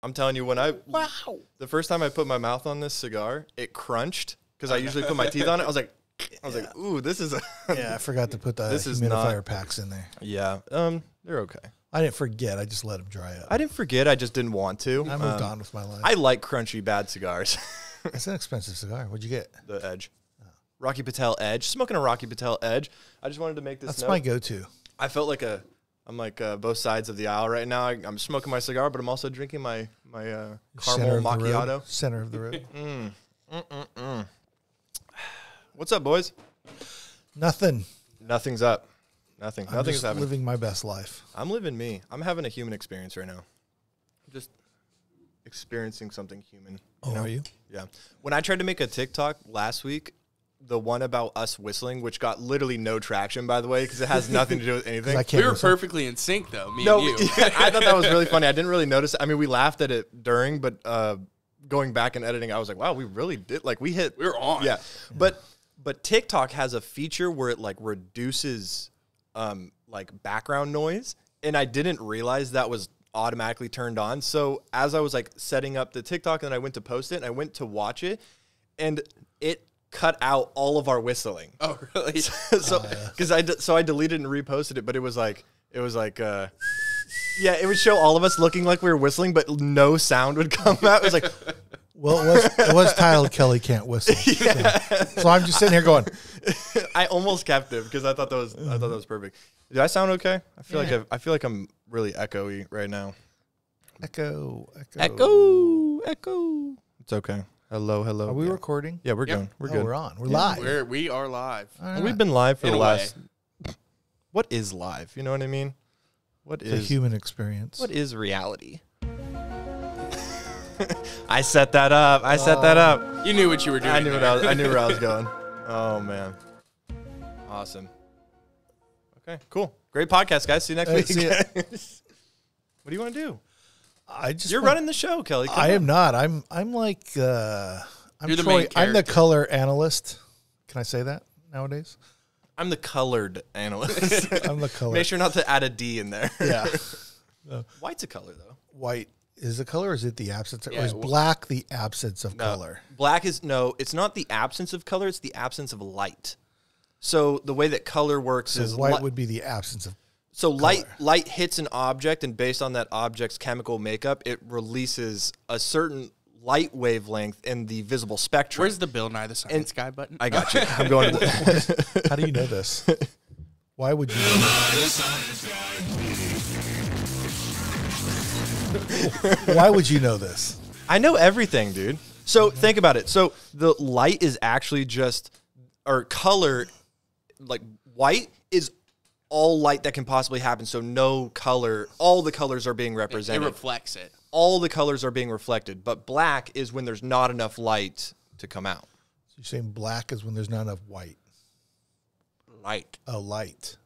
I'm telling you, the first time I put my mouth on this cigar, it crunched because I usually put my teeth on it. I was like, ooh, this is. Yeah, I forgot to put the humidifier packs in there. Yeah, they're okay. I didn't forget. I just let them dry up. I didn't forget. I just didn't want to. I moved on with my life. I like crunchy bad cigars. It's an expensive cigar. What'd you get? The Edge. Rocky Patel Edge. Smoking a Rocky Patel Edge. I just wanted to make this That's note. my go-to. I felt like I'm like both sides of the aisle right now. I'm smoking my cigar, but I'm also drinking my caramel macchiato. Center of the road. What's up, boys? Nothing. Nothing's up. Nothing's happening. Living my best life. I'm living me. I'm having a human experience right now. I'm just experiencing something human. Are you? Yeah. When I tried to make a TikTok last week, the one about us whistling, which got literally no traction, by the way, because it has nothing to do with anything. We were perfectly in sync, though, me and you. I thought that was really funny. I didn't really notice it. I mean, we laughed at it during, but going back and editing, I was like, wow, we really did. Like, we were on. Yeah. But TikTok has a feature where it, like, reduces, like, background noise, and I didn't realize that was automatically turned on. So as I was, like, setting up the TikTok, and I went to post it, and I went to watch it, and it cut out all of our whistling. Oh, really? So I deleted and reposted it, but it was like yeah, it would show all of us looking like we were whistling, but no sound would come out. It was like, well, it was titled Kelly Can't Whistle. Yeah. So I'm just sitting here going. I almost kept it because I thought that was perfect. Did I sound okay? I feel like I'm really echoey right now. Echo. It's okay. Hello. Are we recording? Yeah, we're good. We're good. We're on. We're live. We are live. Right. We've been live for the last. What is live? You know what I mean? It's a human experience. What is reality? I set that up. You knew what you were doing. I knew where I was going. Oh man. Awesome. Okay, cool. Great podcast, guys. See you next week. What do you want to do? You're running the show, Kelly. I am not. I'm like I'm the color analyst. Can I say that nowadays? I'm the colored analyst. I'm the color. Make sure not to add a D in there. Yeah. White's a color though. White is the color, or is it the absence? Or is black the absence of color? Black is it's not the absence of color. It's the absence of light. So the way that color works is white would be the absence of. So light hits an object, and based on that object's chemical makeup, it releases a certain light wavelength in the visible spectrum. Where's the Bill Nye the Science Guy button? I got you. I'm going to How do you know this? Why would you know this? Why would you know this? I know everything, dude. So think about it. So the light is actually or color, like white is all light that can possibly happen. So no color, all the colors are being represented. It reflects it. All the colors are being reflected. But black is when there's not enough light to come out. So you're saying black is when there's not enough white? Light. Oh, light.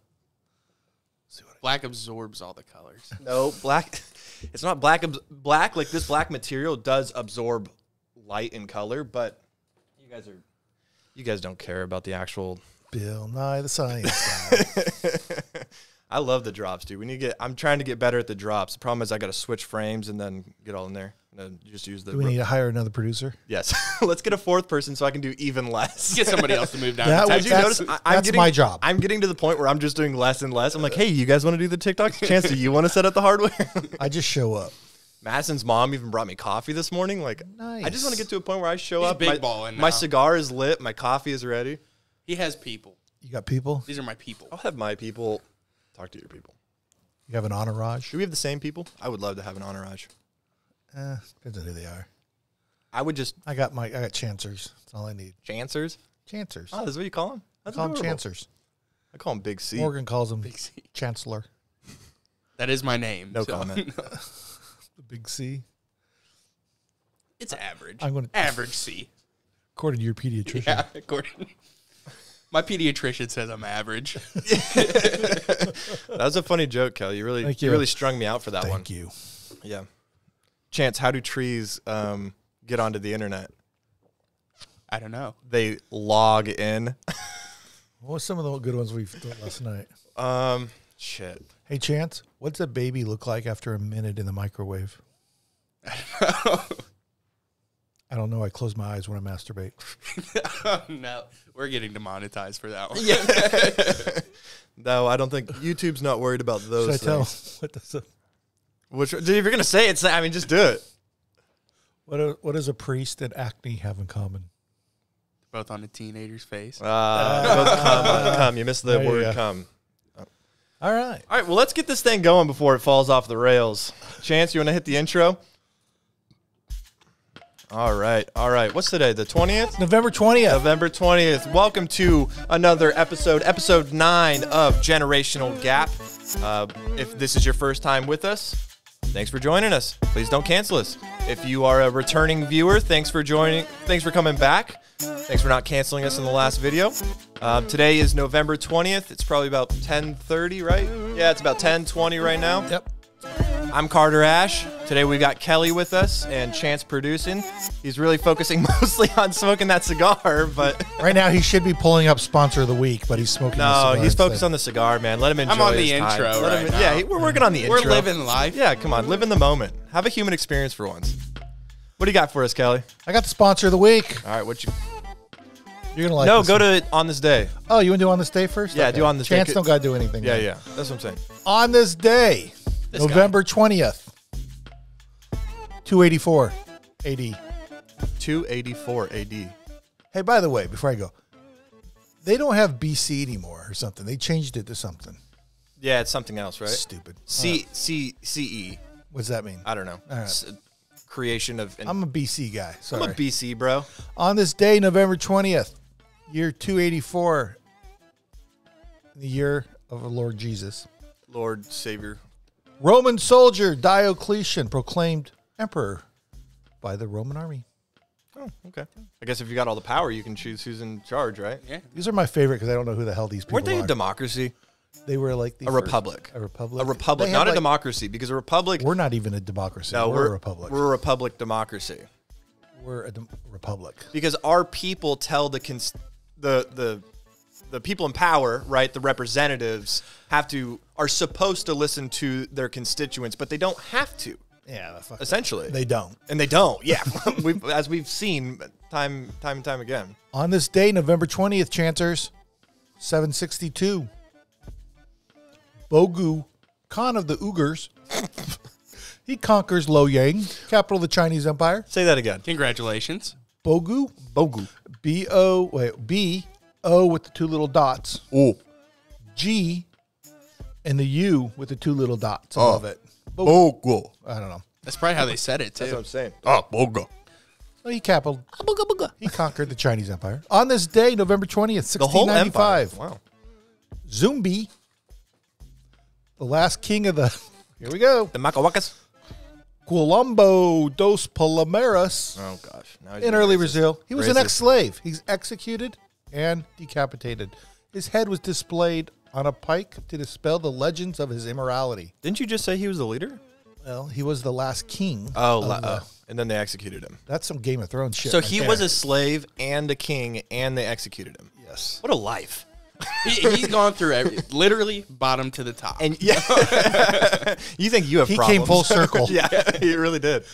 Black absorbs all the colors. No, black. It's not black. Black, like this black material does absorb light and color, but you guys don't care about the actual Bill Nye the Science Guy. I love the drops, dude. I'm trying to get better at the drops. The problem is I got to switch frames and then get all in there. And then just use the. Do we need to hire another producer? Yes. Let's get a fourth person so I can do even less. Get somebody else to move down. That's my job. I'm getting to the point where I'm just doing less and less. I'm like, hey, you guys want to do the TikTok? Chance, do you want to set up the hardware? I just show up. Madison's mom even brought me coffee this morning. Like, nice. I just want to get to a point where I show up. Big balling now. My cigar is lit. My coffee is ready. He has people. You got people? These are my people. I'll have my people. Talk to your people. You have an entourage? Do we have the same people? I would love to have an entourage. Depends on who they are. I got chancers. That's all I need. Chancers? Chancers. Oh, that's what you call them? I call them chancers. I call them Big C. Morgan calls them Big C. Chancellor. That is my name. No comment. The Big C. It's average. Average C. According to your pediatrician. Yeah, according. My pediatrician says I'm average. That was a funny joke, Kelly. You really strung me out for that one. Thank you. Yeah. Chance, how do trees get onto the internet? I don't know. They log in. What were some of the good ones we've done last night? Shit. Hey, Chance, what's a baby look like after a minute in the microwave? I don't know. I close my eyes when I masturbate. Oh, no, we're getting demonetized for that one. Yeah. No, I don't think YouTube's not worried about those Should I tell? things. What does a, Which, if you're gonna say it, I mean, just do it. what does a priest and acne have in common? Both on a teenager's face. Come. You missed the There you word go. come. All right. All right, well, let's get this thing going before it falls off the rails. Chance, you want to hit the intro? All right. What's today, the 20th? November 20th. November 20th. Welcome to another episode 9 of Generational Gap. If this is your first time with us, thanks for joining us. Please don't cancel us. If you are a returning viewer, thanks for joining. Thanks for coming back. Thanks for not canceling us in the last video. Today is November 20th. It's probably about 10:30, right? Yeah, it's about 10:20 right now. Yep. I'm Carter Ash. Today we got Kelly with us and Chance producing. He's really focusing mostly on smoking that cigar, but Right now, he should be pulling up sponsor of the week, but he's smoking. no, he's focused on the cigar, man. Let him enjoy. I'm on the his time. intro Let him- right now. Yeah, we're working on the intro. We're living life. Yeah, come on, live in the moment. Have a human experience for once. What do you got for us, Kelly? I got the sponsor of the week. All right, what you? You're gonna like. No, this go one. to On This Day. Oh, you want to do on this day first? Yeah, do on this day. Chance don't gotta do anything. Yeah, man. yeah, that's what I'm saying. On this day, This November 20th, 284 AD. 284 AD. Hey, by the way, before I go, they don't have BC anymore or something. They changed it to something Yeah, it's something else, right? stupid. CE. What's that mean? I don't know. All right. Creation of. I'm a BC guy. I'm Sorry. a BC, bro. On this day, November 20th, year 284, in the year of our Lord Jesus, Lord Savior. Roman soldier Diocletian proclaimed emperor by the Roman army. Oh, okay. I guess if you got all the power, you can choose who's in charge, right? Yeah. These are my favorite because I don't know who the hell these people Weren't they are. a democracy? They were like the A republic. A republic. A republic, They not had a democracy, because a republic. We're not even a democracy. No, we're a republic. We're a republic democracy. We're a republic. Because our people tell the people in power, right? The representatives are supposed to listen to their constituents, but they don't have to. Yeah, fuck Essentially, they don't. and they don't. Yeah, as we've seen time and time again. On this day, November 20th, Chancers, 762, Bogu, Khan of the Uyghurs, he conquers Luoyang, capital of the Chinese Empire. Say that again. Congratulations. Bogu, B-O with the two little dots. Oh, G and the U with the two little dots above it. Bogo. I don't know. That's probably how they said it, That's too. what I'm saying. Oh, Bogo. So he conquered the Chinese Empire. On this day, November 20th, The whole empire. 1695, Wow. Zumbi, the last king of the, here we go, The Macahuacas. Colombo dos Palomares Oh gosh. Now he's in being early racist. Brazil. He was an Racist. ex-slave. He's executed and decapitated. His head was displayed on a pike to dispel the legends of his immorality. Didn't you just say he was the leader? Well, he was the last king. And then they executed him. That's some Game of Thrones shit. So right he there. was a slave and a king, and they executed him. Yes. What a life! He's gone through literally bottom to the top. And yeah, you think you have He problems? came full circle. Yeah, he really did.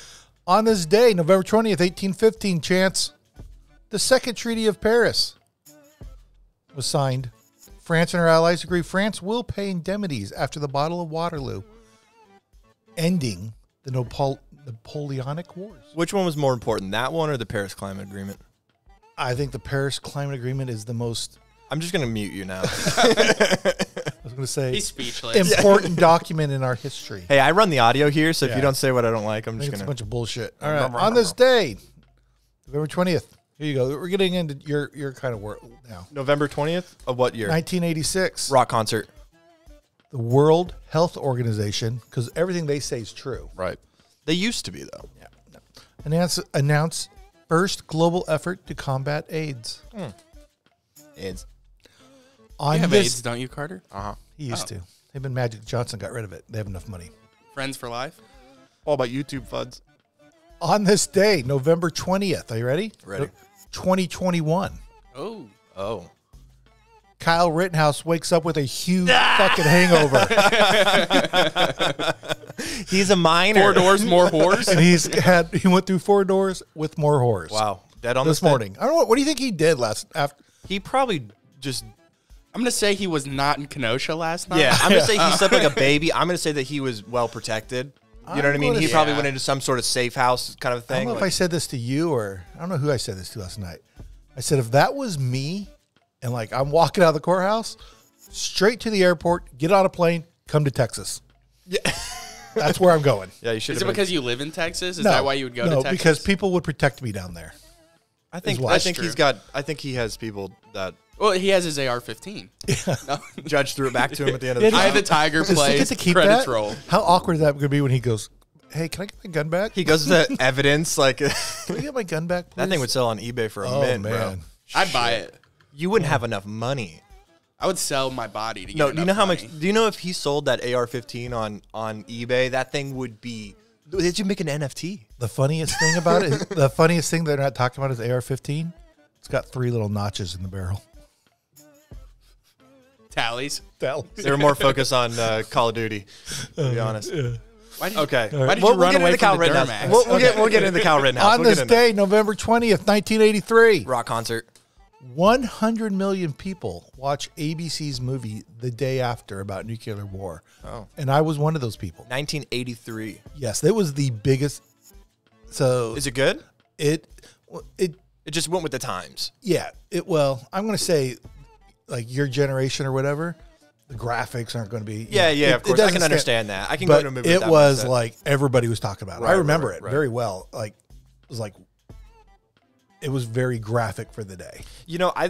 On this day, November 20th, 1815, Chance, the Second Treaty of Paris was signed. France and her allies agree France will pay indemnities after the Battle of Waterloo, ending the Napoleonic Wars. Which one was more important, that one or the Paris Climate Agreement? I think the Paris Climate Agreement is the most, I'm just gonna mute you now. I was going to say, He's speechless. important document in our history. Hey, I run the audio here, so if Yeah. you don't say what I don't like, I'm I think just it's a gonna. bunch of bullshit. All right. On this day, November 20th, here you go. We're getting into your kind of world now. November 20th of what year? 1986. Rock concert. The World Health Organization, because everything they say is true. Right. They used to be though. Yeah. Announce first global effort to combat AIDS. AIDS. On You have this, AIDS, don't you, Carter? he used to. They've been Magic Johnson got rid of it. They have enough money. Friends for life? All about YouTube FUDs. On this day, November 20th, are you ready? Ready. 2021. Oh. Oh. Kyle Rittenhouse wakes up with a huge fucking hangover. He's a minor. 4 doors, more whores. And he went through 4 doors with more whores. Wow. Dead on this morning. I don't know. What do you think he did after? He probably just... I'm going to say he was not in Kenosha last night. Yeah, I'm going to say he slept like a baby. I'm going to say that he was well protected. You know what I mean? He probably went into some sort of safe house kind of thing. I don't know if I said this to you or I don't know who I said this to last night. I said, if that was me and like I'm walking out of the courthouse, straight to the airport, get on a plane, come to Texas. Yeah. That's where I'm going. Yeah, you should. Is it because you live in Texas? Is that why you would go to Texas? No, because people would protect me down there. I think he has people that... Well, he has his AR-15. Yeah. No. Judge threw it back to him at the end of the Eye of the Tiger plays, credits roll. How awkward is that going to be when he goes, hey, can I get my gun back? He goes to evidence, like... Can I get my gun back, please? That thing would sell on eBay for a mint, bro. I'd buy it. You wouldn't have enough money. I would sell my body to get enough do you know how money. much? Do you know if he sold that AR-15 on eBay, that thing would be... Did you make an NFT? The funniest thing about it, the funniest thing they're not talking about is AR-15. It's got 3 little notches in the barrel. Tallies. They're more focused on Call of Duty, to be honest. Why did Okay. Why did you run away from the Duramax? We'll get into Kyle Rittenhouse. On this day, November 20th, 1983. Rock concert. 100 million people watch ABC's movie the day after about nuclear war. Oh. And I was one of those people. 1983. Yes, it was the biggest. So is it good? It just went with the times. Yeah. I'm going to say like your generation or whatever, the graphics aren't going to be. Yeah, of course. I can understand that. I can go to a movie with that. It was like everybody was talking about it. I remember it very well. Like it was like it was very graphic for the day. You know, I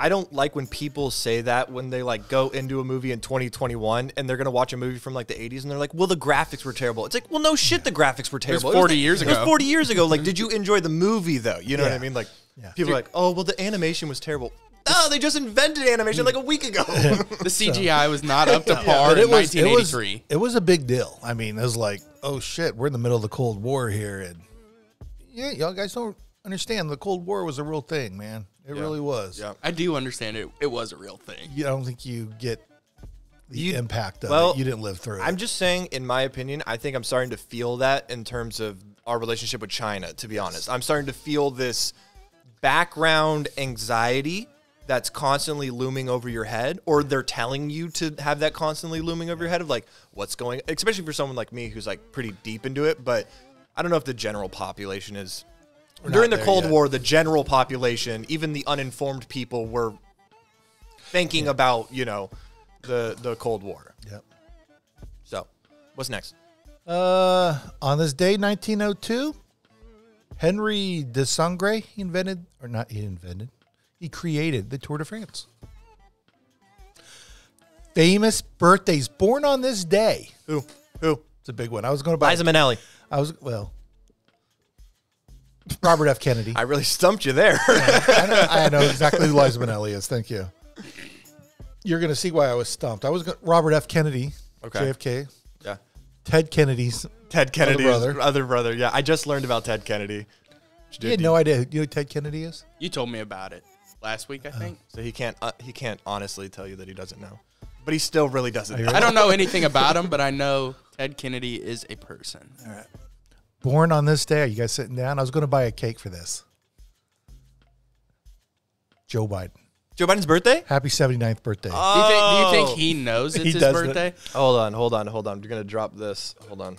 don't like when people say that when they like go into a movie in 2021 and they're going to watch a movie from like the 80s and they're like, well, the graphics were terrible. It's like, well, no shit, the graphics were terrible. It was 40 years ago. It was 40 years ago. Like, did you enjoy the movie though? You know what I mean? Like people are like, oh, well, the animation was terrible. Oh, they just invented animation like a week ago. The CGI was not up to par in 1983. It was a big deal. I mean, it was like, oh shit, we're in the middle of the Cold War here. And yeah, y'all guys don't understand. The Cold War was a real thing, man. It really was. Yeah. I do understand it. It was a real thing. I don't think you get the impact of it. You didn't live through it. I'm just saying, in my opinion, I think I'm starting to feel that in terms of our relationship with China, to be honest. I'm starting to feel this background anxiety that's constantly looming over your head, or they're telling you to have that constantly looming over your head of like, what's going, especially for someone like me who's like pretty deep into it. But I don't know if the general population is. During the Cold War, the general population, even the uninformed people, were thinking about, the Cold War. Yep. So, what's next? On this day, 1902, Henry de Sangre, he created the Tour de France. Famous birthdays born on this day. Who? It's a big one. I was going to buy Liza Minnelli. Robert F. Kennedy. I really stumped you there. I know exactly who Liza Minnelli is. Thank you. You're going to see why I was stumped. Robert F. Kennedy, JFK. Yeah. Ted Kennedy's other brother. Yeah, I just learned about Ted Kennedy. You had no idea who Ted Kennedy is? You told me about it last week, I think. So he can't honestly tell you that he doesn't know. But he still really doesn't know. I don't know anything about him, but I know Ted Kennedy is a person. All right. Born on this day. Are you guys sitting down? I was going to buy a cake for this. Joe Biden. Joe Biden's birthday? Happy 79th birthday. Do you think he knows it's his birthday? Hold on. You're going to drop this. Hold on.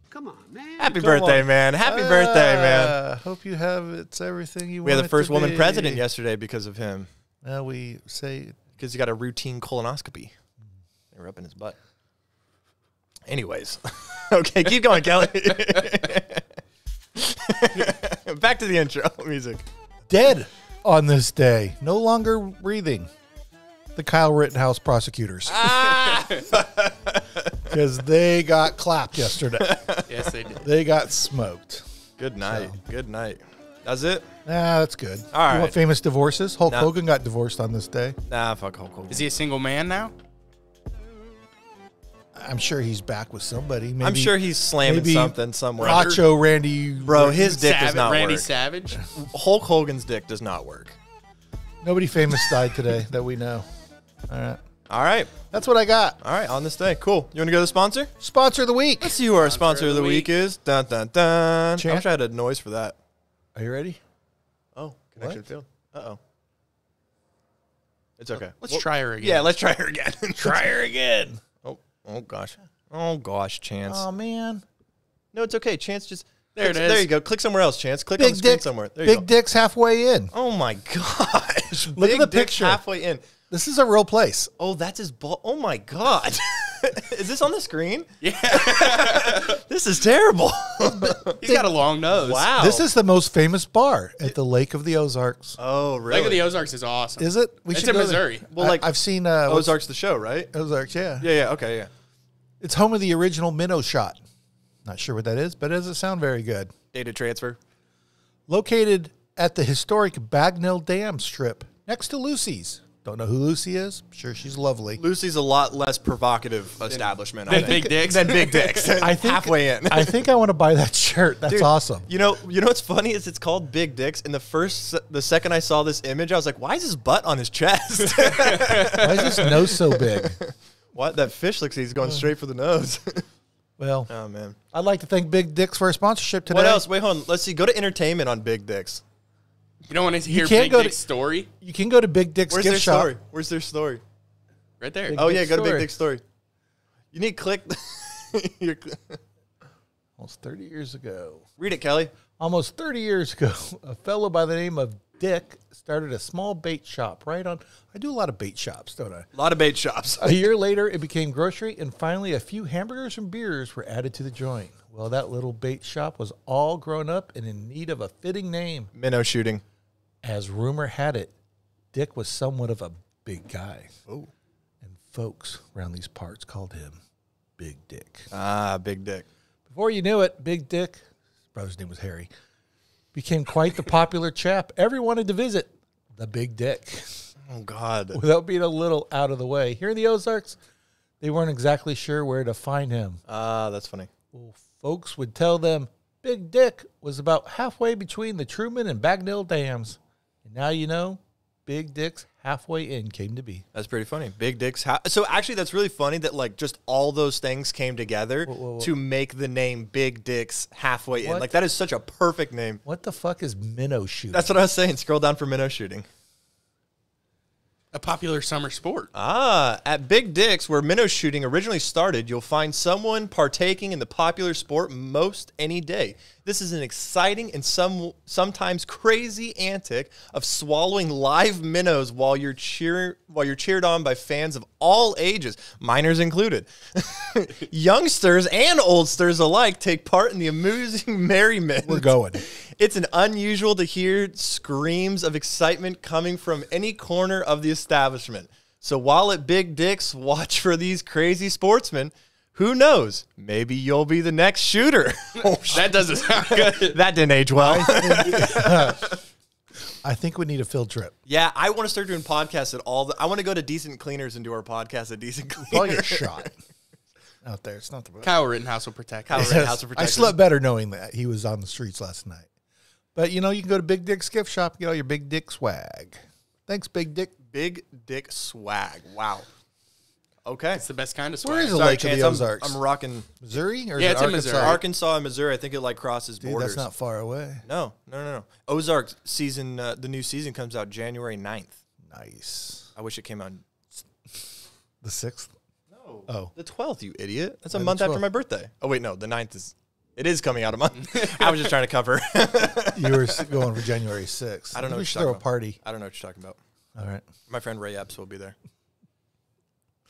Come on, man. Happy birthday, man. Happy birthday, man. Hope you have it's everything you want. We had the first woman president yesterday because of him. We say... Because he got a routine colonoscopy. They were up in his butt. Anyways. Okay, keep going, Kelly. Back to the intro music. Dead on this day. No longer breathing. The Kyle Rittenhouse prosecutors. Because they got clapped yesterday. Yes, they did. They got smoked. Good night. Good night. That's it? That's good. All right. You want famous divorces? Hulk Hogan got divorced on this day. Nah, fuck Hulk Hogan. Is he a single man now? I'm sure he's back with somebody. Maybe, I'm sure he's slamming something somewhere. Macho Randy. Bro, his dick does not Randy work. Savage? Hulk Hogan's dick does not work. Nobody famous died today that we know. All right. All right. That's what I got. All right. On this day. Cool. You want to go to the sponsor? Sponsor of the week. Let's see who our sponsor of the week is. Dun, dun, dun. Champ? I wish I had a noise for that. Are you ready? Oh, connection failed. Uh-oh. It's okay. Let's try her again. Yeah, let's try her again. Try her again. Oh, gosh. Oh, gosh, Chance. Oh, man. No, it's okay. Chance, just... There it is. There you go. Click somewhere else, Chance. Click on the screen somewhere. There you Big go. Dick's halfway in. Oh, my gosh. Look Big at the Dick's picture. halfway in. This is a real place. Oh, that's his ball. Oh, my God. Is this on the screen? Yeah. This is terrible. He's got a long nose. Wow. This is the most famous bar at the Lake of the Ozarks. Oh, really? Lake of the Ozarks is awesome. Is it? We It's should in go there. Missouri. Well, like I've seen Ozarks the show, right? Ozarks, yeah. Yeah, okay, yeah. It's home of the original minnow shot. Not sure what that is, but it doesn't sound very good. Data transfer. Located at the historic Bagnell Dam Strip next to Lucy's. Don't know who Lucy is? Sure, she's lovely. Lucy's a lot less provocative establishment. I Than think. Big Dicks. Than Big Dicks. I think halfway in. I think I want to buy that shirt. That's Dude, awesome. You know what's funny is it's called Big Dicks, and the second I saw this image, I was like, why is his butt on his chest? Why is his nose so big? What? That fish looks like he's going straight for the nose. Well, Oh, man. I'd like to thank Big Dicks for our sponsorship today. What else? Wait, hold on. Let's see. Go to entertainment on Big Dicks. You don't want to hear can't Big go Dick's to- story? You can go to Big Dick's Where's gift their shop. story? Where's their story? Right there. Big Oh, yeah. Dick's Go to Big story. Dick's story. You need to click. Almost 30 years ago. Read it, Kelly. Almost 30 years ago, a fellow by the name of Dick started a small bait shop right on. I do a lot of bait shops, don't I? A lot of bait shops. A year later, it became grocery, and finally, a few hamburgers and beers were added to the joint. Well, that little bait shop was all grown up and in need of a fitting name. Minnow shooting. As rumor had it, Dick was somewhat of a big guy. Oh. And folks around these parts called him Big Dick. Ah, Big Dick. Before you knew it, Big Dick, his brother's name was Harry, became quite the popular chap. Everyone wanted to visit the Big Dick. Oh, God. Without being a little out of the way. Here in the Ozarks, they weren't exactly sure where to find him. Ah, that's funny. Well, folks would tell them Big Dick was about halfway between the Truman and Bagnell Dams. And now you know, Big Dick's halfway in came to be. That's pretty funny. Big Dick's. So actually, that's really funny that like just all those things came together to make the name Big Dick's halfway in. What? Like that is such a perfect name. What the fuck is minnow shooting? That's what I was saying. Scroll down for minnow shooting. A popular summer sport. Ah, at Big Dick's, where minnow shooting originally started, you'll find someone partaking in the popular sport most any day. This is an exciting and sometimes crazy antic of swallowing live minnows while you're cheered on by fans of all ages, minors included. Youngsters and oldsters alike take part in the amusing merriment. We're going. It's an unusual to hear screams of excitement coming from any corner of the establishment. So while at Big Dick's, watch for these crazy sportsmen. Who knows? Maybe you'll be the next shooter. That doesn't sound good. That didn't age well. I think we need a field trip. Yeah, I want to start doing podcasts at all. I want to go to Decent Cleaners and do our podcast at Decent Cleaners. I'll get shot out there. It's not the Kyle Rittenhouse will protect Kyle us. Rittenhouse will I protect us. slept better knowing that he was on the streets last night. But, you know, you can go to Big Dick's gift shop, get all your Big Dick swag. Thanks, Big Dick. Big Dick swag. Wow. Okay. It's the best kind of swag. Where is the Sorry, Lake of Chance, the Ozarks? I'm rocking Missouri? Or is Yeah, it it's in Arkansas? Missouri. Arkansas and Missouri. I think it like crosses Dude, borders. that's not far away. No. Ozark season, the new season comes out January 9th. Nice. I wish it came out. The 6th? No. Oh. The 12th, you idiot. That's a the month after 12th. my birthday. Oh, wait, no. The 9th is. It is coming out a month. I was just trying to cover. You were going for January 6th. I don't know We what should you're throw a talking party. I don't know what you're talking about. All right. My friend Ray Epps will be there.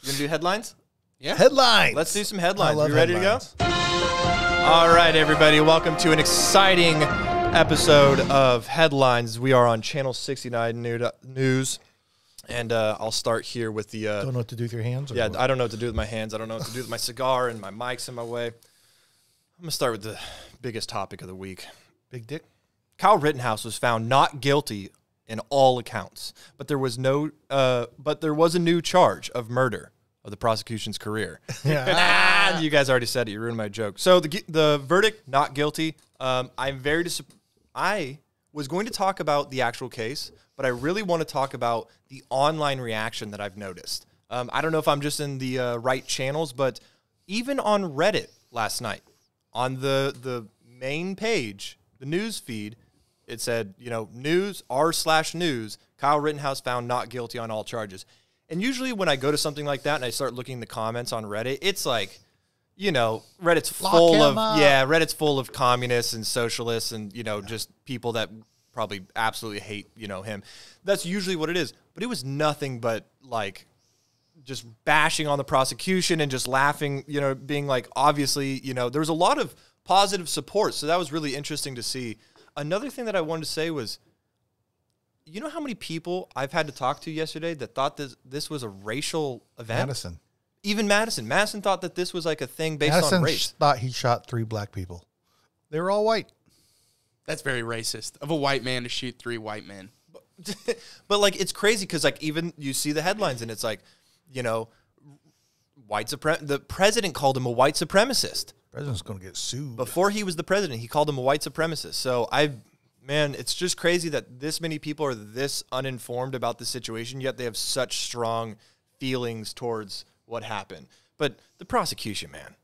You going to do headlines? Yeah. Headlines. Let's do some I headlines. love You ready headlines. to go? All right, everybody. Welcome to an exciting episode of Headlines. We are on Channel 69 News. And I'll start here with the... Don't know what to do with your hands? Or yeah, what? I don't know what to do with my hands. I don't know what to do with my cigar and my mic's in my way. I'm going to start with the biggest topic of the week. Big Dick? Kyle Rittenhouse was found not guilty in all accounts, but there was a new charge of murder of the prosecution's career. Yeah. You guys already said it. You ruined my joke. So the verdict, not guilty. I was going to talk about the actual case, but I really want to talk about the online reaction that I've noticed. I don't know if I'm just in the right channels, but even on Reddit last night, on the main page, the news feed, it said, news, r/news, Kyle Rittenhouse found not guilty on all charges. And usually when I go to something like that and I start looking at the comments on Reddit, it's like, Reddit's Reddit's full of communists and socialists and, just people that probably absolutely hate, him. That's usually what it is. But it was nothing but like just bashing on the prosecution and just laughing, being like, obviously, there was a lot of positive support. So that was really interesting to see. Another thing that I wanted to say was, you know how many people I've had to talk to yesterday that thought this was a racial event? Madison. Even Madison. Madison thought that this was like a thing based Madison on race. Thought he shot 3 black people. They were all white. That's very racist of a white man to shoot 3 white men. But like, it's crazy because like even you see the headlines and it's like, the president called him a white supremacist. The president's going to get sued. Before he was the president, he called him a white supremacist. So it's just crazy that this many people are this uninformed about the situation, yet they have such strong feelings towards what happened. But the prosecution, man.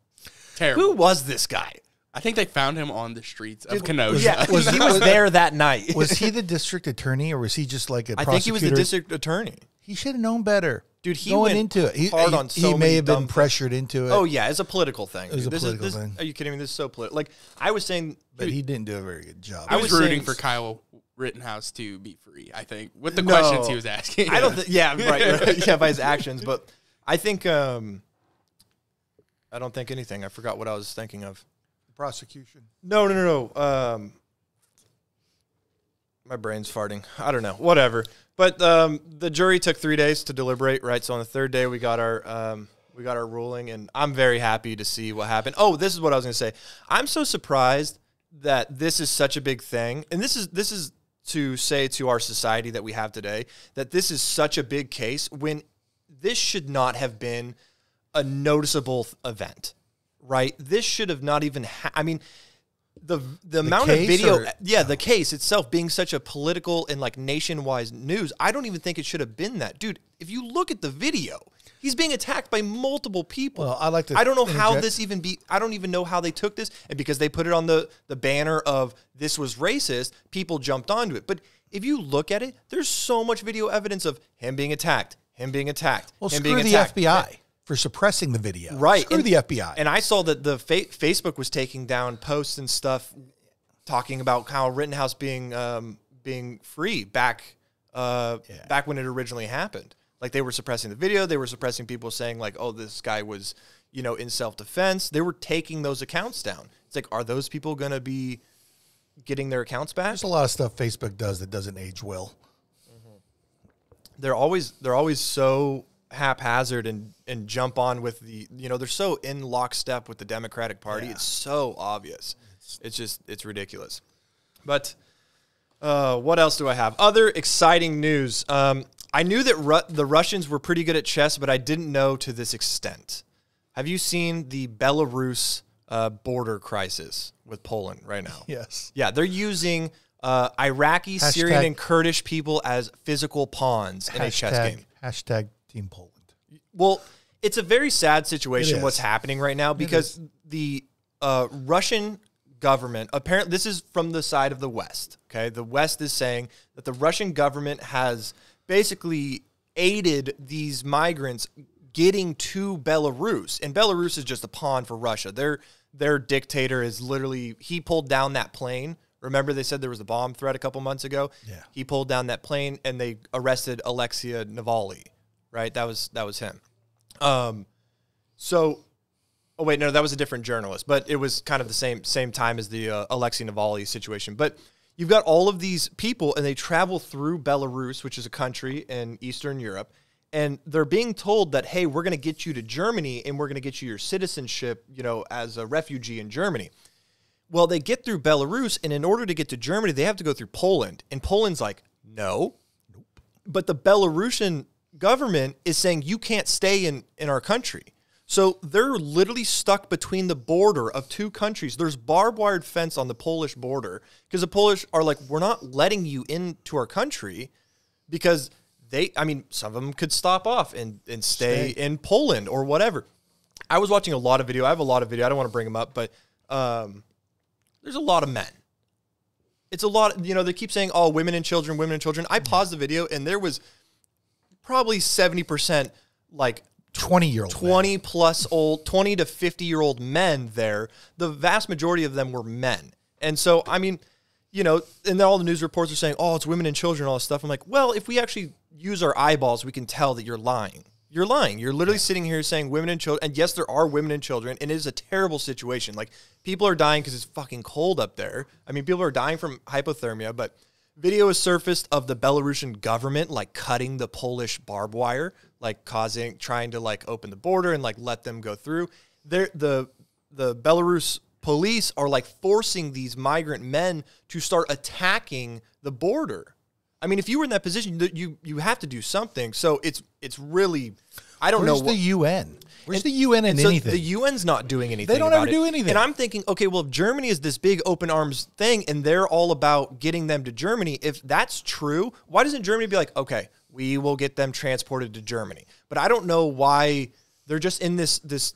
Terrible. Who was this guy? I think they found him on the streets of Kenosha. Yeah, he was there that night. Was he the district attorney or was he just like a prosecutor? I think he was the district attorney. He should have known better. Dude, he going went into it. hard on so he may have been pressured into it. Oh, yeah, it's a political thing. It was a political thing. Are you kidding me? This is so political. Like, I was saying... But he didn't do a very good job. I was rooting for Kyle Rittenhouse to be free, I think, with the questions he was asking. I don't think... Yeah, right. Yeah, by his actions. But I think... I don't think anything. I forgot what I was thinking of. Prosecution. No. My brain's farting. I don't know. Whatever. But the jury took 3 days to deliberate, right? So on the third day, we got our ruling, and I'm very happy to see what happened. Oh, this is what I was going to say. I'm so surprised that this is such a big thing, and this is to say to our society that we have today that this is such a big case when this should not have been a noticeable event, right? This should have not even. The amount of video, the case itself being such a political and like nationwide news, I don't even think it should have been that. Dude, if you look at the video, he's being attacked by multiple people. Well, I don't know how this even I don't even know how they took this. And because they put it on the banner of this was racist, people jumped onto it. But if you look at it, there's so much video evidence of him being attacked. Well, him screw being the attacked. FBI for suppressing the video. Right. Screw the FBI. And I saw that the Facebook was taking down posts and stuff talking about Kyle Rittenhouse being free back when it originally happened. Like they were suppressing the video. They were suppressing people saying like, oh, this guy was, in self-defense. They were taking those accounts down. It's like, are those people going to be getting their accounts back? There's a lot of stuff Facebook does that doesn't age well. Mm-hmm. They're always so haphazard and jump on with the, they're so in lockstep with the Democratic Party. Yeah. It's so obvious. It's ridiculous. But what else do I have? Other exciting news. I knew that the Russians were pretty good at chess, but I didn't know to this extent. Have you seen the Belarus border crisis with Poland right now? Yes. Yeah, they're using Iraqi, Syrian, and Kurdish people as physical pawns in a chess game. Hashtag Team Poland. Well, it's a very sad situation what's happening right now because the Russian government, apparently this is from the side of the West, okay? The West is saying that the Russian government has basically aided these migrants getting to Belarus, and Belarus is just a pawn for Russia. Their dictator is literally, he pulled down that plane. Remember they said there was a bomb threat a couple months ago? Yeah. He pulled down that plane, and they arrested Alexei Navalny, right? That was him. Oh, wait, no, that was a different journalist, but it was kind of the same time as the Alexei Navalny situation. But you've got all of these people, and they travel through Belarus, which is a country in Eastern Europe, and they're being told that, hey, we're going to get you to Germany, and we're going to get you your citizenship, as a refugee in Germany. Well, they get through Belarus, and in order to get to Germany, they have to go through Poland. And Poland's like, no. Nope. But the Belarusian government is saying you can't stay in our country. So they're literally stuck between the border of two countries. There's barbed wire fence on the Polish border because the Polish are like, we're not letting you into our country because some of them could stop off and stay in Poland or whatever. I was watching a lot of video. I have a lot of video. I don't want to bring them up, but there's a lot of men. It's a lot, they keep saying, oh, women and children, women and children. I paused the video and there was probably 70% like 20-year-old 20 plus old, 20 to 50-year-old men there. The vast majority of them were men. And so, and then all the news reports are saying, oh, it's women and children, all this stuff. I'm like, well, if we actually use our eyeballs, we can tell that you're lying. You're lying. You're literally sitting here saying women and children. And yes, there are women and children, and it is a terrible situation. Like, people are dying because it's fucking cold up there. People are dying from hypothermia, but video has surfaced of the Belarusian government, like, cutting the Polish barbed wire, like, trying to, like, open the border and, like, let them go through. The Belarus police are, like, forcing these migrant men to start attacking the border. If you were in that position, you have to do something. So it's really, I don't know. Where's the UN? Where's the UN in anything? The UN's not doing anything. They don't ever do anything. And I'm thinking, okay, well, if Germany is this big open arms thing and they're all about getting them to Germany, if that's true, why doesn't Germany be like, okay, we will get them transported to Germany? But I don't know why they're just in this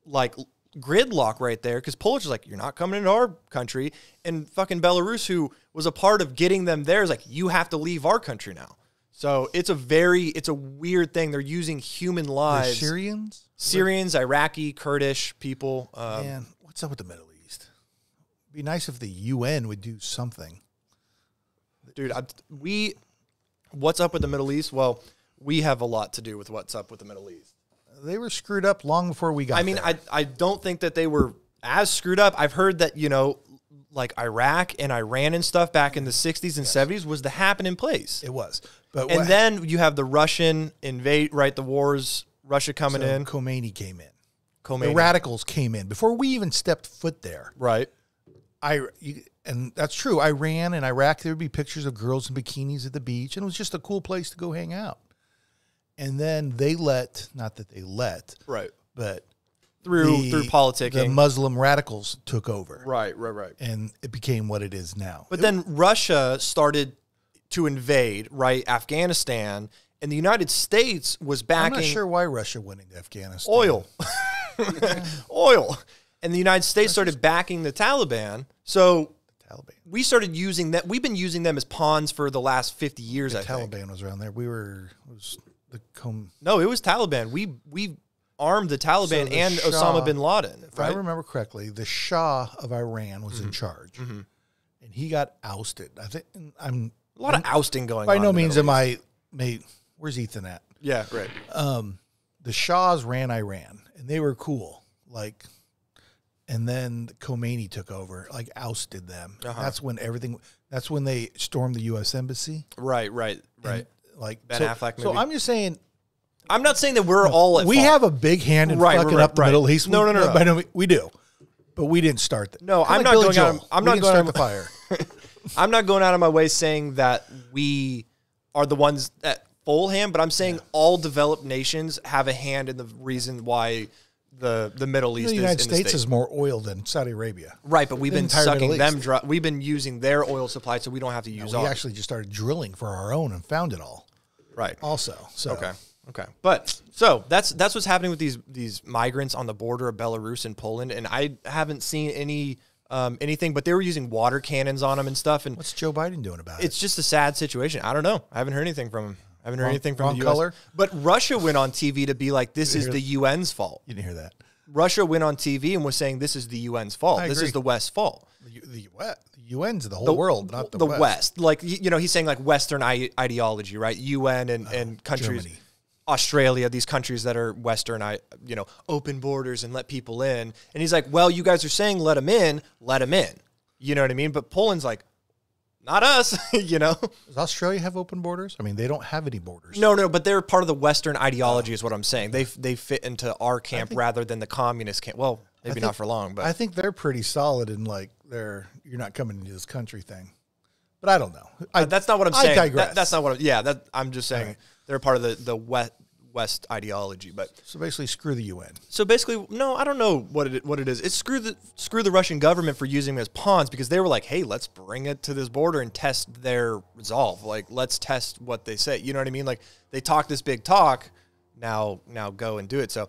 like gridlock right there, because Polish is like, you're not coming into our country, and fucking Belarus, who was a part of getting them there, is like, you have to leave our country now. So it's a weird thing. They're using human lives. The Syrians, Iraqi, Kurdish people. Man, what's up with the Middle East? It'd be nice if the UN would do something. Dude, what's up with the Middle East? Well, we have a lot to do with what's up with the Middle East. They were screwed up long before we got there. I don't think that they were as screwed up. I've heard that, like Iraq and Iran and stuff back in the 60s and 70s was the happening place. It was. Then you have the Russian invade, right? The wars, Russia coming in. Khomeini came in. The radicals came in before we even stepped foot there. Right. And that's true. Iran and Iraq, there would be pictures of girls in bikinis at the beach, and it was just a cool place to go hang out. And then not that they let, right, but through politicking, the Muslim radicals took over. Right. And it became what it is now. But then Russia started to invade, right, Afghanistan, and the United States was backing. I'm not sure why Russia went into Afghanistan. Oil. And the United States started backing the Taliban. So we started using that. We've been using them as pawns for the last 50 years, I think. Taliban was around there. No, it was Taliban. We armed the Taliban and Osama bin Laden. If I remember correctly, the Shah of Iran was in charge, and he got ousted. I think a lot of ousting going on. By no means am I. Where's Ethan at? Yeah, right. The Shahs ran Iran, and they were cool. And then Khomeini took over, ousted them. That's when That's when they stormed the U.S. Embassy. Right. Ben Affleck movie. So I'm just saying. I'm not saying that we're all at fault. Have a big hand in fucking up the Middle East. No. We do, but we didn't start that. No, I'm not going out. I'm not going out the fire. I'm not going out of my way saying that we are the ones at full hand, but I'm saying all developed nations have a hand in the reason why the Middle East. The United States has more oil than Saudi Arabia. Right, but we've been sucking them dry. We've been using their oil supply, so we don't have to use ours. We actually just started drilling for our own and found it all. Right. Also, so okay. But so that's what's happening with these migrants on the border of Belarus and Poland, and I haven't seen anything, but they were using water cannons on them and stuff. And what's Joe Biden doing about it? It's just a sad situation. I don't know. I haven't heard anything from him. I haven't heard anything from the US. Color? But Russia went on TV to be like, this is the UN's fault. You didn't hear that. Russia went on TV and was saying this is the UN's fault. This is the West's fault. The UN's the whole world, not the West. Like, he's saying like Western ideology, right? UN and countries, Germany. Australia, these countries that are Western, open borders and let people in. And he's like, well, you guys are saying let them in. You know what I mean? But Poland's like, not us, Does Australia have open borders? I mean, they don't have any borders. No, but they're part of the Western ideology is what I'm saying. They fit into our camp rather than the communist camp. Well, maybe not for long, but I think they're pretty solid in you're not coming into this country thing. But I don't know. That's not what I'm saying. I digress. That's not what I'm just saying. They're part of the West ideology. But so basically, screw the UN. so basically, no, I don't know what it is. It's screw the Russian government for using them as pawns, because they were like, hey, let's bring it to this border and test their resolve. Like, let's test what they say. You know what I mean? Like, they talk this big talk. Now go and do it. So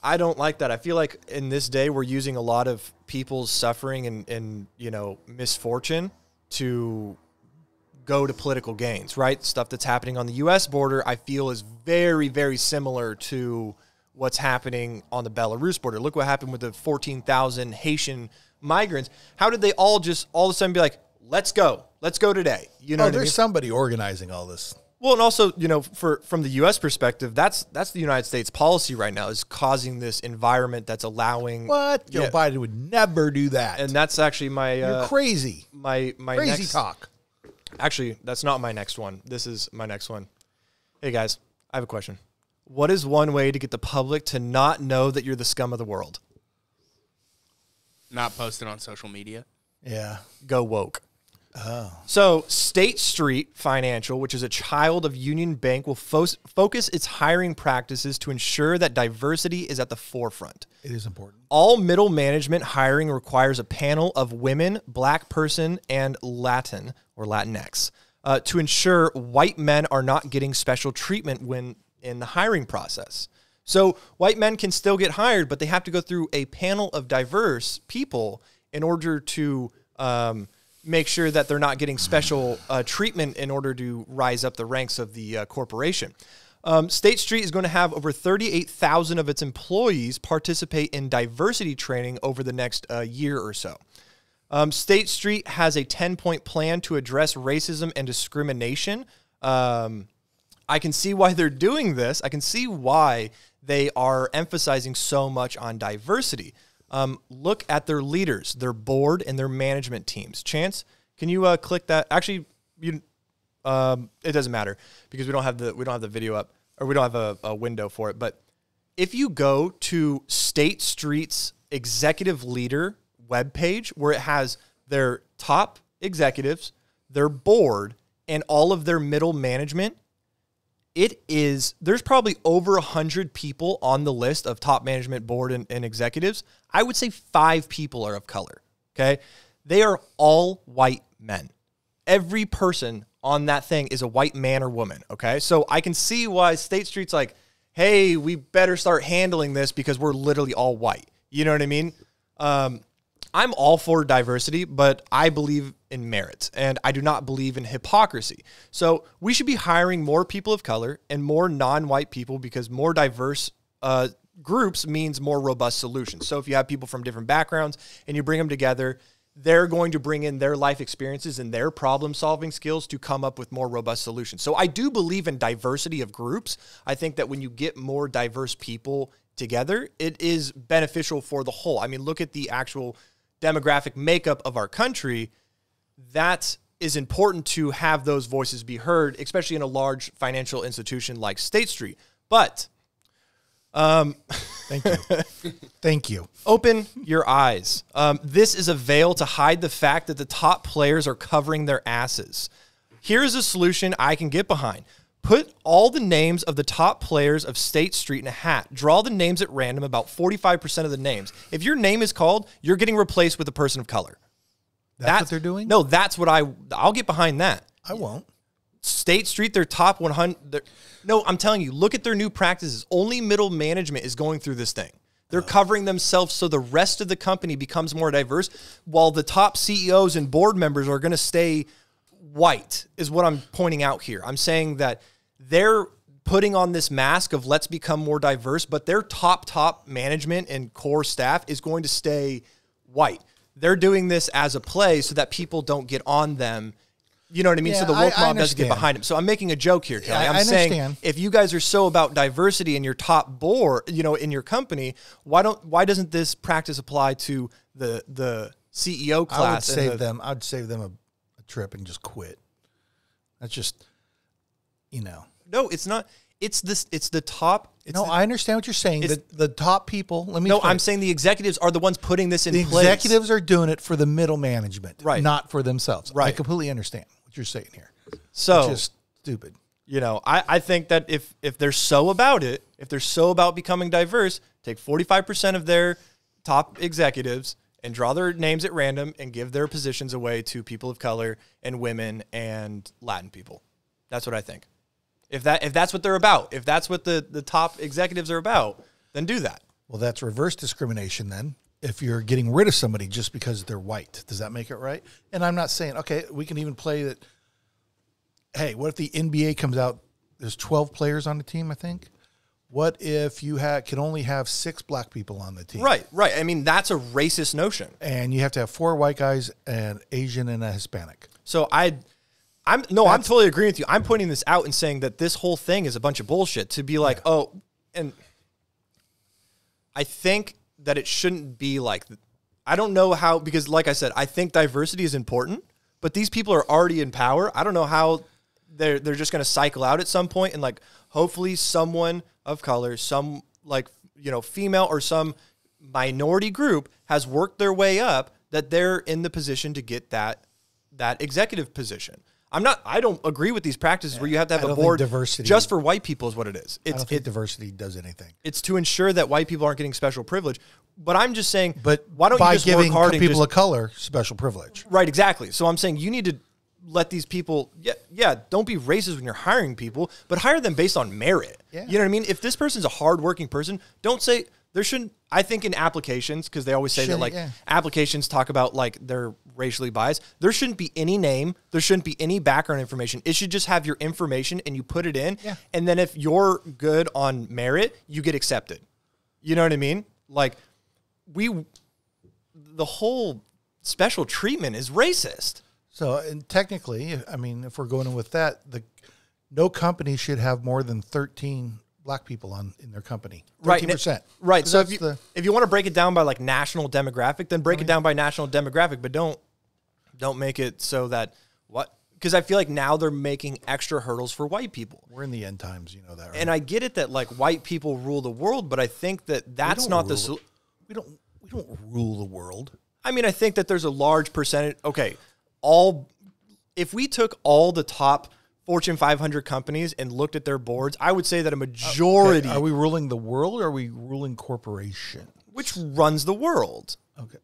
I don't like that. I feel like in this day we're using a lot of people's suffering and misfortune to go to political gains, right? Stuff that's happening on the U.S. border, I feel, is very, very similar to what's happening on the Belarus border. Look what happened with the 14,000 Haitian migrants. How did they all of a sudden be like, let's go today? You know what I mean? There's somebody organizing all this. Well, and also, from the U.S. perspective, that's the United States policy right now, is causing this environment that's allowing What? Joe Biden would never do that. And that's actually my You're crazy. My Crazy next talk. Actually, that's not my next one. This is my next one. Hey guys, I have a question. What is one way to get the public to not know that you're the scum of the world? Not posted on social media. Yeah. Go woke. Oh. So State Street Financial, which is a child of Union Bank, will focus its hiring practices to ensure that diversity is at the forefront. It is important. All middle management hiring requires a panel of women, black person, and Latin or Latinx to ensure white men are not getting special treatment when in the hiring process. So white men can still get hired, but they have to go through a panel of diverse people in order to make sure that they're not getting special treatment in order to rise up the ranks of the corporation. State Street is going to have over 38,000 of its employees participate in diversity training over the next year or so. State Street has a 10-point plan to address racism and discrimination. I can see why they're doing this. I can see why they are emphasizing so much on diversity. Look at their leaders, their board, and their management teams. Chance, can you click that? Actually, it doesn't matter because we don't have the video up, or we don't have a window for it. But if you go to State Street's executive leader webpage, where it has their top executives, their board, and all of their middle management, there's probably over 100 people on the list of top management, board, and executives. I would say 5 people are of color, okay? They are all white men. Every person on that thing is a white man or woman, okay? So I can see why State Street's like, hey, we better start handling this because we're literally all white. You know what I mean? I'm all for diversity, but I believe in merit, and I do not believe in hypocrisy. So we should be hiring more people of color and more non-white people, because more diverse groups means more robust solutions. So if you have people from different backgrounds and you bring them together, they're going to bring in their life experiences and their problem-solving skills to come up with more robust solutions. So I do believe in diversity of groups. I think that when you get more diverse people together, it is beneficial for the whole. I mean, look at the actual demographic makeup of our country. That is important to have those voices be heard, especially in a large financial institution like State Street. But thank you. Thank you. Open your eyes. This is a veil to hide the fact that the top players are covering their asses. Here's a solution I can get behind. Put all the names of the top players of State Street in a hat. Draw the names at random, about 45% of the names. If your name is called, you're getting replaced with a person of color. That's what they're doing? No, that's what I'll get behind that. I won't. State Street, their top 100. No, I'm telling you, look at their new practices. Only middle management is going through this thing. They're covering themselves so the rest of the company becomes more diverse, while the top CEOs and board members are going to stay white, is what I'm pointing out here. I'm saying that they're putting on this mask of let's become more diverse, but their top management and core staff is going to stay white. They're doing this as a play so that people don't get on them. You know what I mean? Yeah, so the woke mob doesn't get understand. behind them. So I'm making a joke here, Kelly. Yeah, I'm I saying understand. if you guys are so about diversity in your top board, in your company, why doesn't this practice apply to the CEO class? I'd save them a trip and just quit. That's just, No, it's not. It's the top. I understand what you're saying. The top people. I'm saying the executives are the ones putting this in the place. executives are doing it for the middle management, Right. not for themselves. Right. I completely understand what you're saying here. So It's just stupid. You know, I think that if they're so about it, if they're so about becoming diverse, take 45% of their top executives and draw their names at random and give their positions away to people of color and women and Latin people. That's what I think. If that's what they're about, if that's what the top executives are about, then do that. Well, that's reverse discrimination then. If you're getting rid of somebody just because they're white, does that make it right? And I'm not saying, okay, we can even play that. Hey, what if the NBA comes out, there's 12 players on the team, I think. What if you can only have 6 black people on the team? Right. I mean, that's a racist notion. And you have to have 4 white guys, an Asian, and a Hispanic. So I'm totally agreeing with you. I'm pointing this out and saying that this whole thing is a bunch of bullshit to be like, and I think that it shouldn't be like, I don't know how, because like I said, I think diversity is important, but these people are already in power. I don't know how they're just going to cycle out at some point and like, hopefully someone of color, some like, you know, female or some minority group has worked their way up that they're in the position to get that executive position. I don't agree with these practices where you have to have a board diversity just for white people is what it is. I don't think diversity does anything. It's to ensure that white people aren't getting special privilege. But I'm just saying, but why don't you just work hard and people of color special privilege? Right, exactly. So I'm saying you need to let these people, don't be racist when you're hiring people, but hire them based on merit. Yeah. You know what I mean? If this person's a hardworking person, don't say there shouldn't. I think in applications, because they always say that like applications talk about like they're racially biased. There shouldn't be any name. There shouldn't be any background information. It should just have your information and you put it in. Yeah. And then if you're good on merit, you get accepted. You know what I mean? Like the whole special treatment is racist. So, and technically, I mean, if we're going in with that, no company should have more than 13 black people in their company. 13%. Right. So if you want to break it down by like national demographic, then break it down by national demographic, but don't make it so that because I feel like now they're making extra hurdles for white people. We're in the end times, you know that, right? And I get it that like white people rule the world, but I think that that's not the we don't rule the world. I mean, I think that there's a large percentage. Okay. If we took all the top Fortune 500 companies and looked at their boards, I would say that a majority. Okay. Are we ruling the world or are we ruling corporation? Which runs the world? Okay.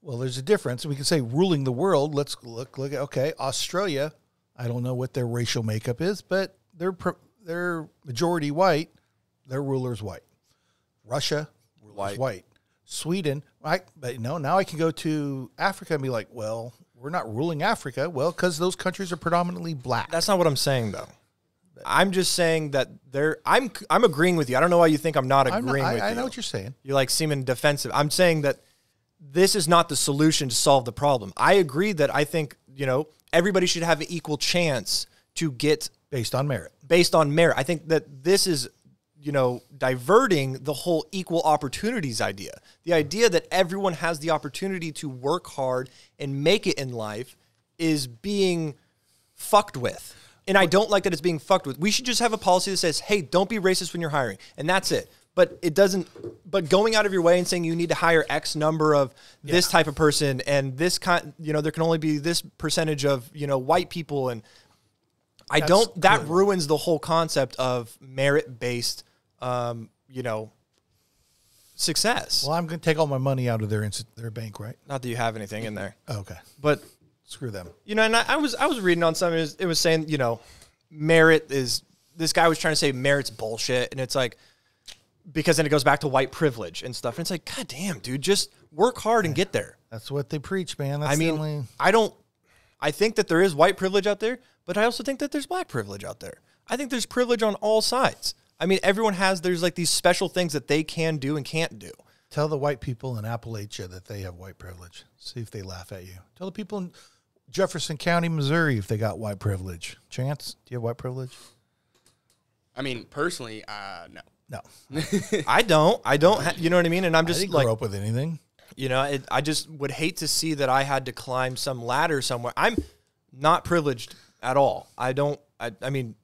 Well, there's a difference. We can say ruling the world. Let's look at, okay, Australia. I don't know what their racial makeup is, but they're majority white. Their ruler's white. Russia, ruler's white. Sweden, right? But now I can go to Africa and be like, well, we're not ruling Africa. Well, because those countries are predominantly black. That's not what I'm saying, though. I'm just saying that I'm agreeing with you. I don't know why you think I'm not agreeing with you. I know what you're saying. You're like seeming defensive. I'm saying that this is not the solution to solve the problem. I agree that I think, everybody should have an equal chance to get based on merit. I think that this is, diverting the whole equal opportunities idea. The idea that everyone has the opportunity to work hard and make it in life is being fucked with. And I don't like that it's being fucked with. We should just have a policy that says, hey, don't be racist when you're hiring. And that's it. But but going out of your way and saying you need to hire X number of this type of person and this kind, there can only be this percentage of, white people. And that ruins the whole concept of merit-based, success. Well, I'm going to take all my money out of their bank, right? Not that you have anything in there. Oh, okay. But screw them. And I was reading on something. It was saying, merit is, this guy was trying to say merit's bullshit. And it's like, because then it goes back to white privilege and stuff. And it's like, God damn, dude, just work hard and get there. That's what they preach, man. That's I think that there is white privilege out there, but I also think that there's black privilege out there. I think there's privilege on all sides. I mean, there's like these special things that they can do and can't do. Tell the white people in Appalachia that they have white privilege. See if they laugh at you. Tell the people in Jefferson County, Missouri, if they got white privilege. Chance, do you have white privilege? I mean, personally, no. No. I don't. You know what I mean? And I'm just I didn't grow up with anything. I just would hate to see that I had to climb some ladder somewhere. I'm not privileged at all. I mean,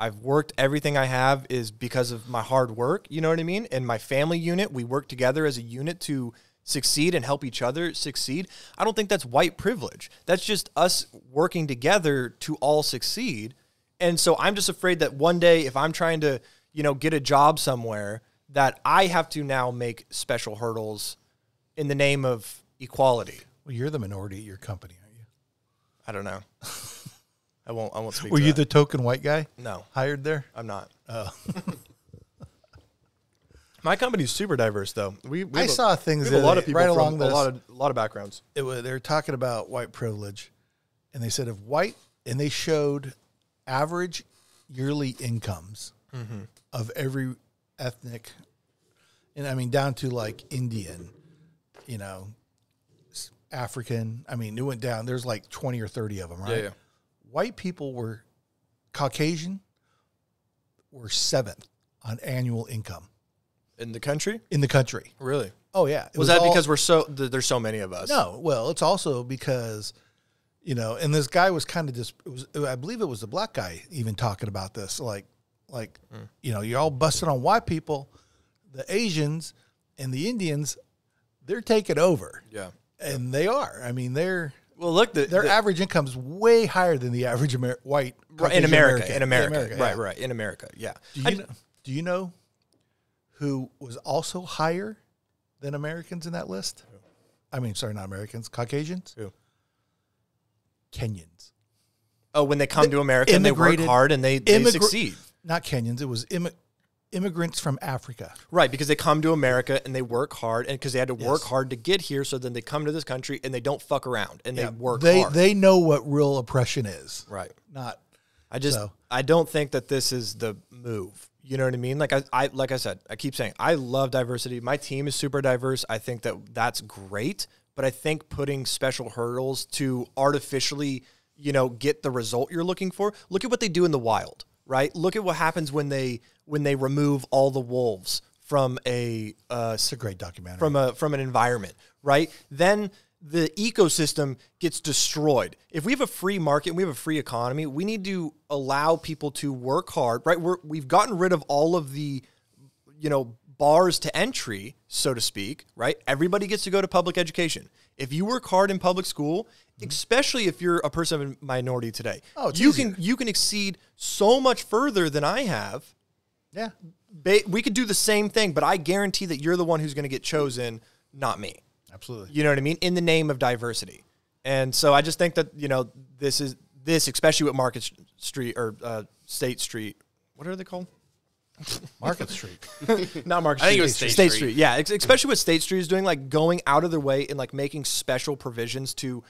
I've worked, everything I have is because of my hard work, you know what I mean? And my family unit, we work together as a unit to succeed and help each other succeed. I don't think that's white privilege. That's just us working together to all succeed. And so I'm just afraid that one day if I'm trying to, get a job somewhere, that I have to now make special hurdles in the name of equality. Well, you're the minority at your company, aren't you? I don't know. I won't speak Were to you that. the token white guy? No. Hired there? I'm not. Oh. My company's super diverse, though. We I saw things we have a lot of people right from along this. a lot of backgrounds. They were talking about white privilege, and they said and they showed average yearly incomes of every ethnic, and I mean down to like Indian, African. I mean, it went down. There's like 20 or 30 of them, right? Yeah. White people Caucasian were 7th on annual income In the country? in the country. Really? Oh yeah. Was that because there's so many of us? No, well, it's also because, and this guy was kind of I believe it was the black guy even talking about this, you're all busting on white people, the Asians and the Indians, they're taking over. Yeah. And they are. I mean, their average income is way higher than the average white in America. Yeah. Right. In America. Yeah. Do you know who was also higher than Americans in that list? I mean, sorry, not Americans, Caucasians. Who? Kenyans. Oh, when they come to America and they work hard and they succeed. Not Kenyans. It was immigrants from Africa. Right, because they come to America and they work hard, and because they had to work hard to get here, so then they come to this country and they don't fuck around and they work hard. They know what real oppression is. Right. I don't think that this is the move. You know what I mean? Like I said, I keep saying I love diversity. My team is super diverse. I think that's great, but I think putting special hurdles to artificially, get the result you're looking for. Look at what they do in the wild, right? Look at what happens when they remove all the wolves from it's a great documentary. From an environment, right? Then the ecosystem gets destroyed. If we have a free market and we have a free economy, we need to allow people to work hard, right? We've gotten rid of all of the, bars to entry, so to speak, right? Everybody gets to go to public education. If you work hard in public school, especially if you're a person of a minority today, you can exceed so much further than I have. Yeah. We could do the same thing, but I guarantee that you're the one who's going to get chosen, not me. Absolutely. You know what I mean? In the name of diversity. And so I just think that, this, especially with Market Street or State Street. What are they called? Market Street. Not Market Street. I think it was State Street. Yeah. Especially what State Street is doing, like going out of their way and like making special provisions to,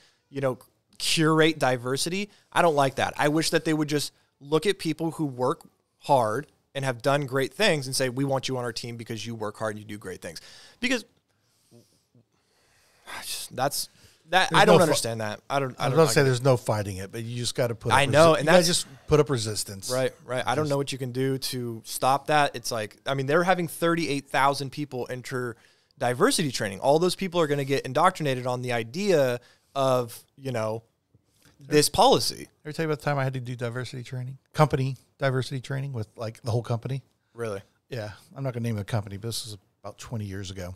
curate diversity. I don't like that. I wish that they would just look at people who work hard and have done great things and say, we want you on our team because you work hard and you do great things. Because I don't understand that. I was about to say there's no fighting it, but you just got to put up I know, and that's just put up resistance. Right. I don't know what you can do to stop that. It's like, they're having 38,000 people enter diversity training. All those people are going to get indoctrinated on the idea of, this policy. Ever tell you about the time I had to do diversity training? Company diversity training with like the whole company? Really? Yeah. I'm not going to name the company, but this was about 20 years ago.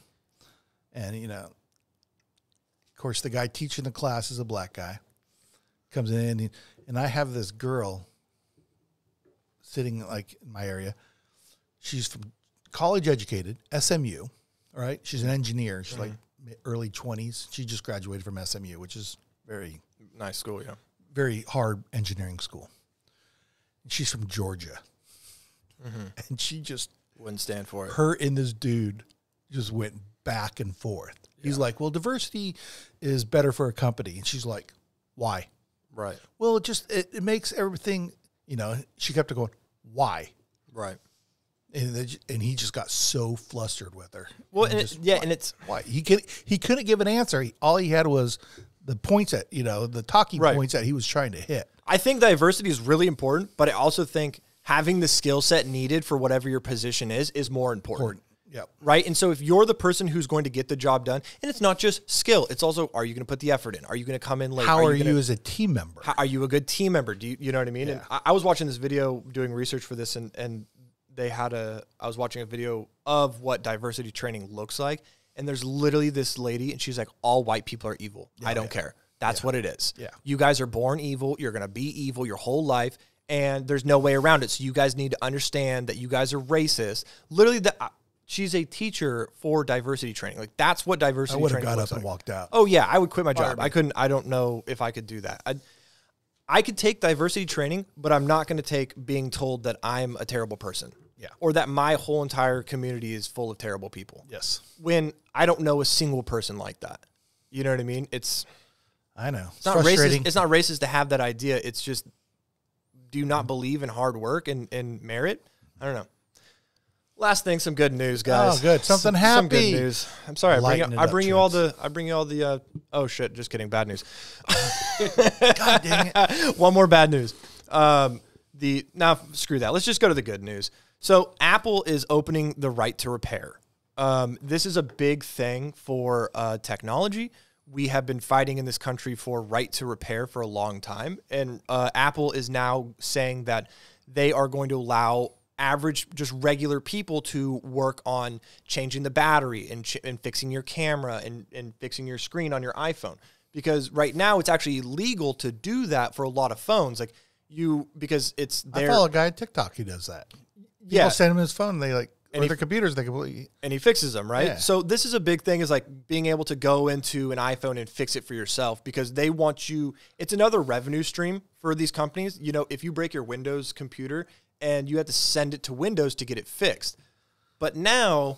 And, of course, the guy teaching the class is a black guy. Comes in, and I have this girl sitting like in my area. She's from college educated, SMU, all right? She's an engineer. She's like early 20s. She just graduated from SMU, which is very nice school, yeah. Very hard engineering school. And she's from Georgia. And she just wouldn't stand for it. Her and this dude just went back and forth. He's like, well, diversity is better for a company. And she's like, why? Right. Well, it makes everything, she kept going, why? Right. And he just got so flustered with her. Well, and it's why he couldn't give an answer. All he had was the points that, the talking points that he was trying to hit. I think diversity is really important, but I also think having the skill set needed for whatever your position is more important. Yep. Right. And so if you're the person who's going to get the job done, and it's not just skill, it's also, are you going to put the effort in? Are you going to come in late? How are you as a team member? Are you a good team member? Do you know what I mean? Yeah. And I was watching this video doing research for this, and I was watching a video of what diversity training looks like. And there's literally this lady, and she's like, all white people are evil. I don't care. That's what it is. Yeah. You guys are born evil. You're going to be evil your whole life. and there's no way around it. So you guys need to understand that you guys are racist. Literally, she's a teacher for diversity training. Like, that's what diversity training is. I would have got up and walked out. Oh, yeah, I would quit my job. I don't know if I could do that. I could take diversity training, but I'm not going to take being told that I'm a terrible person. Yeah. Or that my whole entire community is full of terrible people. Yes. When I don't know a single person like that. You know what I mean? I know. It's not racist. It's not racist to have that idea. It's just, do you not believe in hard work and merit? I don't know. Last thing, some good news, guys. Oh, good. Something happy. Some good news. I'm sorry. I bring you all the oh shit, just kidding. Bad news. God dang it. One more bad news. Now screw that. Let's just go to the good news. So Apple is opening the right to repair. This is a big thing for technology. We have been fighting in this country for right to repair for a long time. And Apple is now saying that they are going to allow average, just regular people to work on changing the battery and fixing your camera and fixing your screen on your iPhone. Because right now it's actually illegal to do that for a lot of phones. Because it's there. I follow a guy on TikTok who does that. People send him his phone. They their computers. They completely, and he fixes them, right? Yeah. So this is a big thing, is like being able to go into an iPhone and fix it for yourself, because they want you. It's another revenue stream for these companies. You know, if you break your Windows computer and you have to send it to Windows to get it fixed, but now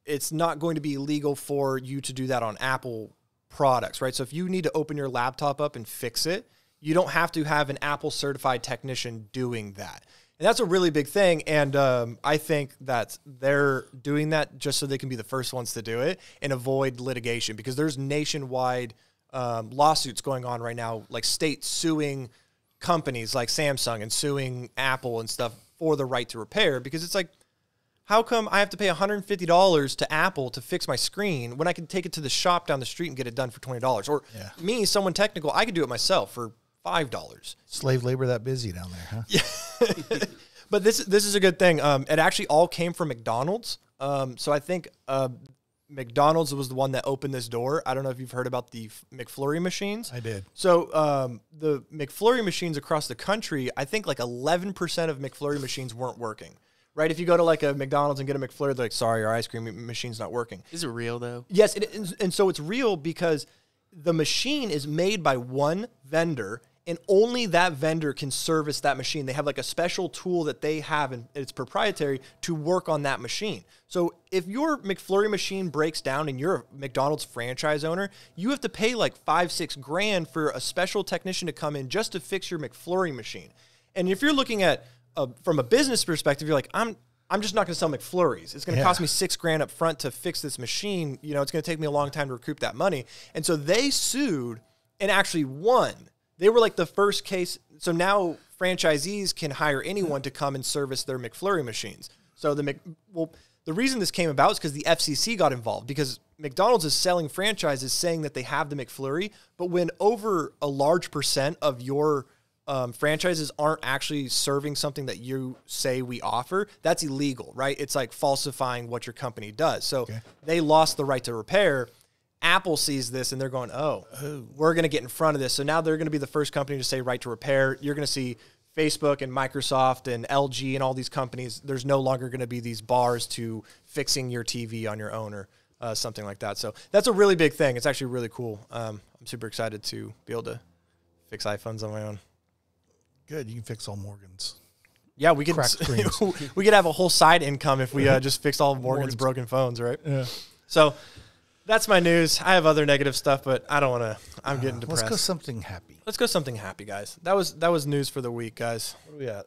it's not going to be illegal for you to do that on Apple products, right? So if you need to open your laptop up and fix it, you don't have to have an Apple certified technician doing that. And that's a really big thing, and I think that they're doing that just so they can be the first ones to do it and avoid litigation, because there's nationwide lawsuits going on right now, like states suing companies like Samsung and suing Apple and stuff for the right to repair, because it's like, how come I have to pay $150 to Apple to fix my screen when I can take it to the shop down the street and get it done for $20? Or me, someone technical, I could do it myself for $5. Slave labor that busy down there, huh? Yeah. But this is a good thing. It actually all came from McDonald's. So I think McDonald's was the one that opened this door. I don't know if you've heard about the McFlurry machines. I did. So the McFlurry machines across the country, I think like 11% of McFlurry machines weren't working. Right? If you go to like a McDonald's and get a McFlurry, they're like, sorry, our ice cream machine's not working. Is it real though? Yes, and so it's real because the machine is made by one vendor, and only that vendor can service that machine. They have like a special tool that they have, and it's proprietary, to work on that machine. So if your McFlurry machine breaks down and you're a McDonald's franchise owner, you have to pay like $5-6 grand for a special technician to come in just to fix your McFlurry machine. And if you're looking at from a business perspective, you're like, I'm just not going to sell McFlurries. It's going to cost me $6 grand up front to fix this machine. You know, it's going to take me a long time to recoup that money. And so they sued and actually won. They were like the first case. So now franchisees can hire anyone to come and service their McFlurry machines. So the reason this came about is because the FCC got involved, because McDonald's is selling franchises saying that they have the McFlurry, but when over a large percent of your franchises aren't actually serving something that you say we offer, that's illegal, right? It's like falsifying what your company does. So they lost the right to repair. Apple sees this and they're going, we're going to get in front of this. So now they're going to be the first company to say right to repair. You're going to see Facebook and Microsoft and LG and all these companies. There's no longer going to be these bars to fixing your TV on your own or something like that. So that's a really big thing. It's actually really cool. I'm super excited to be able to fix iPhones on my own. Good. You can fix all Morgan's. Yeah, we could we could have a whole side income if we just fixed all of Morgan's broken phones, right? Yeah. So that's my news. I have other negative stuff, but I don't want to. I'm getting depressed. Let's go something happy. Let's go something happy, guys. That was news for the week, guys. What are we at?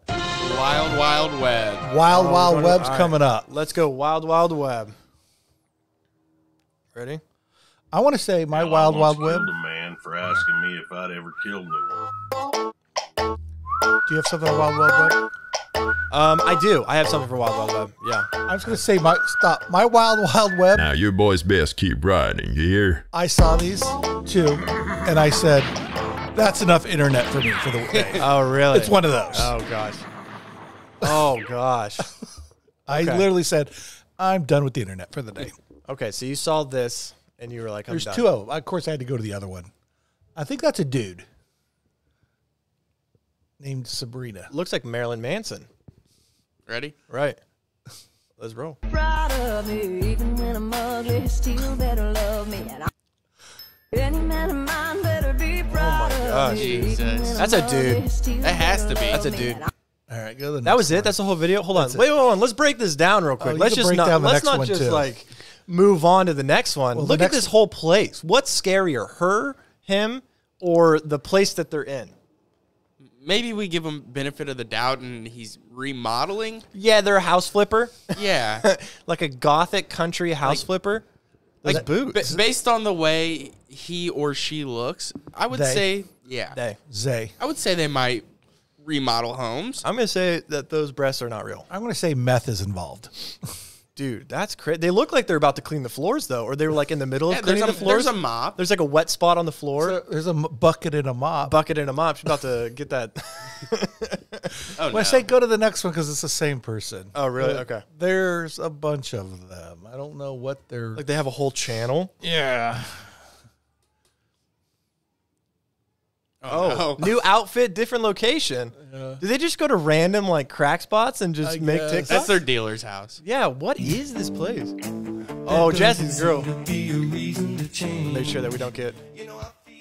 Wild Wild Web. Wild Web's coming up. Let's go Wild Web. Ready? I want to say my Wild Web. Killed a man for asking me if I'd ever killed anyone. Do you have something on Wild Web? I do. I have something for Wild Web. Yeah. I was going to say my Wild Web. Now your boys best keep riding. You hear? I saw these too, and I said, "That's enough internet for me for the day." Oh, really? It's one of those. Oh gosh. Oh gosh. I literally said, "I'm done with the internet for the day." Okay, so you saw this and you were like, There's done. two of them. Of course, I had to go to the other one. I think that's a dude. named Sabrina. Looks like Marilyn Manson. Ready? Right. Let's roll. Proud of me, even when I'm ugly, still better love me. And any man of mine better be proud of gosh. me. Jesus. That's a dude. That has to be. That's a dude. All right, go to the next That was it? one. That's the whole video? Hold on. That's Wait, let's break this down real quick. you Let's can just break not, down the let's next not one, just too. like move on to the next one. Well, the Look at next- this whole place. What's scarier, her, him, or the place that they're in? Maybe we give him benefit of the doubt and he's remodeling. Yeah, they're a house flipper. Yeah. Like a gothic country house flipper. Those Like, boots. based on the way he or she looks, I would They. say, yeah. Hey, Zay. I would say they might remodel homes. I'm going to say that those breasts are not real. I'm going to say meth is involved. Dude, that's crazy. They look like they're about to clean the floors, though, or they were like in the middle of Yeah, cleaning the floors. there's a mop. There's like a wet spot on the floor. So there's a bucket and a mop. Bucket and a mop. She's about to get that. Oh, When I say go to the next one because it's the same person. Oh, really? But Okay. There's a bunch of them. I don't know what they're. Like they have a whole channel. Yeah. Oh, new outfit, different location. Do they just go to random like crack spots and just I make guess. TikToks? That's their dealer's house. Yeah, what is this place? Oh, Jesse's girl. Make sure that we don't get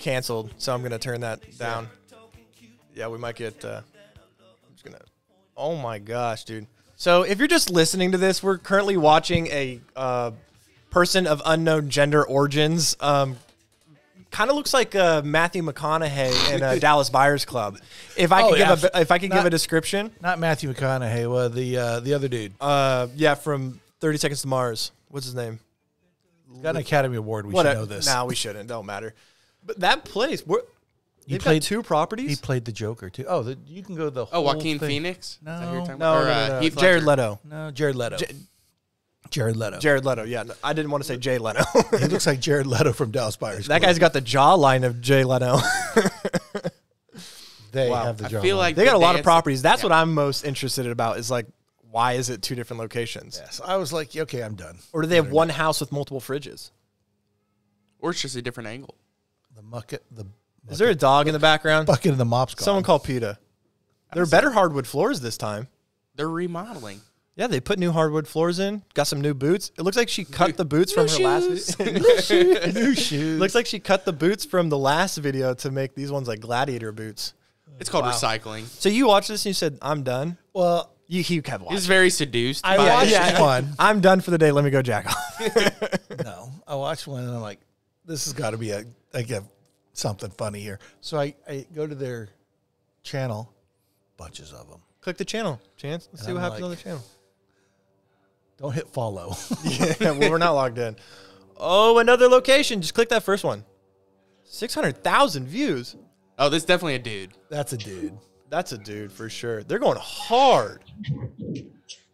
canceled, so I'm gonna turn that down. Yeah, we might get. I'm just gonna. Oh my gosh, dude. So if you're just listening to this, we're currently watching a person of unknown gender origins. Kind of looks like Matthew McConaughey in Dallas Buyers Club. If I could give a description, Not Matthew McConaughey. Well, the other dude yeah, from 30 Seconds to Mars. What's his name? got an Academy Award. We should know this. No, we shouldn't. Don't matter. But that place, they've played- got two properties. He played the Joker too. Oh, you can go the whole Oh, Joaquin thing. Phoenix? Is that who you're talking no, about? Or, no. Heath Jared Ledger? Leto. No, Jared Leto. Jared Leto. Jared Leto. Yeah, no, I didn't want to say Jay Leno. He looks like Jared Leto from Dallas Buyers That Club. guy's got the jawline of Jay Leno. They Wow. have the I job. feel like They got a the lot of dance- properties. That's yeah. what I'm most interested about. Is like, why is it two different locations? Yes, I was like, okay, I'm done. Or do they have one house with multiple fridges? Or it's just a different angle. The bucket, Is there a dog in the background? bucket and the mop's gone. Someone call PETA. There are better hardwood floors this time. They're remodeling. Yeah, they put new hardwood floors in. Got some new boots. It looks like she cut the boots from her shoes. last video. new shoes. Looks like she cut the boots from the last video to make these ones like gladiator boots. It's called recycling. So you watched this and you said, I'm done? Well, You kept watching. He's very seduced. I by watched it. one. I'm done for the day. Let me go jack off. No, I watched one and I'm like, this has got to be something funny here. So I go to their channel, bunches of them. Click the channel, Chance. Let's see what I'm happens like- on the channel. Don't hit follow. Yeah, well, we're not logged in. Oh, another location. Just click that first one. 600,000 views. Oh, this is definitely a dude. That's a dude. That's a dude for sure. They're going hard.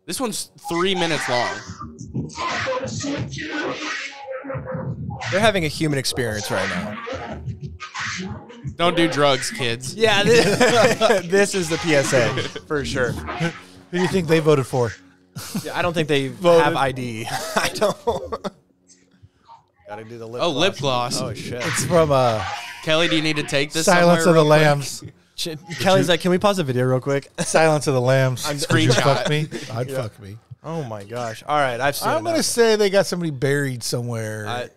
This one's 3 minutes long. They're having a human experience right now. Don't do drugs, kids. Yeah, this is the PSA for sure. Who do you think they voted for? Yeah, I don't think they have ID. I don't. Gotta do the lip Oh, gloss. lip gloss. Oh, shit. It's from Kelly, do you need to take this? Silence of somewhere the real quick? Lambs. Kelly's like, can we pause the video real quick? Silence of the Lambs. Would you Screenshot. fuck me? I'd fuck me. Oh, my gosh. All right, I've seen I'm going to say they got somebody buried somewhere.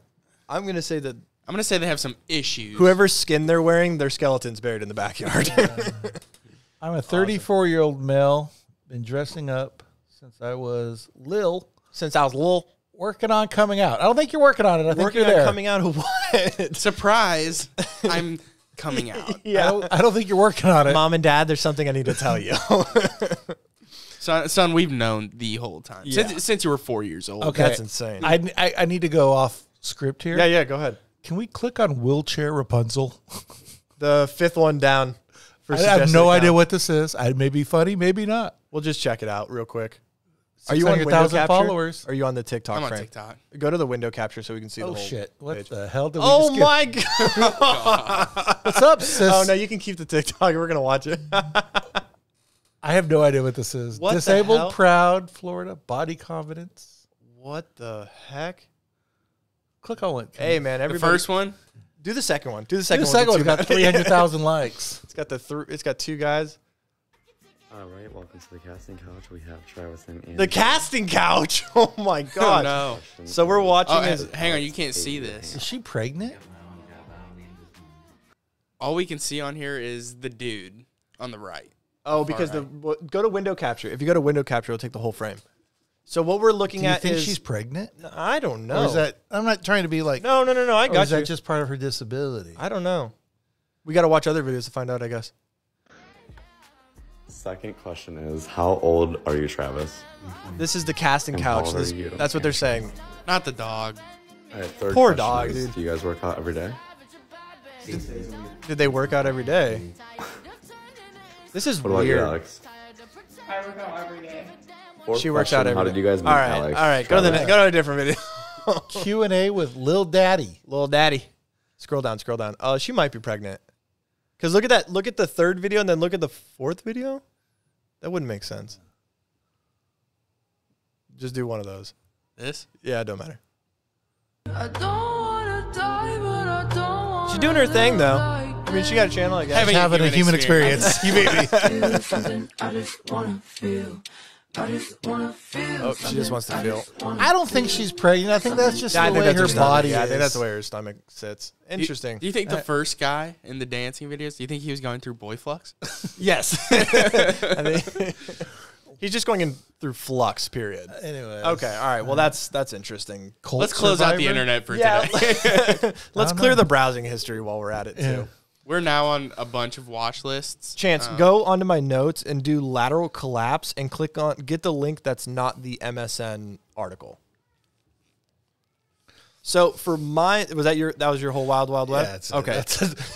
I'm going to say that I'm going to say they have some issues. whoever's skin they're wearing, their skeleton's buried in the backyard. I'm a 34-year-old male, been dressing up since I was Lil, Since I was little. working on coming out. I don't think you're working on it. I think Working you're on there. coming out of what? Surprise, I'm coming out. I don't think you're working on it. Mom and Dad, there's something I need to tell you. Son, we've known the whole time. Yeah. Since you were 4 years old. Okay. That's insane. I need to go off script here. Yeah, go ahead. Can we click on wheelchair Rapunzel? The fifth one down. For I have suggested no account. idea what this is. I may be funny, maybe not. We'll just check it out real quick. Are you on window 600,000 capture? followers. Or are you on the TikTok I'm on frame? TikTok. Go to the window capture so we can see the Oh whole shit! What page. the hell did we Oh just my get? god! What's up, sis? Oh no, you can keep the TikTok. We're gonna watch it. I have no idea what this is. What the Disabled, hell? proud, Florida, body confidence. What the heck? Click on it. Hey man, The everybody. first one? Do the second one. Do the the second second one. one's got 300,000 likes. It's got it's got two guys. All right, welcome to the casting couch. We have Travis and Andy. The casting couch. Oh my god. No. So we're watching. Hang on, you can't see this. Is she pregnant? All we can see on here is the dude on the right. Oh, because go to window capture. If you go to window capture, it'll take the whole frame. So what we're looking at is. Do you think she's pregnant? I don't know. Or is that? I'm not trying to be like. No. I got Is that just part of her disability? I don't know. We got to watch other videos to find out, I guess. Second question is, how old are you, Travis? This is the casting And how couch. old are you? That's what they're saying. Not the dog. All right, third Poor question dog, is, dude. do you guys work out every day? Did they work out every day? This is What about weird. you, Alex? I work out every day. Fourth She works out question, every How day. did you guys meet, All right, Alex? all right. Go to a different video. Q&A with Lil Daddy. Little Daddy. Scroll down. She might be pregnant. Because look at that. Look at the third video and then look at the fourth video. That wouldn't make sense. Just do one of those. This? Yeah, it don't matter. I don't wanna die, but I don't wanna She's doing her thing, though. live I mean, she got a channel, I guess. Having Having a human experience. You baby. like something I just wanna feel. I just wanna feel. Oh, she just wants to feel. I don't think she's pregnant. I think that's just Yeah, I the think way that's her stomach. body Yeah, I is. think that's the way her stomach sits. Interesting. Do you think the first guy in the dancing videos, do you think he was going through boy flux? Yes. I think he's just going in through flux, period. Anyway. Okay, all right. Well, that's interesting. Cult Let's close out the survivor? internet for Yeah. today. Let's clear the browsing history while we're at it, too. Yeah. We're now on a bunch of watch lists. Chance, go onto my notes and do lateral collapse and click on, get the link that's not the MSN article. So for my, that was your whole Wild Wild West? Yeah, okay.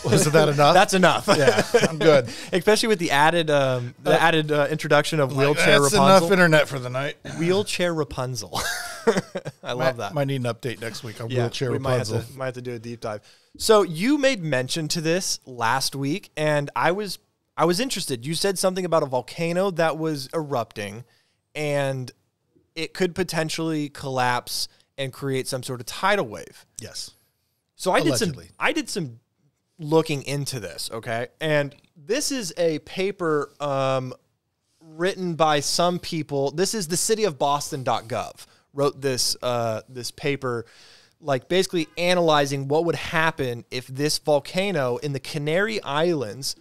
Wasn't that enough? That's enough. Yeah, I'm good. Especially with the added introduction of wheelchair That's Rapunzel. enough internet for the night. Wheelchair Rapunzel. I love that. Might need an update next week on wheelchair we Rapunzel. might have to do a deep dive. So you made mention to this last week, and I was interested. You said something about a volcano that was erupting, and it could potentially collapse and create some sort of tidal wave. Yes. So I Allegedly. did some looking into this, okay? And this is a paper written by some people. This is the cityofboston.gov wrote this this paper, like basically analyzing what would happen if this volcano in the Canary Islands,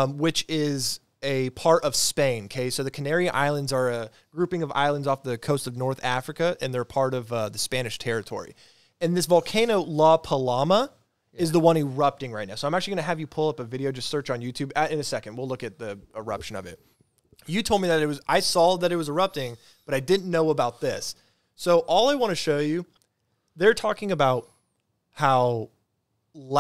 which is a part of Spain, okay? So the Canary Islands are a grouping of islands off the coast of North Africa, and they're part of the Spanish territory. And this volcano, La Palama, is the one erupting right now. So I'm actually going to have you pull up a video, just search on YouTube. In a second, we'll look at the eruption of it. You told me that I saw that it was erupting, but I didn't know about this. So all I want to show you, they're talking about how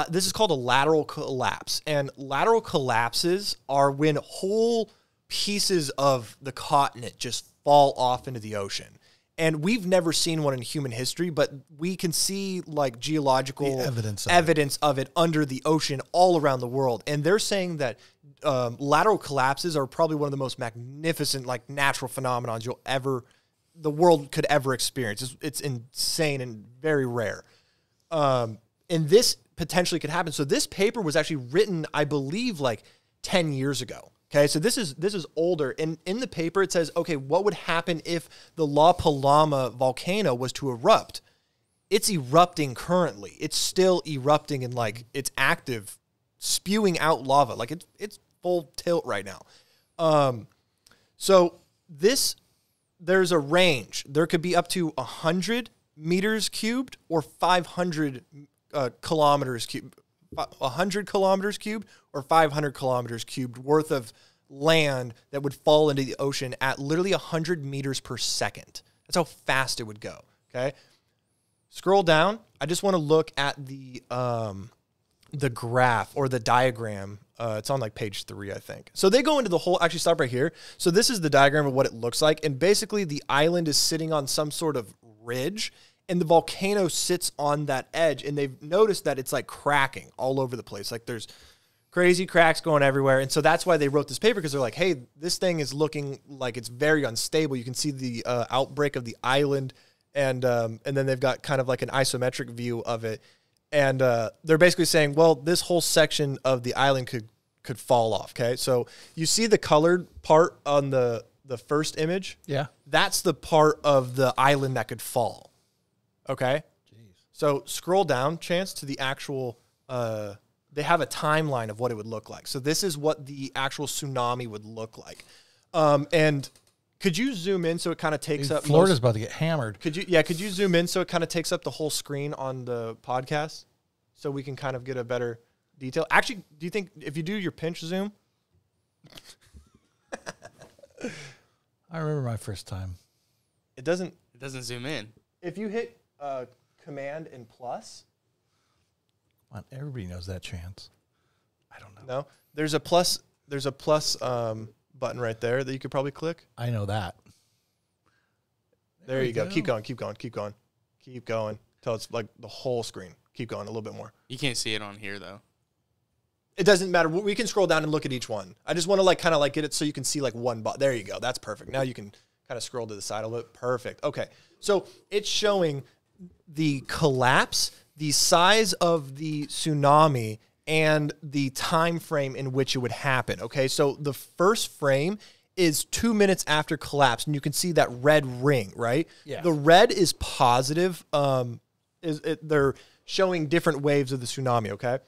this is called a lateral collapse. And lateral collapses are when whole pieces of the continent just fall off into the ocean. And we've never seen one in human history, but we can see like geological evidence of it under the ocean all around the world. And they're saying that lateral collapses are probably one of the most magnificent, like natural phenomenons the world could ever experience. It's insane and very rare. And this potentially could happen. So this paper was actually written, I believe, like 10 years ago. Okay, so this is older. And in the paper, it says, okay, what would happen if the La Palama volcano was to erupt? It's erupting currently. It's still erupting and like it's active, spewing out lava. Like it's full tilt right now. So there's a range. There could be up to 100 meters cubed or 500 kilometers cubed. 100 kilometers cubed or 500 kilometers cubed worth of land that would fall into the ocean at literally 100 meters per second. That's how fast it would go. Okay. Scroll down. I just want to look at the graph or the diagram. It's on like page 3, I think. So they go into the whole, actually stop right here. So this is the diagram of what it looks like. And basically the island is sitting on some sort of ridge and the volcano sits on that edge, and they've noticed that it's like cracking all over the place. Like there's crazy cracks going everywhere. And so that's why they wrote this paper, because they're like, hey, this thing is looking like it's very unstable. You can see the outbreak of the island, and then they've got kind of like an isometric view of it. And they're basically saying, well, this whole section of the island could could fall off. Okay, so you see the colored part on the first image. Yeah, that's the part of the island that could fall. Okay, so scroll down, Chance, to the actual. They have a timeline of what it would look like. So this is what the actual tsunami would look like. And could you zoom in so it kind of takes up? Florida's about to get hammered. Could you zoom in so it kind of takes up the whole screen on the podcast, so we can kind of get a better detail? Actually, do you think if you do your pinch zoom? I remember my first time. It doesn't zoom in. If you hit Command and plus. Come on, everybody knows that, Chance. I don't know. No, there's a plus. There's a plus button right there that you could probably click. I know that. There you go. Keep going. Keep going. Keep going. Keep going. Till it's like the whole screen. Keep going a little bit more. You can't see it on here though. It doesn't matter. We can scroll down and look at each one. I just want to like kind of like get it so you can see like one button. There you go. That's perfect. Now you can kind of scroll to the side a little bit. Perfect. Okay. So it's showing the collapse, the size of the tsunami, and the time frame in which it would happen. Okay, so the first frame is 2 minutes after collapse, and you can see that red ring, right? Yeah. The red is positive. They're showing different waves of the tsunami, okay?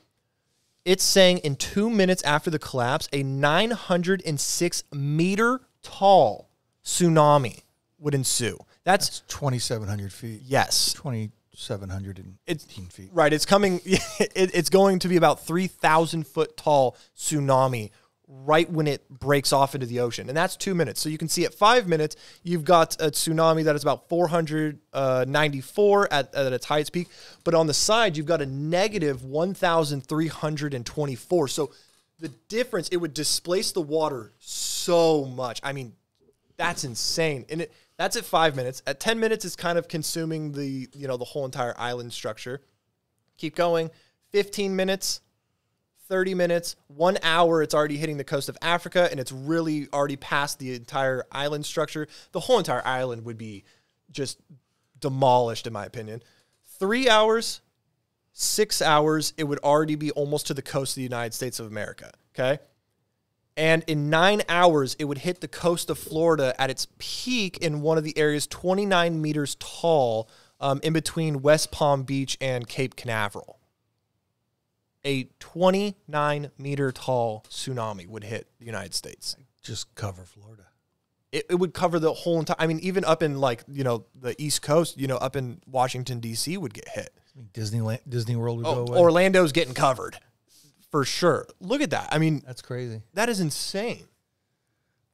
It's saying in 2 minutes after the collapse, a 906 meter tall tsunami would ensue. That's 2,700 feet. Yes. 2,718 feet. Right. It's coming. It's going to be about 3,000 foot tall tsunami right when it breaks off into the ocean. And that's 2 minutes. So you can see at 5 minutes, you've got a tsunami that is about 494 at its highest peak. But on the side, you've got a negative 1,324. So the difference, it would displace the water so much. I mean, that's insane. And that's at 5 minutes. At 10 minutes, it's kind of consuming the whole entire island structure. Keep going. 15 minutes, 30 minutes, 1 hour, it's already hitting the coast of Africa, and it's really already past the entire island structure. The whole entire island would be just demolished, in my opinion. 3 hours, 6 hours, it would already be almost to the coast of the United States of America, okay? And in 9 hours, it would hit the coast of Florida at its peak in one of the areas 29 meters tall in between West Palm Beach and Cape Canaveral. A 29-meter tall tsunami would hit the United States. Just cover Florida. It would cover the whole entire... I mean, even up in, the East Coast, up in Washington, D.C. would get hit. Disney World would go away. Orlando's getting covered. For sure. Look at that. I mean, that's crazy. That is insane.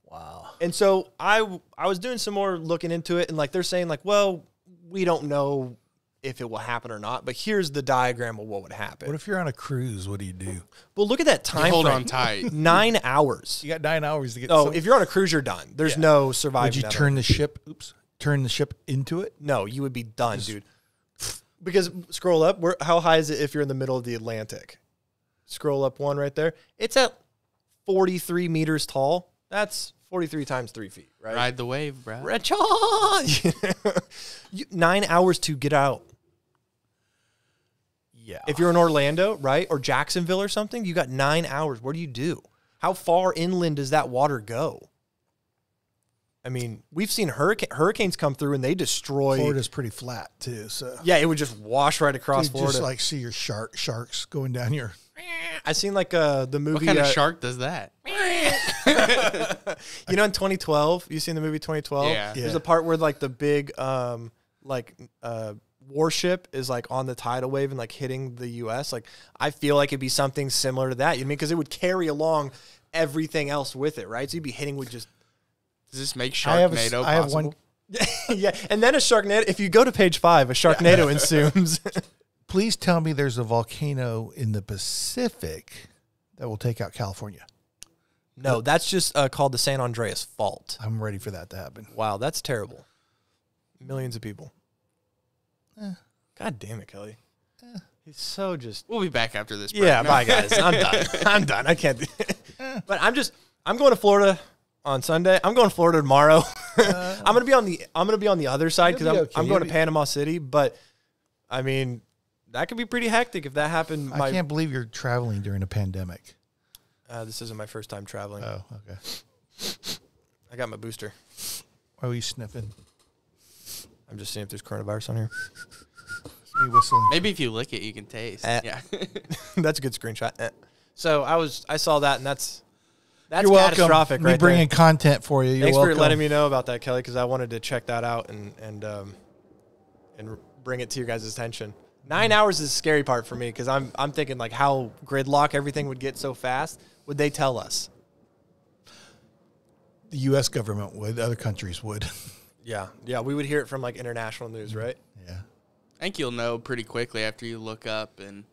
Wow. And so I was doing some more looking into it, and they're saying well, we don't know if it will happen or not, but here's the diagram of what would happen. What if you're on a cruise? What do you do? Well, look at that time hold frame. on tight. 9 hours. You got 9 hours to get. Oh, if you're on a cruise, you're done. There's no surviving. Would you turn the ship? Turn the ship into it? No, you would be done, dude. Because scroll up. How high is it if you're in the middle of the Atlantic? Scroll up one right there. It's at 43 meters tall. That's 43 times 3 feet, right? Ride the wave, bro. 9 hours to get out. Yeah. If you're in Orlando, right, or Jacksonville or something, you got 9 hours. What do you do? How far inland does that water go? I mean, we've seen hurricanes come through and they destroy. Florida's pretty flat too, so yeah, it would just wash right across Florida. Just see your sharks going down your. I seen the movie. What kind of shark does that? In 2012, you seen the movie 2012? Yeah. There's a part where the big warship is on the tidal wave and hitting the U.S. I feel like it'd be something similar to that. You know what I mean? Because it would carry along everything else with it, right? So you'd be hitting with just. Does this make Sharknado possible? I have one. Yeah, and then a Sharknado. If you go to page 5, a Sharknado ensues. Please tell me there's a volcano in the Pacific that will take out California. No, that's just called the San Andreas Fault. I'm ready for that to happen. Wow, that's terrible. Millions of people. God damn it, Kelly. He's so just... We'll be back after this break. Yeah, bye, guys. I'm done. I'm done. I can't... But I'm going to Florida on Sunday. I'm going to Florida tomorrow. I'm going to be on the other side because I'm going to Panama City. But, I mean, that could be pretty hectic if that happened. I can't believe you're traveling during a pandemic. This isn't my first time traveling. Oh, okay. I got my booster. Why were you sniffing? I'm just seeing if there's coronavirus on here. Me whistling. Maybe if you lick it, you can taste. Yeah. That's a good screenshot. So I saw that, and that's You're welcome. catastrophic. Me right bringing there. content for you. You're Thanks welcome. for letting me know about that, Kelly, because I wanted to check that out and bring it to your guys' attention. 9 hours is the scary part for me because I'm thinking like how gridlock everything would get so fast. Would they tell us? The U.S. government would. Other countries would. Yeah, we would hear it from like international news, right? Yeah. I think you'll know pretty quickly after you look up and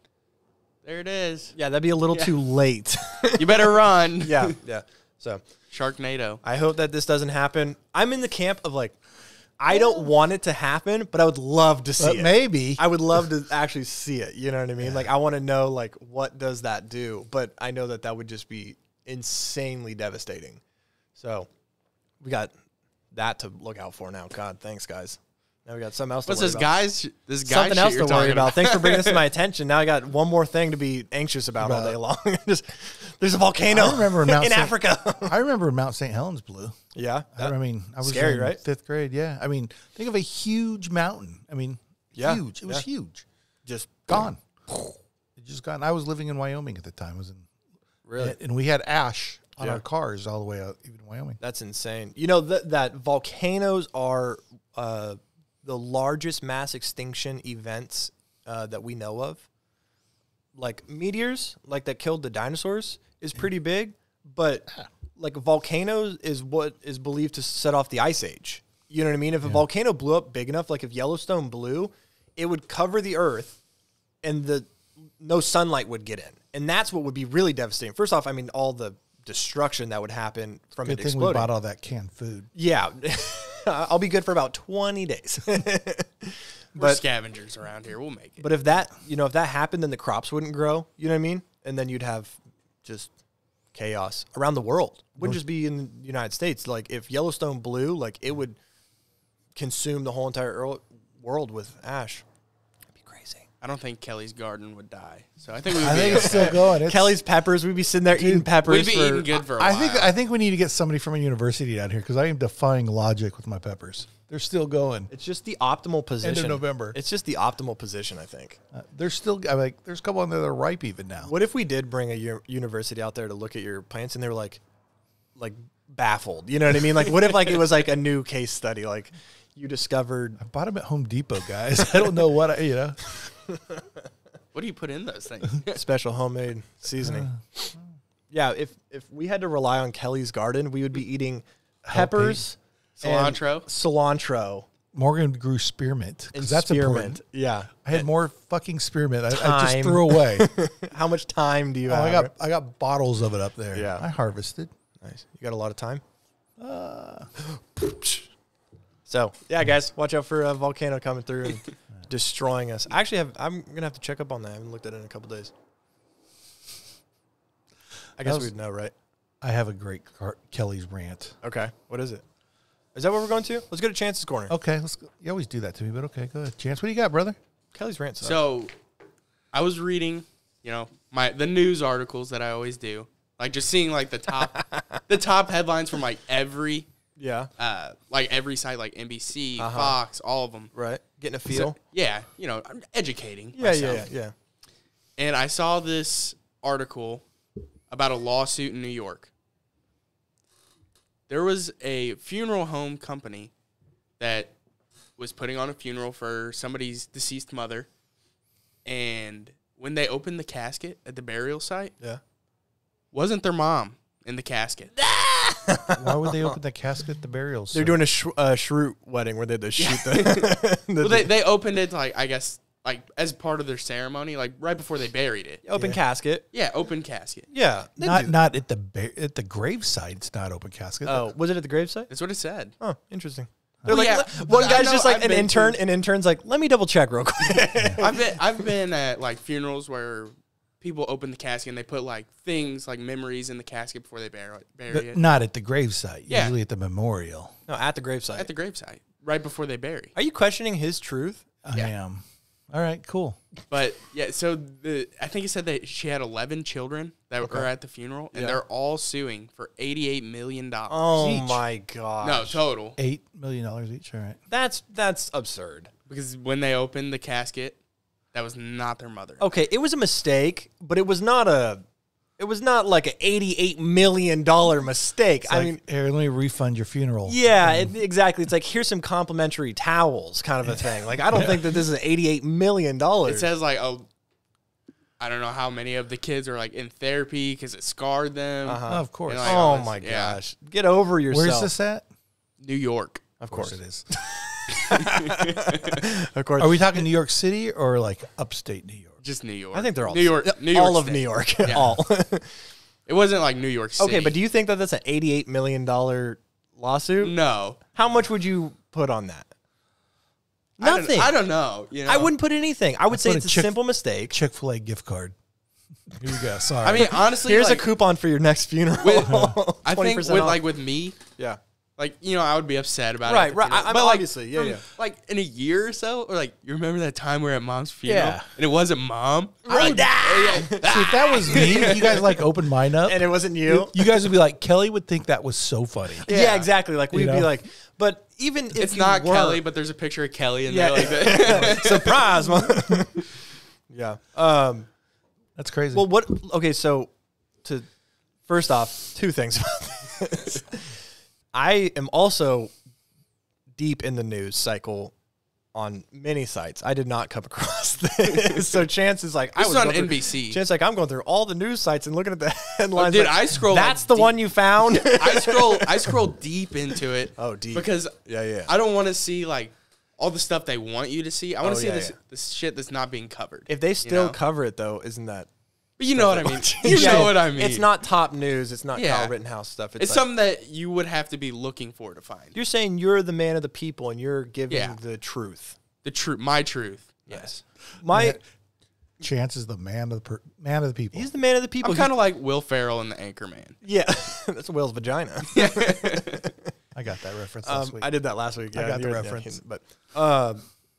there it is. Yeah, that'd be a little too late. You better run. Yeah. So Sharknado. I hope that this doesn't happen. I'm in the camp of like, I don't want it to happen, but I would love to see it. Maybe. I would love to actually see it. You know what I mean? Yeah. Like, I want to know, like, what does that do? But I know that would just be insanely devastating. So we got that to look out for now. God, thanks, guys. Now we got something else to What's worry this about. This guy Something else to worry about. Thanks for bringing this to my attention. Now I got one more thing to be anxious about all day long. There's a volcano in Africa. I remember when Mount St. Helens blew. Yeah. I was scary, in right? 5th grade. Yeah. I mean, think of a huge mountain. I mean, huge. It was huge. Just gone. It just gone. I was living in Wyoming at the time. Really? And we had ash on our cars all the way out, even in Wyoming. That's insane. You know, that volcanoes are the largest mass extinction events that we know of. Like meteors, like that killed the dinosaurs, is pretty big, but like volcanoes is what is believed to set off the ice age. You know what I mean? If a volcano blew up big enough, like if Yellowstone blew, it would cover the earth and no sunlight would get in. And that's what would be really devastating. First off, I mean, all the destruction that would happen from it exploding. We bought all that canned food. Yeah. I'll be good for about 20 days. We're scavengers around here. We'll make it. But if that happened, then the crops wouldn't grow. You know what I mean? And then you'd have just chaos around the world. Wouldn't just be in the United States. Like if Yellowstone blew, like it would consume the whole entire world with ash. It'd be crazy. I don't think Kelly's garden would die. So I think it's still going. Kelly's peppers. We'd be sitting there eating peppers. We'd be eating good for a while. I think we need to get somebody from a university down here because I am defying logic with my peppers. They're still going. It's just the optimal position. End of November. It's just the optimal position, I think. They're still there's a couple on there that are ripe even now. What if we did bring a university out there to look at your plants and they were like baffled? You know what I mean? Like what if like it was like a new case study? Like you discovered. I bought them at Home Depot, guys. I don't know what What do you put in those things? Special homemade seasoning. Yeah, if we had to rely on Kelly's garden, we would be eating peppers, cilantro. Morgan grew spearmint because that's important. Yeah, I had more fucking spearmint. I just threw away. How much time do you have? I got bottles of it up there. Yeah, I harvested. Nice. You got a lot of time. So yeah, guys, watch out for a volcano coming through and destroying us. Actually, I'm gonna have to check up on that. I haven't looked at it in a couple days. I guess we'd know, right? I have a great Kelly's rant. Okay, what is it? Is that what we're going to? Let's go to Chance's corner. Okay, let's go. You always do that to me, but okay, go ahead. Chance, what do you got, brother? Kelly's rant. So, I was reading, the news articles that I always do, like just seeing like the top headlines from like every every site, like NBC, Fox, all of them. Right, getting a feel. So, I'm educating myself. Yeah. And I saw this article about a lawsuit in New York. There was a funeral home company that was putting on a funeral for somebody's deceased mother, and when they opened the casket at the burial site, wasn't their mom in the casket. Why would they open the casket at the burial site? They're doing a shroot wedding where they had to shoot the... Well, they opened it, I guess, as part of their ceremony, right before they buried it. Open casket. Yeah, open casket. Yeah. Not at the grave site. It's not open casket. Oh, was it at the grave site? That's what it said. Oh, interesting. They're one guy's just like an intern, and intern's like, let me double check real quick. I've been at funerals where people open the casket and they put things like memories in the casket before they bury it. Not at the grave site. Usually at the memorial. No, at the grave site. At the grave site, right before they bury. Are you questioning his truth? I am. All right, cool. But yeah, so I think it said that she had 11 children that were at the funeral, and they're all suing for $88 million. Oh Each. my gosh. No, total. $8 million each. All right. That's absurd. Because when they opened the casket, that was not their mother. Okay, it was a mistake, but it was not like an $88 million mistake. I mean, here, let me refund your funeral. Yeah, exactly. It's like, here's some complimentary towels kind of a thing. Like, I don't think that this is $88 million. It says like, oh, I don't know how many of the kids are like in therapy because it scarred them. Oh, of course. And, like, oh this- my yeah. gosh. Get over yourself. Where's this at? New York. Of course it is. Of course. Are we talking New York City or like upstate New York? Just New York. I think they're all New York. New York all of State. New York. Yeah. All. It wasn't like New York City. Okay, but do you think that that's an $88 million lawsuit? No. How much would you put on that? I don't- Nothing. I don't know. You know? I wouldn't put anything. I would say put it's a a Chick- simple mistake. Chick-fil-A gift card. Here you go. Sorry. I mean, honestly, Here's like, a coupon for your next funeral. I think 20% with off. like with me, Yeah. like, you know, I would be upset about it. Right, at the right. funeral. I'm But, like, obviously, yeah, from, yeah. Like in a year or so, or like, you remember that time we were at mom's funeral Yeah. and it wasn't mom? Right. See, if that was me, you guys like opened mine up. And it wasn't you. You guys would be like, Kelly would think that was so funny. Yeah, exactly. Like, we'd You be know? like, but even if It's you not were- Kelly, but there's a picture of Kelly in Yeah. there like that. Surprise, man. Yeah. That's crazy. Well, what? Okay, so first off, two things about this. I am also deep in the news cycle on many sites. I did not come across this. So Chance is like, This I was was on going through- NBC. Chance like, I'm going through all the news sites and looking at the headlines. dude, like, I scroll, That's like, the deep. one you found. I scroll deep into it. Oh, deep. Because Yeah. I don't want to see like all the stuff they want you to see. I want to see yeah, this yeah. this shit that's not being covered. If they still know? cover it though, isn't that? But you know what I mean. You Yeah. know what I mean. It's not top news. It's not Yeah. Kyle Rittenhouse stuff. It's like, something that you would have to be looking for to find. you're saying you're the man of the people and you're giving Yeah. the truth. The truth, my truth. Yes. My Chance is the man of the people. he's the man of the people. I'm kind of like Will Ferrell in The Anchorman. Yeah, that's Will's vagina. I got that reference last week. I did that last week. I Yeah, got the you were- reference. But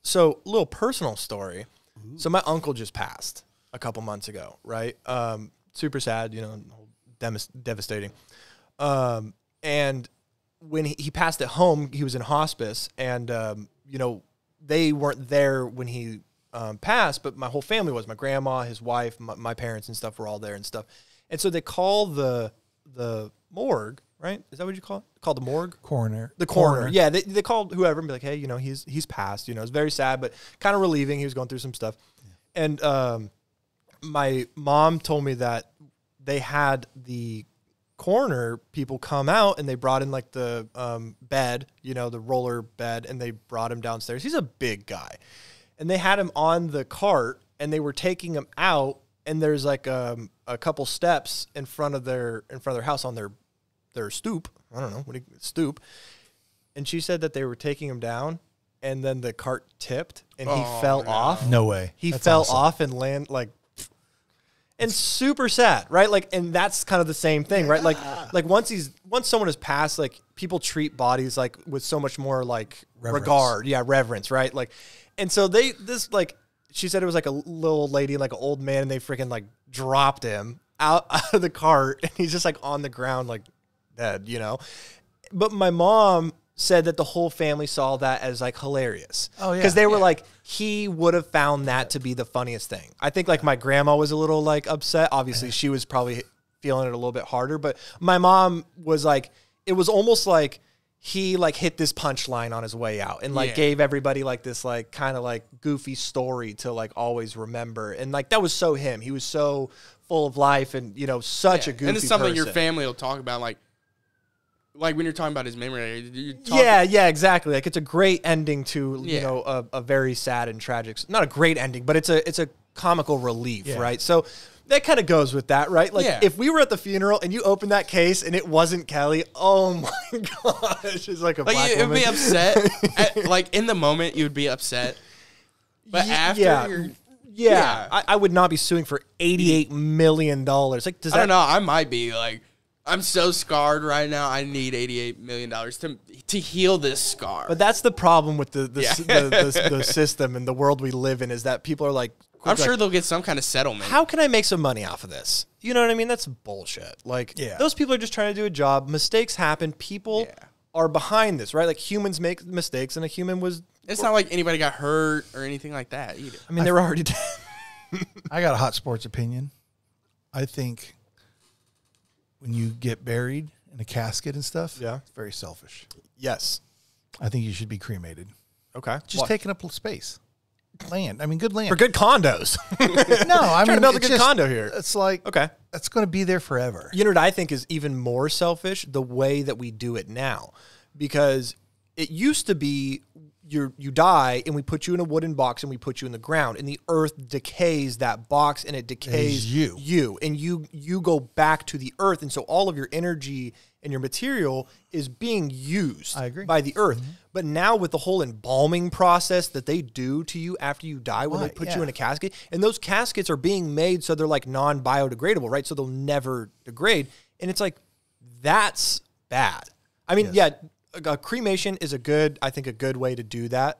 so little personal story. So my uncle just passed a couple months ago, right? Super sad, you know, devastating. And when he passed at home, he was in hospice, and you know, they weren't there when he passed, but my whole family was. My grandma, his wife, my parents and stuff were all there and stuff. And so they call the morgue, right? Is that what you call it? Called the morgue? Coroner. The coroner. Yeah, they called whoever and be like, hey, you know, he's passed. You know, it's very sad, but kind of relieving. He was going through some stuff. Yeah. And my mom told me that they had the coroner people come out and they brought in like the bed, you know, the roller bed, and they brought him downstairs. He's a big guy. And they had him on the cart and they were taking him out, and there's like a couple steps in front of their house on their stoop. I don't know, stoop. And she said that they were taking him down, and then the cart tipped and he fell off. No way. He That's fell awesome. off and and super sad, right? Like, and that's kind of the same thing, right? Like once someone has passed, like people treat bodies like with so much more like regard, reverence, right? Like, and so she said it was like a little lady, like an old man, and they freaking like dropped him out of the cart, and he's just like on the ground, like dead, you know? But my mom said that the whole family saw that as like hilarious. Oh, yeah. Because they were like, he would have found that to be the funniest thing. I think like my grandma was a little like upset. Obviously she was probably feeling it a little bit harder, but my mom was like, it was almost like he like hit this punchline on his way out and like gave everybody like this like kind of like goofy story to like always remember. And like that was so him. He was so full of life and, you know, such a goofy And it's something your person. family will talk about, like when you're talking about his memory. Yeah, exactly. Like it's a great ending to you Yeah. know a very sad and tragic. Not a great ending, but it's a comical relief, right? So that kind of goes with that, right? Like if we were at the funeral and you opened that case and it wasn't Kelly, oh my gosh, it's like a black You'd woman. be upset. Like in the moment, you would be upset, but after, you're, I would not be suing for $88 million. Like, does I that? don't know. I might be like, I'm so scarred right now. I need $88 million to heal this scar. But that's the problem with the system and the world we live in is that people are like, I'm sure they'll get some kind of settlement. How can I make some money off of this? You know what I mean? That's bullshit. Like, those people are just trying to do a job. Mistakes happen. People are behind this, right? Like, humans make mistakes, and a human was... It's not like anybody got hurt or anything like that either. I mean, they were already dead. I got a hot sports opinion. I think when you get buried in a casket and stuff, it's very selfish. Yes. I think you should be cremated. Okay. Just taking up space. Land. I mean, good land. For good condos. No, I mean, to build a good condo here. It's like, okay, that's going to be there forever. You know what I think is even more selfish? The way that we do it now. Because it used to be you die and we put you in a wooden box and we put you in the ground and the earth decays that box and it decays you and you go back to the earth. And so all of your energy and your material is being used by the earth. Mm-hmm. But now with the whole embalming process that they do to you after you die when they put you in a casket, and those caskets are being made so they're like non-biodegradable, right? So they'll never degrade. And it's like, that's bad. I mean, a cremation is a good way to do that.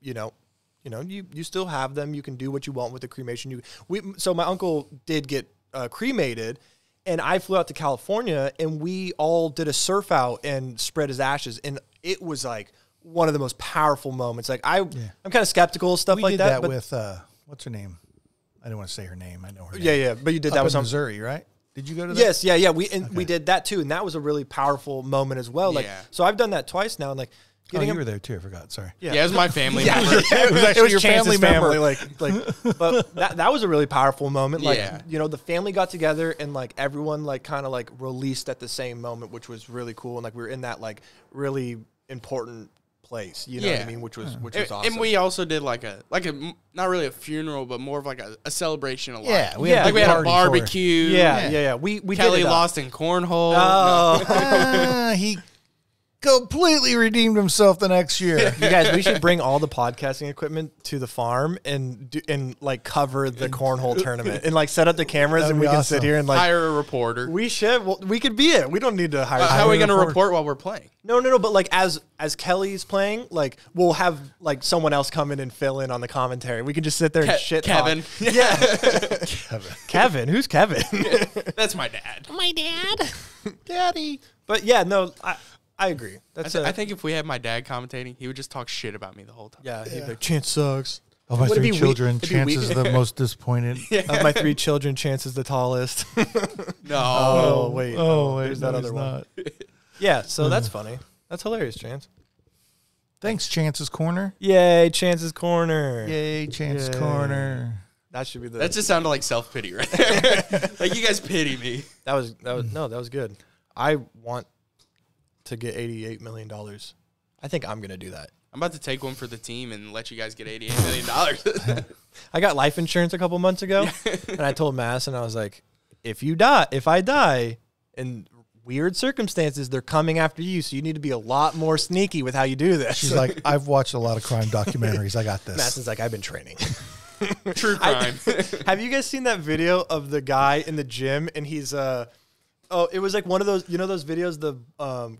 You still have them. You can do what you want with the cremation. So my uncle did get cremated, and I flew out to California, and we all did a surf out and spread his ashes, and it was like one of the most powerful moments. Like I'm kind of skeptical of stuff like that. We did that with what's her name? I didn't want to say her name. I know her name. Yeah. But you did that with Missouri, right? Did you go to that? Yes, yeah. We did that too, and that was a really powerful moment as well. Like, so I've done that twice now, and like. You were there too. I forgot. Sorry. Yeah, it was my family. It was actually your family member. But that was a really powerful moment. Like, the family got together and like everyone like kind of like released at the same moment, which was really cool. And like we were in that like really important place. You know what I mean? Which was awesome. And we also did like a not really a funeral, but more of like a celebration of life. Yeah, we had a barbecue. Yeah. We Kelly lost in cornhole. Oh, he completely redeemed himself the next year. You guys, we should bring all the podcasting equipment to the farm and like cover the cornhole tournament and like set up the cameras and we can sit here and like hire a reporter. We should. Well, we could be it. We don't need to hire. How are we going to report while we're playing? No. But like as Kelly's playing, like we'll have like someone else come in and fill in on the commentary. We can just sit there and shit Kevin. talk. Yeah. Kevin. Who's Kevin? That's my dad. My dad. Daddy. But yeah, no. I agree. I think if we had my dad commentating, he would just talk shit about me the whole time. Yeah, he'd be like, Chance sucks. Of my three children, Chance is the most disappointed. Of my 3 children, Chance is the tallest. No. Oh, wait. There's that other one. Yeah, so that's funny. That's hilarious, Chance. Thanks, Chance's Corner. Yay, Chance's Corner. Yay, Chance's Corner. That should be the... That just sounded like self-pity right there. Like, you guys pity me. That was good. I want to get $88 million. I think I'm going to do that. I'm about to take one for the team and let you guys get $88 million. I got life insurance a couple months ago, and I told Madison, I was like, if I die in weird circumstances, they're coming after you, so you need to be a lot more sneaky with how you do this. She's like, I've watched a lot of crime documentaries. I got this. Madison's like, I've been training. True crime. Have you guys seen that video of the guy in the gym, and he's it was like one of those, those videos, the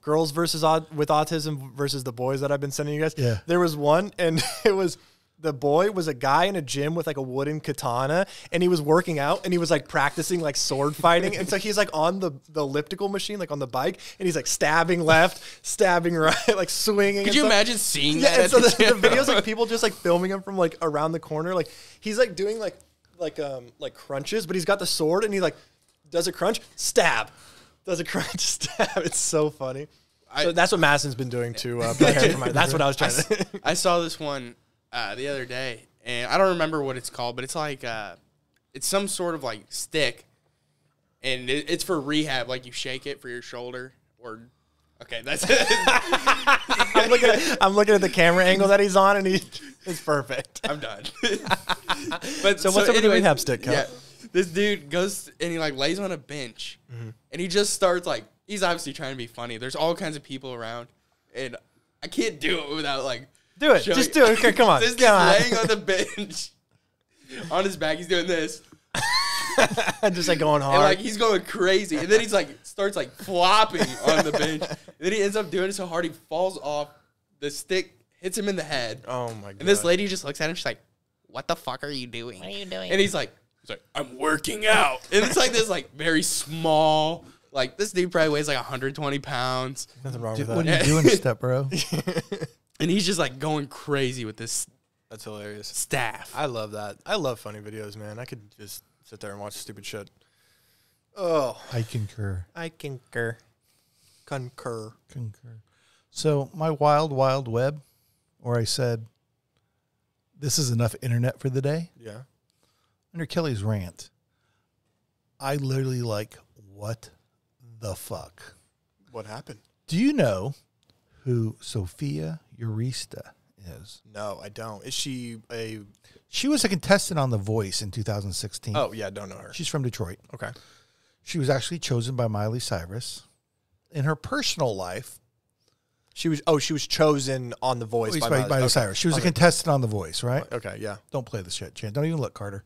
girls with autism versus the boys that I've been sending you guys? Yeah. There was one, and it was, the boy was a guy in a gym with like a wooden katana, and he was working out, and he was like practicing like sword fighting. And so he's like on the elliptical machine, like on the bike, and he's like stabbing left, stabbing right, like swinging. Could you imagine seeing that? Yeah, and so the video's like people just like filming him from like around the corner. Like he's like doing like crunches, but he's got the sword, and he like does a crunch, stab. Does a crunch, stab. It's so funny. So that's what Madison's been doing to prepare for my... That's what I was trying to... I saw this one the other day, and I don't remember what it's called, but it's like... it's some sort of like stick, and it's for rehab. Like you shake it for your shoulder, or... Okay, that's it. I'm looking at the camera angle that he's on, and it's perfect. I'm done. But so what's up with the rehab stick, Cal? Yeah. This dude goes and he like lays on a bench, and he just starts like, he's obviously trying to be funny. There's all kinds of people around, and I can't do it without like do it. Just do it. Okay, come on. This dude's laying on the bench on his back. He's doing this. Just like going hard. And like he's going crazy, and then he's like starts like flopping on the bench. And then he ends up doing it so hard he falls off. The stick hits him in the head. Oh my god! And this lady just looks at him. She's like, "What the fuck are you doing? What are you doing?" And he's like, "I'm working out." And it's like this like very small. Like this dude probably weighs like 120 pounds. Nothing wrong with that. What are you doing, step bro? And he's just like going crazy with this. That's hilarious. Staff. I love that. I love funny videos, man. I could just sit there and watch stupid shit. Oh, I concur. I concur. Concur. So my wild, wild web, where I said, this is enough internet for the day. Yeah. Under Kelly's rant, I literally like, what the fuck? What happened? Do you know who Sophia Eurista is? No, I don't. Is she a... She was a contestant on The Voice in 2016. Oh, yeah, I don't know her. She's from Detroit. Okay. She was actually chosen by Miley Cyrus. In her personal life... She was chosen on The Voice by Miley Cyrus. She was a contestant on The Voice, right? Okay, yeah. Don't play this shit, Chan. Don't even look, Carter.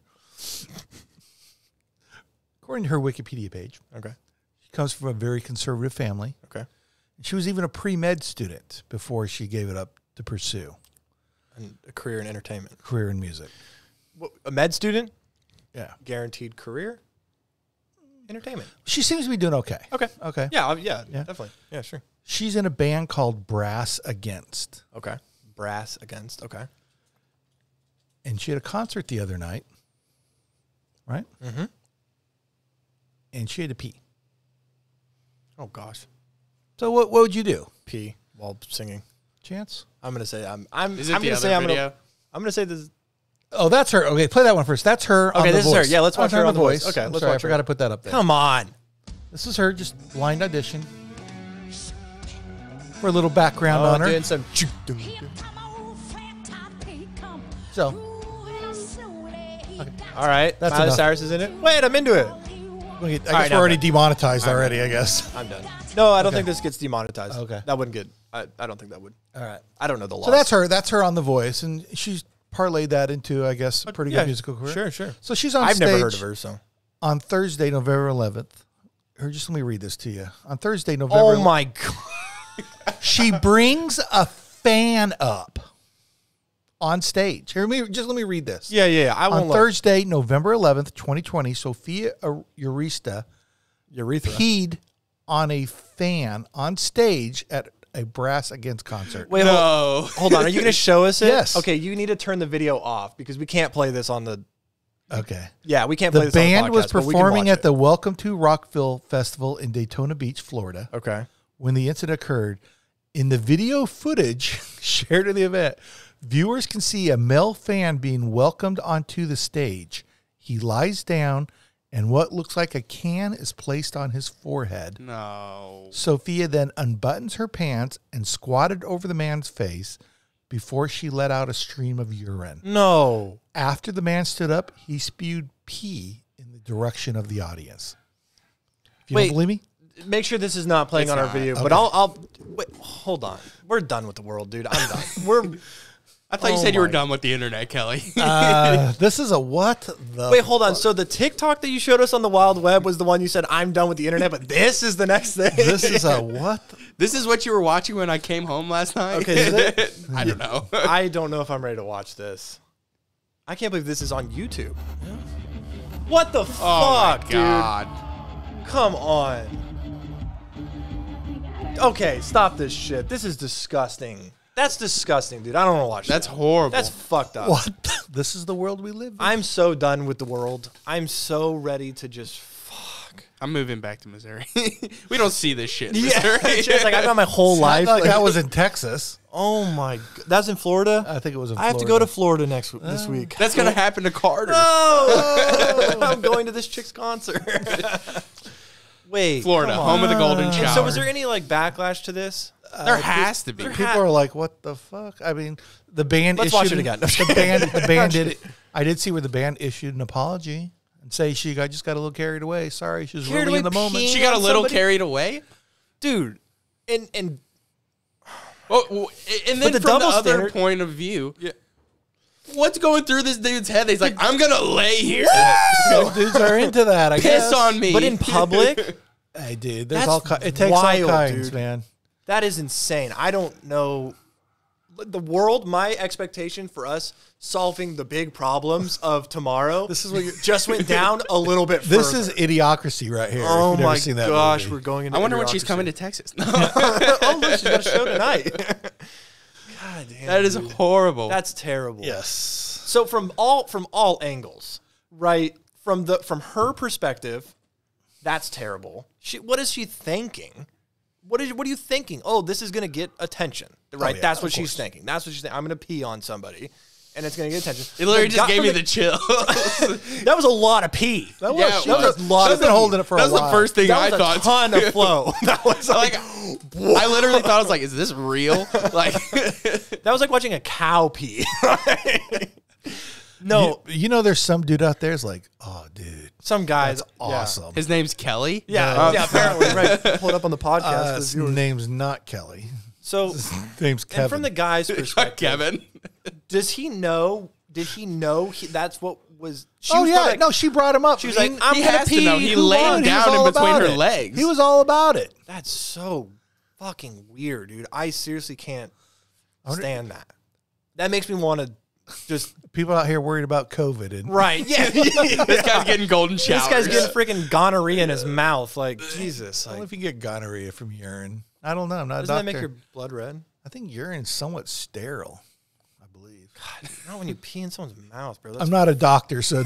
According to her Wikipedia page, okay, she comes from a very conservative family. Okay. She was even a pre-med student before she gave it up to pursue a career in entertainment. Career in music. What, a med student? Yeah. Guaranteed career? Entertainment. She seems to be doing okay. Okay. Okay. Yeah, definitely. Yeah, sure. She's in a band called Brass Against. Okay. Brass Against. Okay. And she had a concert the other night, right? Mm-hmm. And she had to pee. Oh, gosh. So what would you do? Pee while singing. Chance? I'm gonna say I'm gonna say this. Oh, that's her. Okay, play that one first. That's her. Okay, on this The is her. Voice. Yeah, let's watch her on The Voice. Okay, let's watch her. I forgot to put that up there. Come on. This is her, just blind audition. For a little background on her. Doing some. So. Okay. All right. That's Miley enough. Cyrus is in it. Wait, I'm into it. I guess we're already demonetized already, I guess. I'm done. No, I don't think this gets demonetized. Okay. That wouldn't get. I don't think that would. All right. I don't know the law. So that's her. That's her on The Voice, and she's parlayed that into, I guess, a pretty good musical career. Sure, sure. So she's on I've stage. never heard of her. So on Thursday, November 11th. Just let me read this to you. On Thursday, November. Oh my god. She brings a fan up on stage. Here, let me read this. Yeah. I won't on Thursday, November 11th, 2020, Sophia Eurista peed on a fan on stage at a Brass Against concert. Wait, hold on. Are you going to show us it? Yes. Okay, you need to turn the video off because we can't play this on the... Okay. Yeah, we can't play The this on the podcast. band was but we can performing watch at it. the Welcome to Rockville Festival in Daytona Beach, Florida. Okay. When the incident occurred. In the video footage shared at the event, viewers can see a male fan being welcomed onto the stage. He lies down, and what looks like a can is placed on his forehead. No. Sophia then unbuttons her pants and squatted over the man's face before she let out a stream of urine. No. After the man stood up, he spewed pee in the direction of the audience. If you don't believe me? Make sure this is not playing on our video, but I'll wait, hold on. We're done with the world, dude. I'm done. I thought you said you were done with the internet, Kelly. This is a what the... Wait, hold on. So the TikTok that you showed us on the Wild Web was the one you said, I'm done with the internet, but this is the next thing. This is a what? This is what you were watching when I came home last night? Okay, is it? I don't know. I don't know if I'm ready to watch this. I can't believe this is on YouTube. What the fuck, Oh, my God. dude? Come on. Okay, stop this shit. This is disgusting. That's disgusting, dude. I don't want to watch That's that. horrible. That's fucked up. What? This is the world we live in. I'm so done with the world. I'm so ready to just fuck. I'm moving back to Missouri. We don't see this shit in Yeah, Missouri. it's just like I've got my whole life. Like that was in Texas. Oh my god, that's in Florida. I think it was in I have to go to Florida this week. That's going to happen to Carter. No, I'm going to this chick's concert. Wait, Florida, home of the golden shower. And so, was there any like backlash to this? There has to be. People are like, "What the fuck?" I mean, the band. Let's watch it again. The band did. I did see where the band issued an apology and say she just got a little carried away. Sorry, she was Carried really away in the moment. peeing She got a on little somebody? carried away? Dude, and Well, and then the from the double other standard- point of view, What's going through this dude's head? He's like, I'm gonna lay here. Some dudes are into that. I guess. Piss on me. But in public, Hey, dude, there's That's it takes wild, all kinds, dude. man. that is insane. I don't know. The world, my expectation for us solving the big problems of tomorrow This is what just went down a little bit further. This is Idiocracy right here. Oh if you've never my seen that gosh, movie. we're going into I wonder when she's Idiocracy. coming to Texas. Oh, look, she's got a show tonight. God damn. That is dude. horrible. That's terrible. Yes. So from all angles, right? From her perspective, that's terrible. What is she thinking? What are you thinking? Oh, this is gonna get attention, right? yeah, That's what of she's course. thinking. That's what she's thinking. I'm gonna pee on somebody, and it's gonna get attention. It literally The just guy- gave me the chill. That was a lot of pee. That was, Yeah, she it was. was a lot. She's been holding it for That a was while. the first thing That I was thought. a ton of flow. That was like, I literally thought I was like, "Is this real?" Like, that was like watching a cow pee. No, You know, there's some dude out there is like, oh, dude, some guys. that's awesome. his name's Kelly. Yeah, yeah, apparently, right. Pull it up on the podcast. for the His viewers. name's not Kelly. So, His name's Kevin. and from the guy's perspective, Kevin. does he know? Did he know that's what was? She Oh was yeah, probably no, she brought him up. She was like, I'm he gonna has to pee. know. He Who laid won? He was down in all between about her it. legs. He was all about it. That's so fucking weird, dude. I seriously can't stand that. That makes me want to just People out here worried about COVID and right. Yeah, This guy's getting golden this showers. guy's getting freaking gonorrhea in his mouth. Like Jesus. Only Like, if you get gonorrhea from urine. I don't know. I'm not a doesn't doctor. that make your blood red? I think urine's somewhat sterile. I believe. Not when you pee in someone's mouth, bro. That's I'm not a doctor, so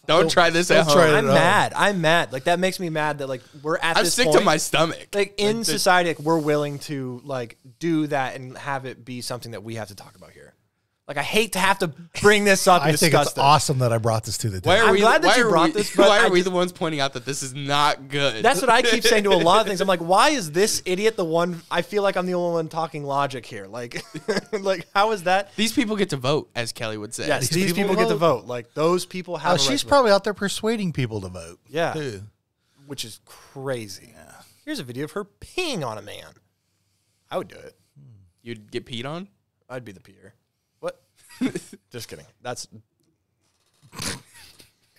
Don't try this at don't try home. it. I'm at all. mad. I'm mad. Like that makes me mad that like we're at I'm this sick point. to my stomach. Like in society, like, we're willing to like do that and have it be something that we have to talk about here. Like I hate to have to bring this up and I think discuss it's this. awesome that I brought this to the Why table. are I'm we, glad that why you are brought we, this, but Why I are we just- the ones pointing out that this is not good? That's what I keep saying to a lot of things. I'm like, why is this idiot the one? I feel like I'm the only one talking logic here. Like, like how is that? These people get to vote, as Kelly would say. Yes, these people get to vote. Like those people have. a right She's to vote. probably out there persuading people to vote. Yeah. too. Which is crazy. Here's a video of her peeing on a man. I would do it. You'd get peed on? I'd be the peer. What? Just kidding. That's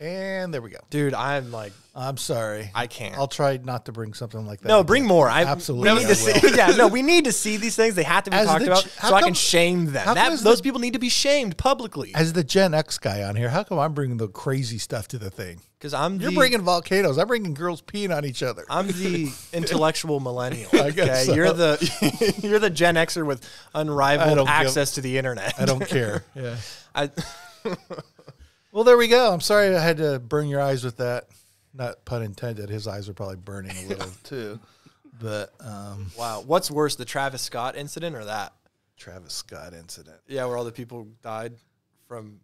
And there we go. dude. I'm like, I'm sorry. I can't. I'll try not to bring something like that. no, bring more. I Absolutely, We need I to will. see. Yeah, no, we need to see these things. They have to be As talked the about, how so I come- can shame them. how come is Those the- people need to be shamed publicly. As the Gen X guy on here, how come I'm bringing the crazy stuff to the thing? Because I'm You're the, bringing volcanoes. I'm bringing girls peeing on each other. I'm the intellectual millennial. I guess so. You're the you're the Gen Xer with I unrivaled don't access to the internet. I don't care. Yeah. I, Well, there we go. I'm sorry I had to burn your eyes with that. Not pun intended. His eyes are probably burning a little too. But wow, what's worse, the Travis Scott incident or that? Travis Scott incident. Yeah, where all the people died from.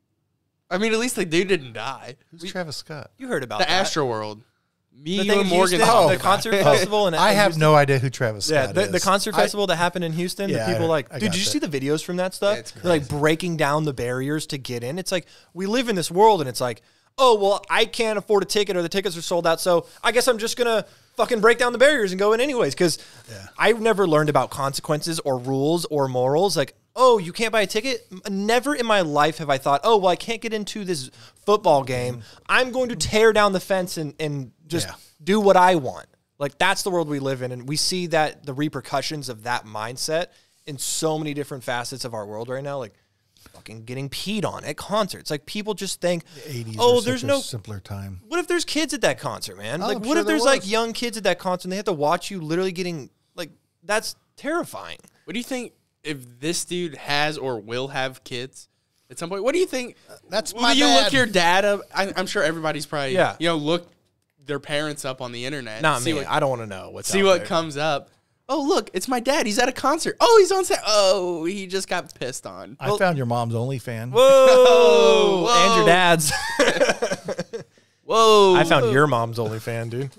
I mean, at least the dude didn't die. Who's Travis Scott? You heard about The that. Astro World. Me, The you, thing and in Morgan. Houston, talked the about concert it. festival. And I have no idea who Travis Yeah, Scott the is. concert festival that happened in Houston. Yeah, the people I dude, got did you that. see the videos from that stuff? It's They're like breaking down the barriers to get in. It's like we live in this world, and it's like, oh well, I can't afford a ticket, or the tickets are sold out, so I guess I'm just gonna fucking break down the barriers and go in anyways. Because I've never learned about consequences or rules or morals. Like, oh, you can't buy a ticket. Never in my life have I thought, oh well, I can't get into this football game. I'm going to tear down the fence and just do what I want. Like, that's the world we live in, and we see that the repercussions of that mindset in so many different facets of our world right now, like fucking getting peed on at concerts. Like, people just think, The 80s oh, are there's such no... a simpler time. What if there's kids at that concert, man? Oh, Like, I'm what sure if there there's, like, was. young kids at that concert and they have to watch you literally getting, like, that's terrifying. What do you think if this dude has or will have kids at some point? What do you think? That's Will my you dad. look your dad up? I'm sure everybody's probably, Yeah. look their parents up on the internet. Not see me. What, I don't want to know what's see out what there. comes up. Oh, look, it's my dad. He's at a concert. Oh, he's on set. Oh, he just got pissed on. I found your mom's OnlyFans. Whoa! Whoa. And your dad's. Whoa. I found your mom's OnlyFan, dude.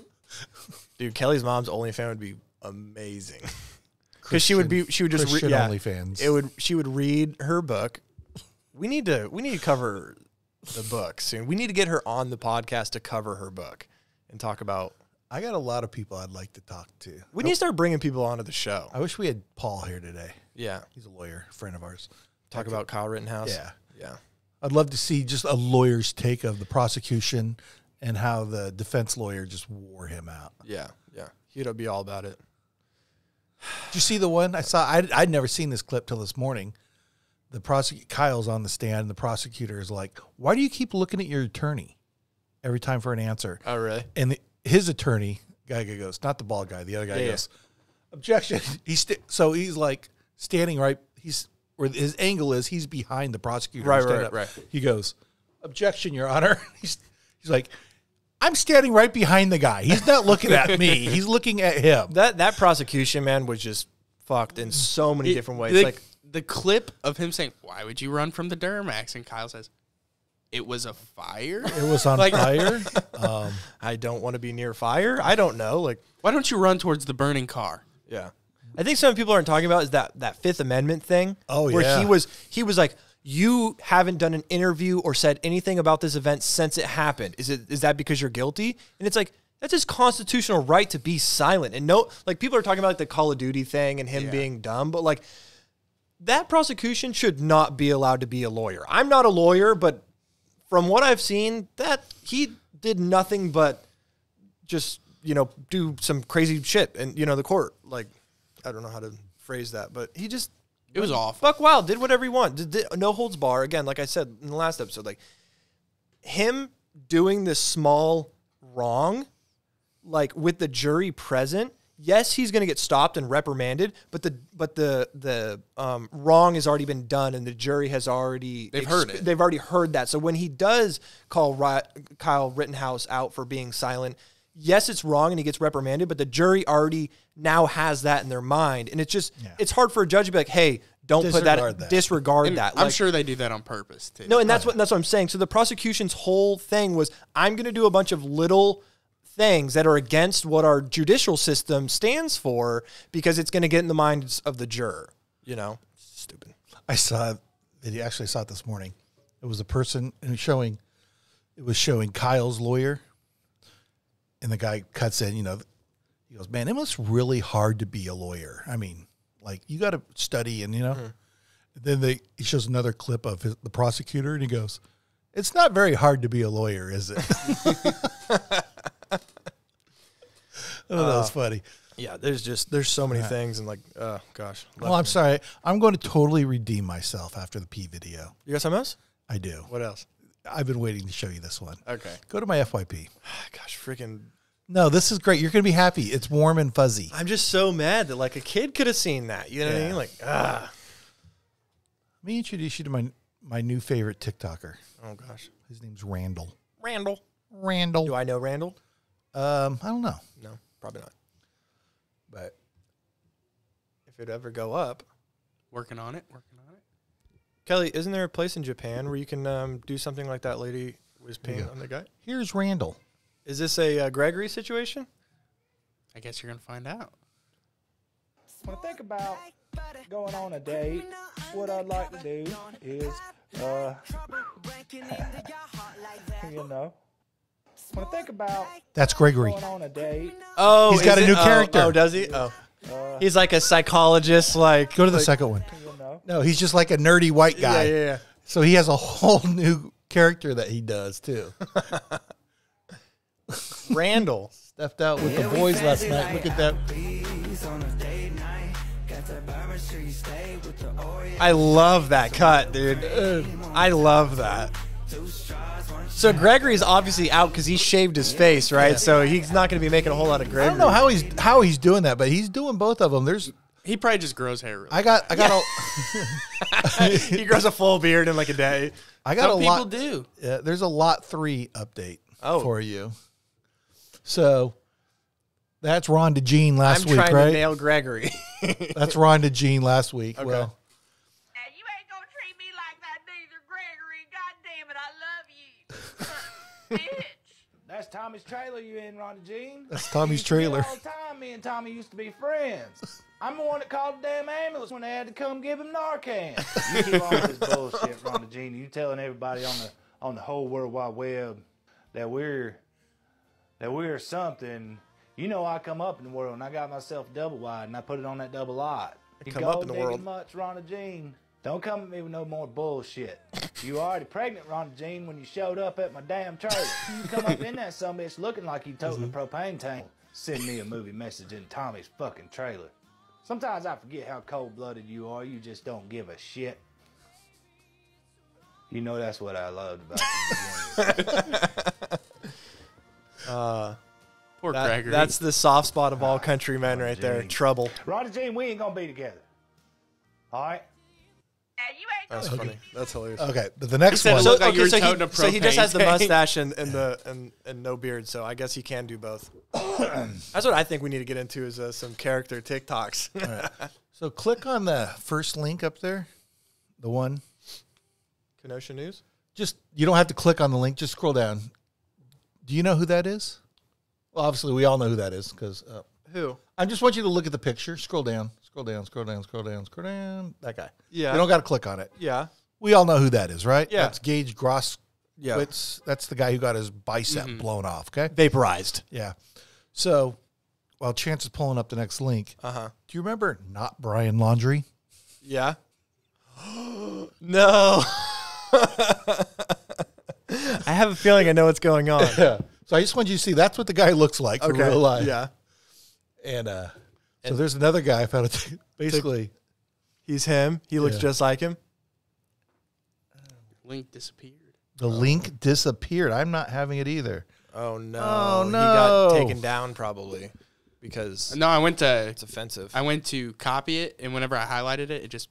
Dude, Kelly's mom's OnlyFan would be amazing. Because she would just read, Christian yeah, OnlyFans. she would read her book. We need to cover the book soon. We need to get her on the podcast to cover her book and talk about. I got a lot of people I'd like to talk to. We need to start bringing people onto the show. I wish we had Paul here today. Yeah, He's a lawyer, a friend of ours. talk about Kyle Rittenhouse. Yeah. Yeah. I'd love to see just a lawyer's take of the prosecution and how the defense lawyer just wore him out. Yeah. Yeah. He'd be all about it. Did you see the one I saw? I'd never seen this clip till this morning. Kyle's on the stand, and the prosecutor is like, "Why do you keep looking at your attorney every time for an answer?" Oh, really? And his attorney, guy goes, not the bald guy, the other guy goes, "Objection." So he's like standing right. Where his angle is, he's behind the prosecutor. Right. He goes, "Objection, Your Honor." He's like, I'm standing right behind the guy. He's not looking at me. He's looking at him. That prosecution, man, was just fucked in so many different ways. The clip of him saying, "Why would you run from the Duramax?" And Kyle says, "It was a fire." It was on fire. I don't want to be near fire. I don't know. Like, why don't you run towards the burning car? Yeah. I think some people aren't talking about is that Fifth Amendment thing. Oh, yeah. Where he was like, you haven't done an interview or said anything about this event since it happened. Is that because you're guilty? And it's like, that's his constitutional right to be silent. And people are talking about like the Call of Duty thing and him being dumb, but like that prosecution should not be allowed to be a lawyer. I'm not a lawyer, but from what I've seen, that he did nothing but just, do some crazy shit and, the court, like, I don't know how to phrase that, but he just... It was awful. Fuck wild, did whatever he wanted. Did no holds bar. Again, like I said in the last episode, like, him doing this small wrong, like, with the jury present, yes, he's going to get stopped and reprimanded, but the wrong has already been done, and the jury has already... They've heard it. They've already heard that. So when he does call Kyle Rittenhouse out for being silent... Yes, it's wrong and he gets reprimanded, but the jury already now has that in their mind. And it's just, it's hard for a judge to be like, hey, don't disregard that. I'm sure they do that on purpose too. No, and that's what I'm saying. So the prosecution's whole thing was, I'm going to do a bunch of little things that are against what our judicial system stands for because it's going to get in the minds of the juror. Stupid. I saw it this morning. It was a person showing Kyle's lawyer. And the guy cuts in, he goes, man, it was really hard to be a lawyer. I mean, like, you got to study and, Then he shows another clip of the prosecutor, and he goes, it's not very hard to be a lawyer, is it? That was funny. Yeah, there's so many things, and like, oh, gosh. Well, I'm sorry. I'm going to totally redeem myself after the P video. You got something else? I do. What else? I've been waiting to show you this one. Okay. Go to my FYP. Gosh, freaking... No, this is great. You're going to be happy. It's warm and fuzzy. I'm just so mad that, like, a kid could have seen that. You know what I mean? Like, Let me introduce you to my new favorite TikToker. Oh, gosh. His name's Randall. Randall. Do I know Randall? I don't know. No, probably not. But if it ever go up... Working on it. Kelly, isn't there a place in Japan where you can do something like that lady was peeing on the guy? Here's Randall. Is this a Gregory situation? I guess you're going to find out. When I think about going on a date, what I'd like to do is, when I think about that's Gregory. Going on a date. Oh, he's got a new character. Oh, does he? Oh. He's like a psychologist. Like, go to the second one. No, he's just like a nerdy white guy. Yeah. So he has a whole new character that he does too. Randall stepped out with the boys last night. Look at that. I love that cut, dude. I love that. So Gregory's obviously out because he shaved his face, right? Yeah. So he's not going to be making a whole lot of Gregory. I don't know how he's doing that, but he's doing both of them. He probably just grows hair. Really I got he grows a full beard in like a day. I got Some a lot. People do. Yeah, there's a lot 3 update for you. So that's Rhonda Jean last week, right? I'm trying to nail Gregory. That's Rhonda Jean last week. Okay. Well, and you ain't gonna treat me like that neither, Gregory. God damn it, I love you. Bitch. That's Tommy's trailer you in, Rhonda Jean. That's Tommy's trailer. All the time, me and Tommy used to be friends. I'm the one that called the damn ambulance when they had to come give him Narcan. You keep on this bullshit, Rhonda Jean. You telling everybody on the whole World Wide Web that we're something. You know, I come up in the world and I got myself double wide and I put it on that double lot. You come up in the world. Much, Rhonda Jean. Don't come at me with no more bullshit. You were already pregnant, Ronda Jean, when you showed up at my damn trailer. You come up in that sumbitch looking like you toting a propane tank. Send me a movie message in Tommy's fucking trailer. Sometimes I forget how cold-blooded you are. You just don't give a shit. You know that's what I loved about you. Poor Gregory. That's the soft spot of all countrymen right there. Trouble. Ronda Jean, we ain't gonna be together. All right? You ain't That's funny. That's hilarious. Okay, but the next said one. it looked like you were so toting a he just propane has the tank. mustache and no beard, so I guess he can do both. That's what I think we need to get into is some character TikToks. All right. So click on the first link up there, the one. Kenosha News? Just you don't have to click on the link. Just scroll down. Do you know who that is? Well, obviously we all know who that is because Who? I just want you to look at the picture. Scroll down. Scroll down. Scroll down. Scroll down. Scroll down. That guy. Yeah. You don't got to click on it. Yeah. We all know who that is, right? Yeah. That's Gage Gross. Yeah. That's the guy who got his bicep blown off. Okay. Vaporized. Yeah. So while Chance is pulling up the next link, Uh huh. do you remember Not Brian Laundrie? Yeah. No. I have a feeling I know what's going on. Yeah. So I just want you to see that's what the guy looks like for real life. Yeah. And so there's another guy I found it basically. He's him. He looks Yeah. just like him. Link disappeared. The link disappeared. I'm not having it either. Oh no. Oh, He no. got taken down probably because No, I went to it's offensive. copy it, and whenever I highlighted it, it just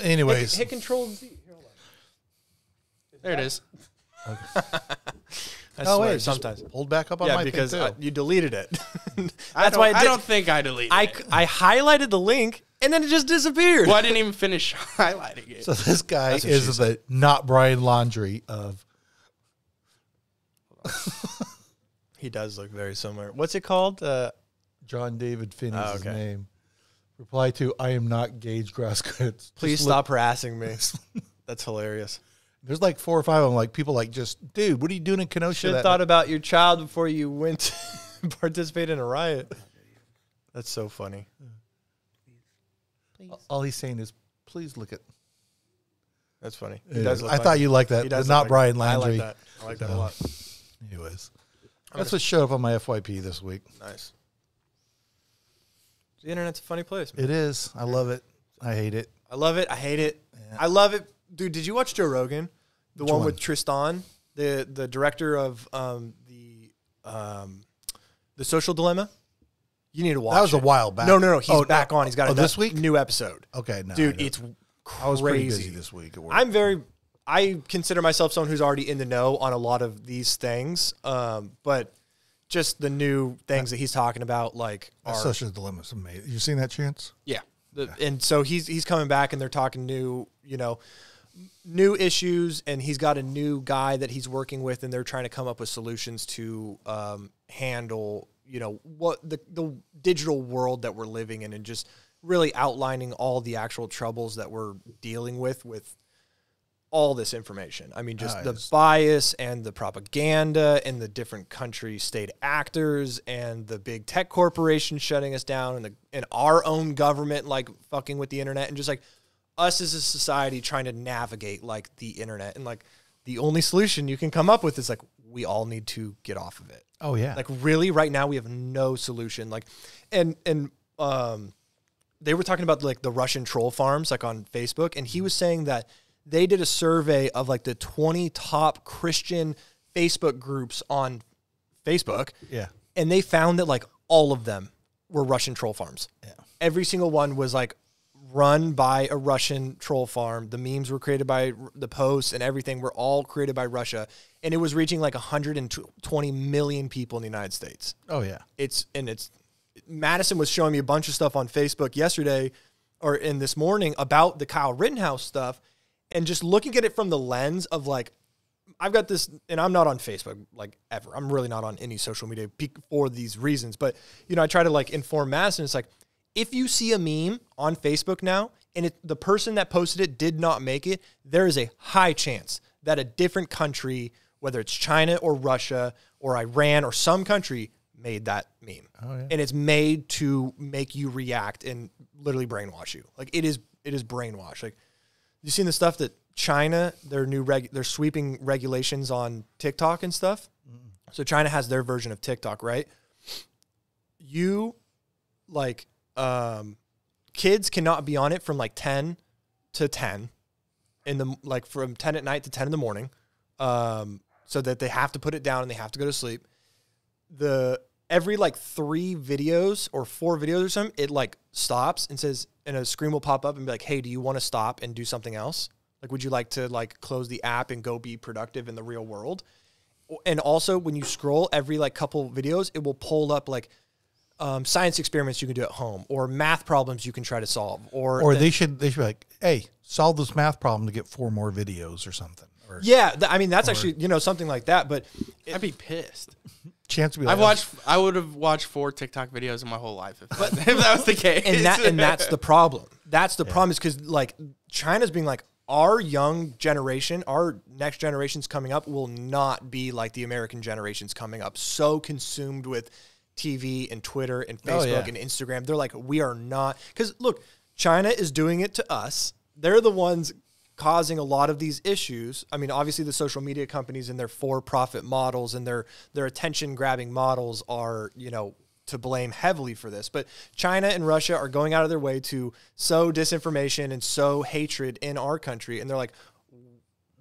Anyways, hit Control Z. there it is. I oh swear, wait, sometimes. just hold back up on Yeah, my because thing too. you deleted it. I That's why I don't think I deleted it. I highlighted the link and then it just disappeared. Well, I didn't even finish highlighting it. So this guy That's what she is the Not Brian Laundrie of. He does look very similar. What's it called? John David Finney is Oh, his okay. name. Reply to I am not Gage Grasskitz. Please stop harassing me. That's hilarious. There's like 4 or 5 of them. Like people like just, dude, what are you doing in Kenosha? Should have thought about your child before you went to participate in a riot. That's so funny. All he's saying is, please look at. That's funny. Yeah, does look I like thought him. you liked that. He does Not look Brian like him. Landry. I like that a lot. Anyways, that's what showed up on my FYP this week. Nice. The internet's a funny place, man. It is. I love it. I hate it. I love it. I hate it. Yeah. I love it. Dude, did you watch Joe Rogan? The Which one one? with Tristan, the director of the Social Dilemma? You need to watch That was it. a while back. No. He's back no. on. He's got a this week? new episode. Okay, no, Dude, I know. it's crazy. I was pretty busy this week at work. I consider myself someone who's already in the know on a lot of these things. But just the new things that he's talking about, like That Social Dilemma's amazing. You seen that, Chance? yeah. And so he's coming back and they're talking new issues, and he's got a new guy that he's working with, and they're trying to come up with solutions to handle, what the digital world that we're living in, and just really outlining all the actual troubles that we're dealing with all this information. I mean, just the bias and the propaganda and the different country state actors and the big tech corporations shutting us down and our own government, like fucking with the internet, and just like us as a society trying to navigate like the internet. And like the only solution you can come up with is like, we all need to get off of it. Oh yeah. Like really right now we have no solution. Like, and they were talking about like the Russian troll farms, like on Facebook. And he was saying that they did a survey of like the 20 top Christian Facebook groups on Facebook. Yeah. And they found that like all of them were Russian troll farms. Yeah. Every single one was like run by a Russian troll farm. The memes were created by the posts and everything were all created by Russia. And it was reaching like 120 million people in the United States. Oh yeah. Madison was showing me a bunch of stuff on Facebook yesterday or in this morning about the Kyle Rittenhouse stuff. And just looking at it from the lens of like, I've got this, and I'm not on Facebook like ever. I'm really not on any social media for these reasons. But, I try to like inform Madison. It's like, if you see a meme on Facebook now and the person that posted it did not make it, there is a high chance that a different country, whether it's China or Russia or Iran or some country, made that meme. Oh, yeah. And it's made to make you react and literally brainwash you. Like it is it is brainwash. Like, you seen the stuff that China, they're sweeping regulations on TikTok and stuff. So China has their version of TikTok, right? You like kids cannot be on it from like 10 to 10 in the like from 10 at night to 10 in the morning, so that they have to put it down and they have to go to sleep. Every like 3 videos or 4 videos or something, it like stops and says, and a screen will pop up and be like, "Hey, do you want to stop and do something else? Like, would you like to like close the app and go be productive in the real world?" And also, when you scroll every like couple videos, it will pull up like science experiments you can do at home, or math problems you can try to solve, or they should be like, "Hey, solve this math problem to get 4 more videos or something." Or, yeah, I mean that's actually something like that. But I'd be pissed. Chance to be like, I would have watched 4 TikTok videos in my whole life if that was the case. And that's the problem. That's the problem is because like China's being like, our young generation, our next generations coming up will not be like the American generations coming up. So consumed with TV and Twitter and Facebook and Instagram. They're like, we are not. Because look, China is doing it to us. They're the ones causing a lot of these issues. I mean, obviously the social media companies and their for-profit models and their attention-grabbing models are, to blame heavily for this. But China and Russia are going out of their way to sow disinformation and sow hatred in our country. And they're like,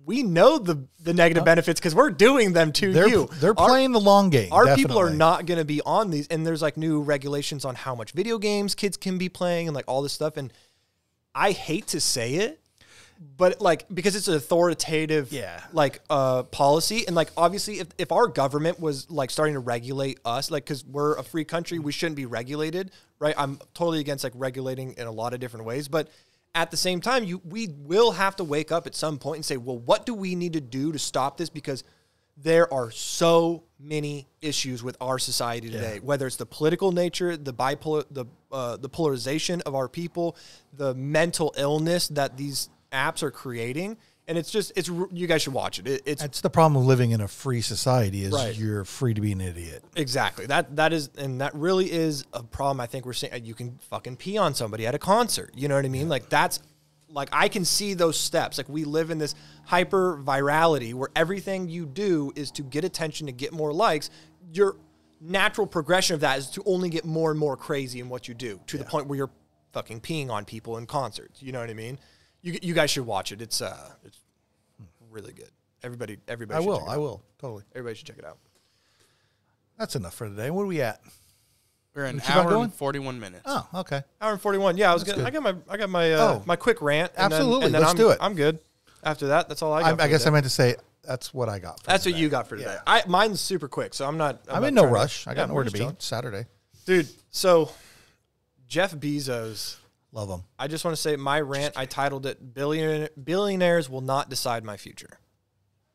we know the negative benefits because we're doing them to you. They're playing the long game. Our people are not going to be on these. And there's like new regulations on how much video games kids can be playing and like all this stuff. And I hate to say it, but like, because it's an authoritative policy. And like, obviously if our government was like starting to regulate us, like, cause we're a free country, we shouldn't be regulated, right? I'm totally against like regulating in a lot of different ways, but at the same time, we will have to wake up at some point and say, well, what do we need to do to stop this? Because there are so many issues with our society today, whether it's the political nature, the bipolar, the polarization of our people, the mental illness that these apps are creating. And it's you guys should watch it. That's the problem of living in a free society is you're free to be an idiot. Exactly. That really is a problem. I think we're seeing. You can fucking pee on somebody at a concert. You know what I mean? Like that's like, I can see those steps. Like, we live in this hyper virality where everything you do is to get attention, to get more likes. Your natural progression of that is to only get more and more crazy in what you do, to the point where you're fucking peeing on people in concerts. You know what I mean? You guys should watch it. It's really good. Everybody. I will totally. Everybody should check it out. That's enough for today. What are we at? We're an hour and 41 minutes. Oh, okay. Hour and 41. Yeah, I got my quick rant. Absolutely. And then Let's do it. I'm good. After that, that's all I got. I guess I meant to say that's what I got. That's what you got for today. Yeah. Mine's super quick, so I'm in no rush. I got nowhere to be. It's Saturday. Dude, so Jeff Bezos. Love him. I just want to say my rant, I titled it, Billionaires Will Not Decide My Future.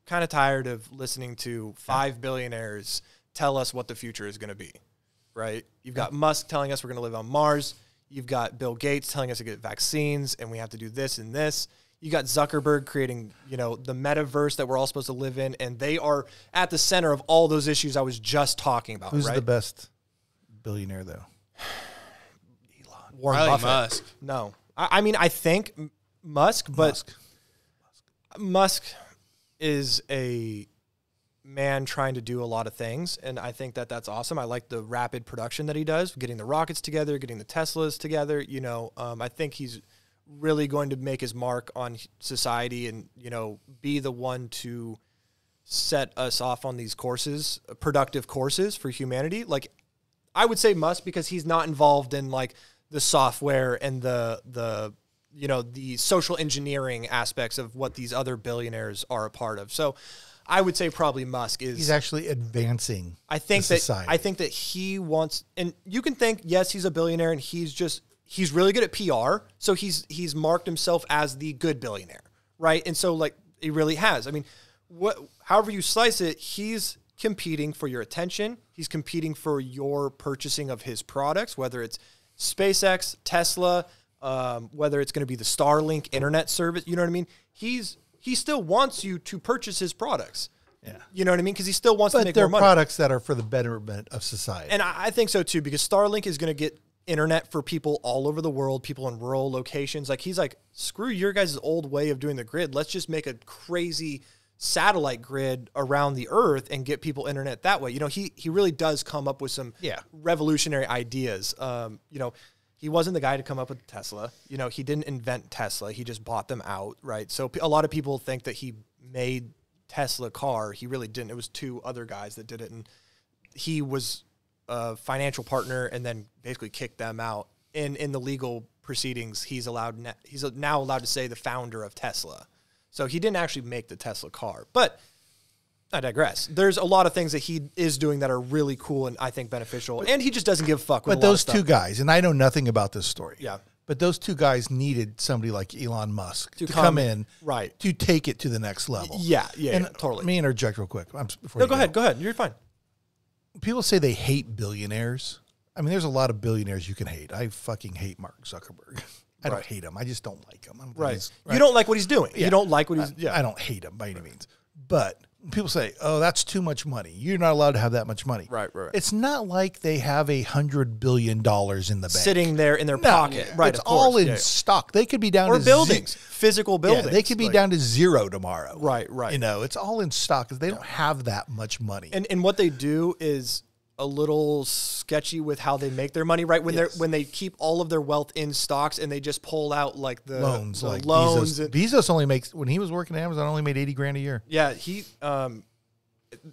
Kind of tired of listening to 5 billionaires tell us what the future is going to be, right? You've got Musk telling us we're going to live on Mars. You've got Bill Gates telling us to get vaccines and we have to do this and this. You got Zuckerberg creating, the metaverse that we're all supposed to live in, and they are at the center of all those issues I was just talking about. Who's the best billionaire, though? Warren Buffett. Musk. No. I mean, I think Musk, but Musk is a man trying to do a lot of things, and I think that that's awesome. I like the rapid production that he does, getting the rockets together, getting the Teslas together. I think he's really going to make his mark on society and, be the one to set us off on these courses, productive courses for humanity. Like, I would say Musk because he's not involved in, like, the software and the social engineering aspects of what these other billionaires are a part of. So I would say probably Musk is. He's actually advancing. I think that he wants, and you can think, yes, he's a billionaire and he's really good at PR. So he's marked himself as the good billionaire, right? And so like he really has. I mean, however you slice it, he's competing for your attention. He's competing for your purchasing of his products, whether it's SpaceX, Tesla, whether it's going to be the Starlink internet service, you know what I mean? He still wants you to purchase his products. Yeah. You know what I mean? Because he still wants to make more money. But they're products that are for the betterment of society. And I think so too, because Starlink is going to get internet for people all over the world, people in rural locations. Like, he's like, screw your guys' old way of doing the grid. Let's just make a crazy satellite grid around the earth and get people internet that way. You know, he really does come up with some revolutionary ideas. You know, he wasn't the guy to come up with Tesla. You know, he didn't invent Tesla. He just bought them out, right? So a lot of people think that he made Tesla car. He really didn't. It was two other guys that did it, and he was a financial partner and then basically kicked them out. In the legal proceedings, he's now allowed to say the founder of Tesla. So he didn't actually make the Tesla car. But I digress. There's a lot of things that he is doing that are really cool and I think beneficial. And he just doesn't give a fuck with But those two guys, and I know nothing about this story. Yeah. But those two guys needed somebody like Elon Musk to come in, right, to take it to the next level. Yeah, and totally. Let me interject real quick. Go ahead. You're fine. People say they hate billionaires. I mean, there's a lot of billionaires you can hate. I fucking hate Mark Zuckerberg. I don't hate him. I just don't like him. Right. You don't like what he's doing. Yeah. You don't like what he's... I don't hate him by any means. But people say, oh, that's too much money. You're not allowed to have that much money. Right. It's not like they have $100 billion in the bank. Sitting there in their pocket. Right, it's all in stock. They could be down to... Or buildings. Physical buildings. Yeah, they could be down to zero tomorrow. Right. You know, it's all in stock because they don't have that much money. And what they do is a little sketchy with how they make their money, right? When they keep all of their wealth in stocks and they just pull out like the loans, the like loans. Bezos only makes, when he was working at Amazon, only made $80,000 a year. Yeah,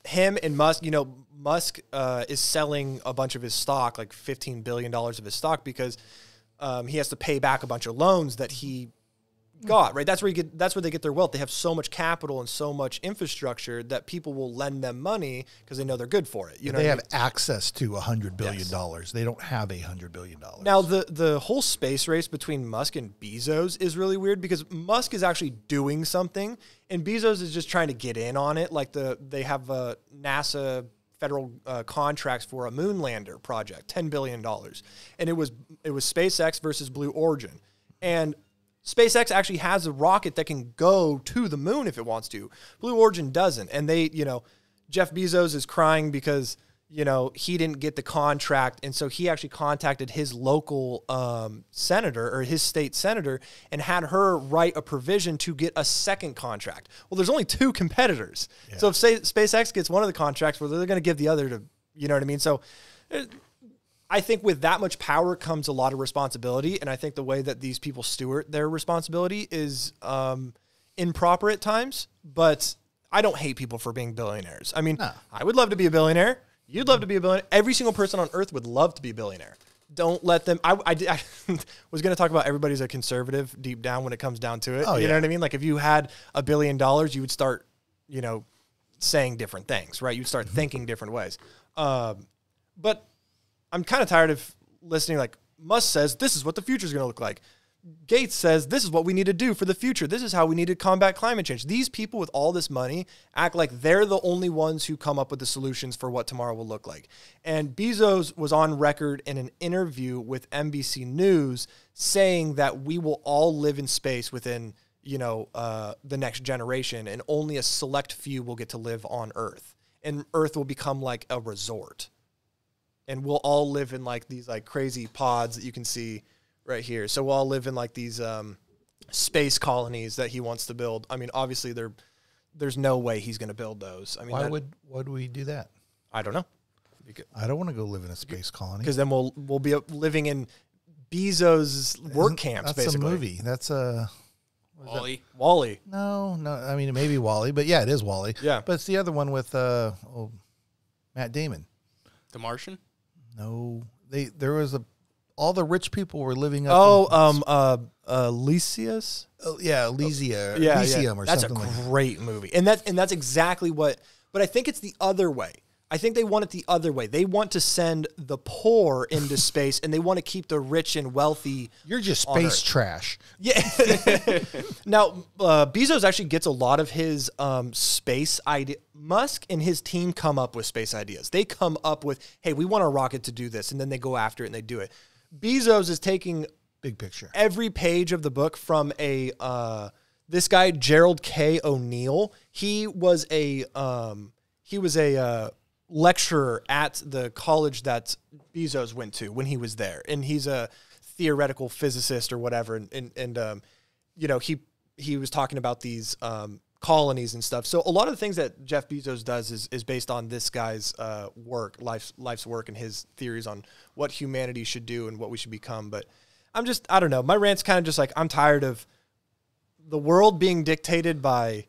him and Musk, you know, Musk is selling a bunch of his stock, like $15 billion of his stock, because he has to pay back a bunch of loans that he got, right? That's where they get their wealth. They have so much capital and so much infrastructure that people will lend them money because they know they're good for it. You know, they have access to $100 billion. Yes. They don't have $100 billion. Now, the whole space race between Musk and Bezos is really weird because Musk is actually doing something and Bezos is just trying to get in on it. Like they have NASA federal contracts for a moon lander project, $10 billion. And it was SpaceX versus Blue Origin. And SpaceX actually has a rocket that can go to the moon if it wants to. Blue Origin doesn't. And Jeff Bezos is crying because, he didn't get the contract. And so he actually contacted his local senator or his state senator and had her write a provision to get a second contract. Well, there's only two competitors. Yeah. So if SpaceX gets one of the contracts, well, they're going to give the other to, you know what I mean? So I think with that much power comes a lot of responsibility, and I think the way that these people steward their responsibility is improper at times, but I don't hate people for being billionaires. I mean, I would love to be a billionaire. You'd love to be a billionaire. Every single person on earth would love to be a billionaire. Don't let them... I was going to talk about everybody's a conservative deep down when it comes down to it. You know what I mean? Like if you had $1 billion, you would start, saying different things, right? You'd start thinking different ways. But I'm kind of tired of listening. Like Musk says, this is what the future is going to look like. Gates says, this is what we need to do for the future. This is how we need to combat climate change. These people with all this money act like they're the only ones who come up with the solutions for what tomorrow will look like. And Bezos was on record in an interview with NBC News saying that we will all live in space within, the next generation, and only a select few will get to live on Earth. And Earth will become like a resort. And we'll all live in like these like crazy pods that you can see right here. So we'll all live in like these space colonies that he wants to build. I mean, obviously there's no way he's going to build those. I mean, why would we do that? I don't know. I don't want to go live in a space colony because then we'll be living in Bezos' work camps. That's basically a movie. That's a Wall-E. Wall-E. No. I mean, it may be Wall-E, but yeah, it is Wall-E. Yeah, but it's the other one with Matt Damon. The Martian. No, there was all the rich people were living up. Elysius. Yeah, Elysium. Yeah, Elysium or that's something. That's a great movie, and that's exactly what. But I think it's the other way. I think they want it the other way. They want to send the poor into space, and they want to keep the rich and wealthy. You're just space trash. Yeah. Now, Bezos actually gets a lot of his space idea. Musk and his team come up with space ideas. They come up with, hey, we want a rocket to do this, and then they go after it and they do it. Bezos is taking big picture every page of the book from this guy Gerald K. O'Neill. He was a lecturer at the college that Bezos went to when he was there, and he's a theoretical physicist or whatever, and you know, he was talking about these colonies and stuff. So a lot of the things that Jeff Bezos does is based on this guy's life's work and his theories on what humanity should do and what we should become. But I don't know. My rant's kind of just like, I'm tired of the world being dictated by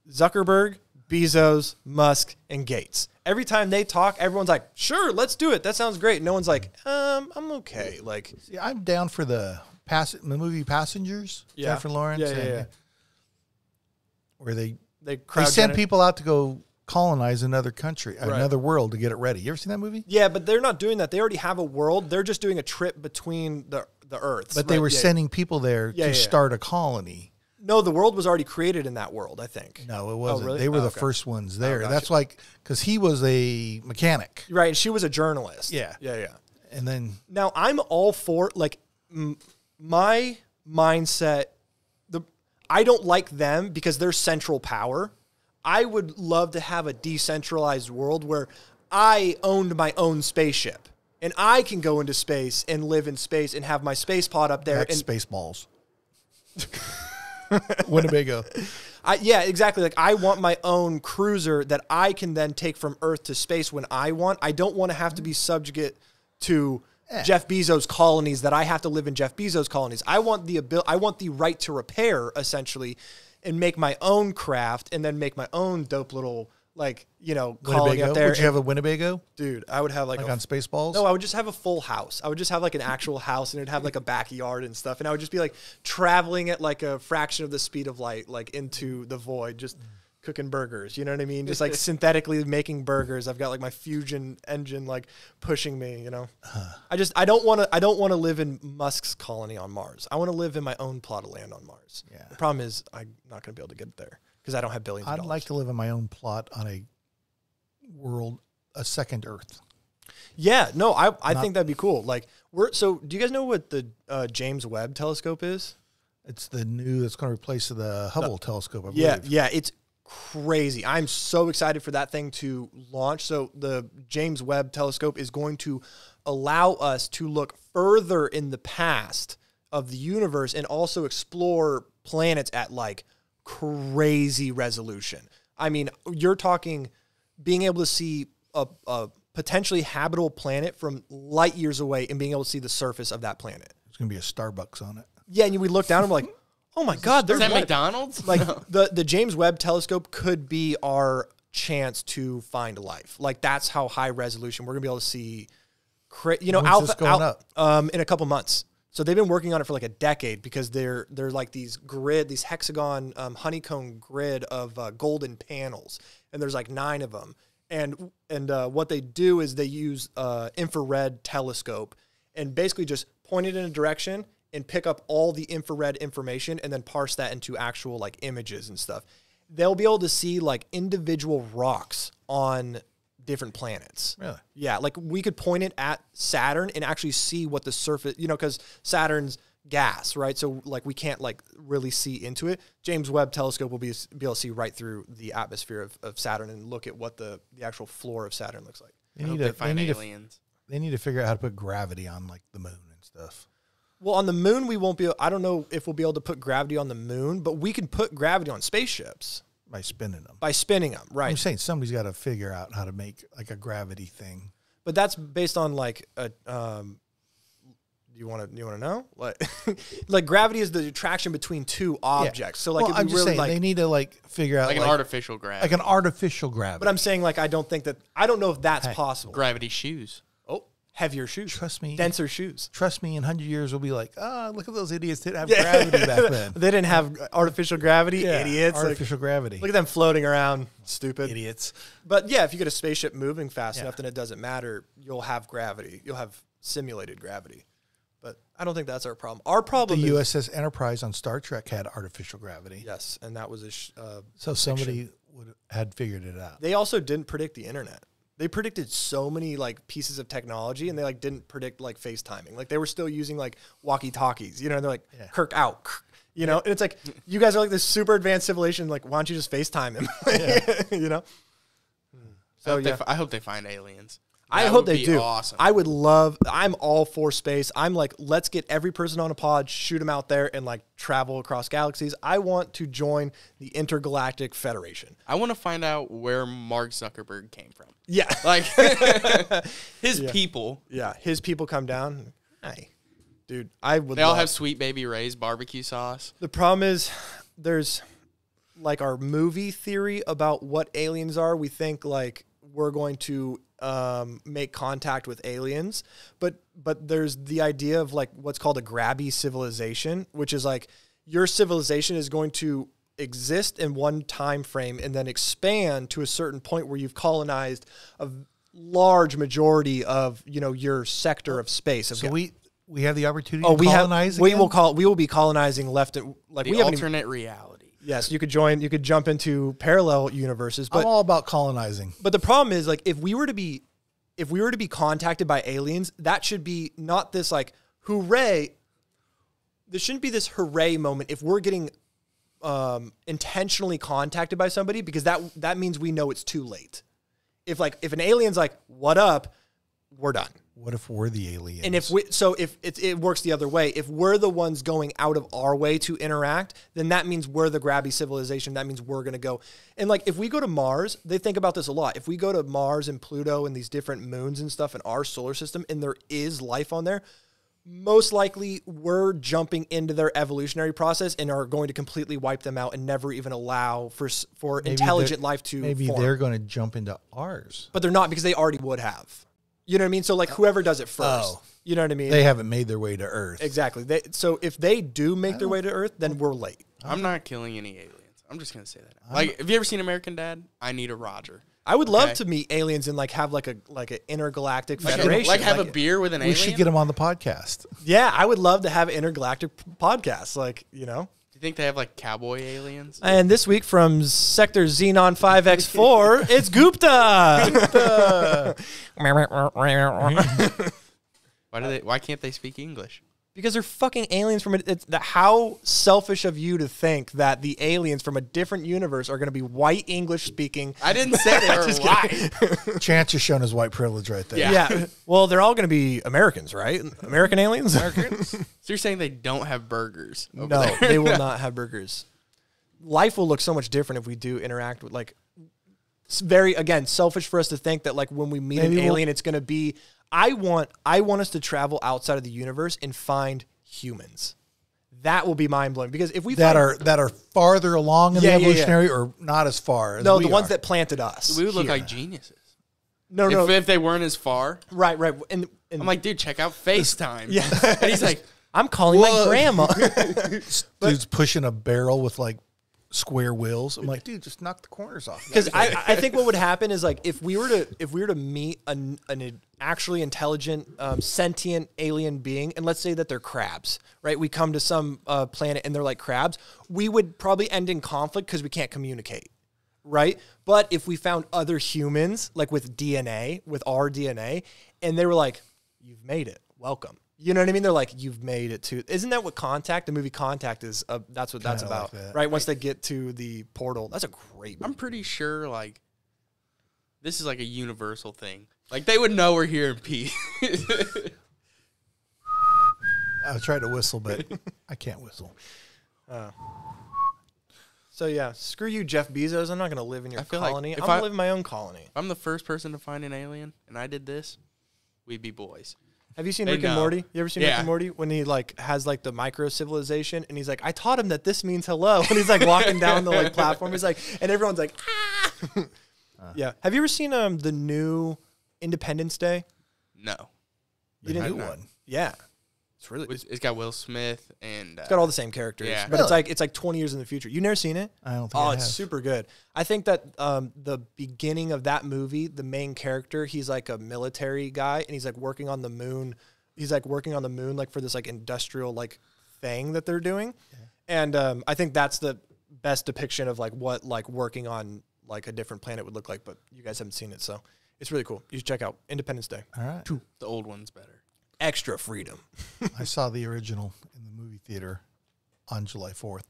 Zuckerberg, Bezos, Musk, and Gates. Every time they talk, everyone's like, sure, let's do it. That sounds great. No one's like, I'm okay. Like, see, I'm down for the movie Passengers, Jennifer Lawrence, where they send people out to go colonize another country, another world to get it ready. You ever seen that movie? Yeah, but they're not doing that. They already have a world. They're just doing a trip between the Earths. But they were sending people there to start a colony. No, the world was already created in that world, I think. No, it wasn't. Really? They were the first ones there. Gotcha. That's like, because he was a mechanic. Right, and she was a journalist. Yeah. And then... Now, I'm all for, like, my mindset, I don't like them because they're central power. I would love to have a decentralized world where I owned my own spaceship. And I can go into space and live in space and have my space pod up there. That's Spaceballs. Winnebago. Yeah, exactly. Like, I want my own cruiser that I can then take from Earth to space when I want. I don't want to have to be subjugate to Jeff Bezos colonies, that I have to live in Jeff Bezos colonies. I want the right to repair, essentially, and make my own craft and then make my own dope little, like, you know, colony up there. Would you have a Winnebago? Dude, I would have like on Spaceballs? No, I would just have a full house. I would just have like an actual house, and it'd have like a backyard and stuff. And I would just be like traveling at like a fraction of the speed of light, like into the void, just cooking burgers. You know what I mean? Just like synthetically making burgers. I've got like my fusion engine like pushing me, you know. I don't want to live in Musk's colony on Mars. I want to live in my own plot of land on Mars. Yeah. The problem is I'm not going to be able to get there because I don't have billions of dollars. I'd like to live in my own plot on a world, a second Earth. Yeah, no, I think that'd be cool. Like, do you guys know what the James Webb telescope is? It's the new that's going to replace the Hubble telescope, I believe. Yeah, it's crazy. I'm so excited for that thing to launch. So the James Webb telescope is going to allow us to look further in the past of the universe and also explore planets at like crazy resolution. I mean, you're talking being able to see a potentially habitable planet from light years away and being able to see the surface of that planet. There's going to be a Starbucks on it. Yeah, and we look down and we're like, oh my God, there's McDonald's? Like the James Webb telescope could be our chance to find life. Like, that's how high resolution we're gonna be able to see. When's this going up? In a couple months. So they've been working on it for like a decade because they're like these hexagon honeycomb grid of golden panels, and there's like 9 of them. And what they do is they use infrared telescope and basically just point it in a direction and pick up all the infrared information and then parse that into actual like images and stuff. They'll be able to see like individual rocks on different planets. Really? Yeah, like we could point it at Saturn and actually see what the surface, you know, because Saturn's gas, right? So like we can't like really see into it. James Webb telescope will be able to see right through the atmosphere of Saturn and look at what the actual floor of Saturn looks like. They need to find aliens. They need to figure out how to put gravity on like the moon and stuff. Well, on the moon, we won't be. I don't know if we'll be able to put gravity on the moon, but we can put gravity on spaceships by spinning them. Right? I'm saying somebody's got to figure out how to make like a gravity thing. But that's based on like a. You want to know? Like gravity is the attraction between two objects. So like, I'm just saying they need to like figure out like an artificial gravity, like an artificial gravity. But I'm saying like I don't know if that's possible. Gravity shoes. Heavier shoes. Trust me. Denser shoes. Trust me, in 100 years, we'll be like, look at those idiots that have gravity back then. They didn't have artificial gravity, idiots. Artificial gravity. Look at them floating around, stupid. Idiots. But yeah, if you get a spaceship moving fast enough, then it doesn't matter. You'll have gravity. You'll have simulated gravity. But I don't think that's our problem. Our problem the is... USS Enterprise on Star Trek had artificial gravity. Yes, and that was a so somebody had figured it out. They also didn't predict the internet. They predicted so many like pieces of technology, and they like didn't predict like FaceTiming. Like they were still using like walkie-talkies, you know. And they're like Kirk out, you know. And it's like you guys are like this super advanced civilization. Like, why don't you just FaceTime him, you know? So I hope they find aliens. I That hope would they be do. Awesome. I'm all for space. I'm like, let's get every person on a pod, shoot them out there, and like travel across galaxies. I want to join the Intergalactic Federation. I want to find out where Mark Zuckerberg came from. Yeah. Like, his people. Yeah, his people come down. Hey, dude, I would. They all have Sweet Baby Ray's barbecue sauce. The problem is there's like our movie theory about what aliens are. We think like we're going to make contact with aliens, but there's the idea of like what's called a grabby civilization, which is like your civilization is going to exist in one time frame and then expand to a certain point where you've colonized a large majority of your sector of space. So we have the opportunity to colonize. We will be colonizing left and like the alternate reality. Yes, you could jump into parallel universes. But I'm all about colonizing. But the problem is, like, if we were to be contacted by aliens, that should be not this like hooray. There shouldn't be this hooray moment if we're getting intentionally contacted by somebody, because that means we know it's too late. If an alien's like, "What up?" we're done. What if we're the aliens? And if it works the other way, if we're the ones going out of our way to interact, then that means we're the grabby civilization. That means we're going to go. And like, if we go to Mars, they think about this a lot. If we go to Mars and Pluto and these different moons and stuff in our solar system, and there is life on there, most likely we're jumping into their evolutionary process and are going to completely wipe them out and never even allow for intelligent life to form. They're going to jump into ours. But they're not, because they already would have. You know what I mean? So like whoever does it first, you know what I mean? They haven't made their way to Earth. Exactly. So if they do make their way to Earth, then we're late. I'm not killing any aliens. I'm just going to say that. Like, have you ever seen American Dad? I need a Roger. I would love to meet aliens and like have like an intergalactic federation. Like have a beer with an alien? We should get them on the podcast. Yeah, I would love to have intergalactic podcasts. Like, Do you think they have like cowboy aliens? And this week from Sector Xenon 5X4, it's Gupta. Why can't they speak English? Because they're fucking aliens from how selfish of you to think that the aliens from a different universe are going to be white English speaking. I didn't say they were white. Chance is showing his white privilege right there. Yeah. Well, they're all going to be Americans, right? American aliens? Americans. So you're saying they don't have burgers? No, they will not have burgers. Life will look so much different if we do interact with like. It's very, again, selfish for us to think that like when we meet an alien, it's going to be. I want us to travel outside of the universe and find humans. That will be mind blowing, because if we that are farther along in the evolutionary or not as far as the ones that planted us. We would look like geniuses. No, if they weren't as far. Right. And I'm like, dude, check out FaceTime. Yeah. And he's like, I'm calling my grandma. Dude's pushing a barrel with like square wheels. I'm like, dude, just knock the corners off. Because I think what would happen is like if we were to meet an actually intelligent sentient alien being, and let's say that they're crabs, right? We come to some planet and they're like crabs. We would probably end in conflict because we can't communicate, right? But if we found other humans like with DNA, with our DNA, and they were like, "You've made it, welcome." You know what I mean? They're like, "You've made it to." Isn't that what Contact, the movie Contact, is? That's what that's about, like right? Once they get to the portal, that's a great movie. I'm pretty sure like this is like a universal thing. Like they would know we're here in peace. I tried to whistle, but I can't whistle. So yeah, screw you, Jeff Bezos. I'm not going to live in your colony. Like I'm going to live in my own colony. If I'm the first person to find an alien, and I did this, we'd be boys. Have you seen Rick and Morty? You ever seen Rick and Morty? When he like has like the micro civilization, and he's like, I taught him that this means hello. And he's like walking down the like platform. He's like, and everyone's like, ah. Yeah. Have you ever seen the new Independence Day? No. You didn't do one? Yeah. It's really. It's got Will Smith and. It's got all the same characters. Yeah. But it's like 20 years in the future. You've never seen it? I don't think I have. It's super good. I think that the beginning of that movie, the main character, he's like a military guy, and he's like working on the moon. He's like working on the moon like for this like industrial like thing that they're doing. Yeah. And I think that's the best depiction of like what like working on like a different planet would look like, but you guys haven't seen it, so it's really cool. You should check out Independence Day. All right. The old one's better. Extra freedom. I saw the original in the movie theater on July 4th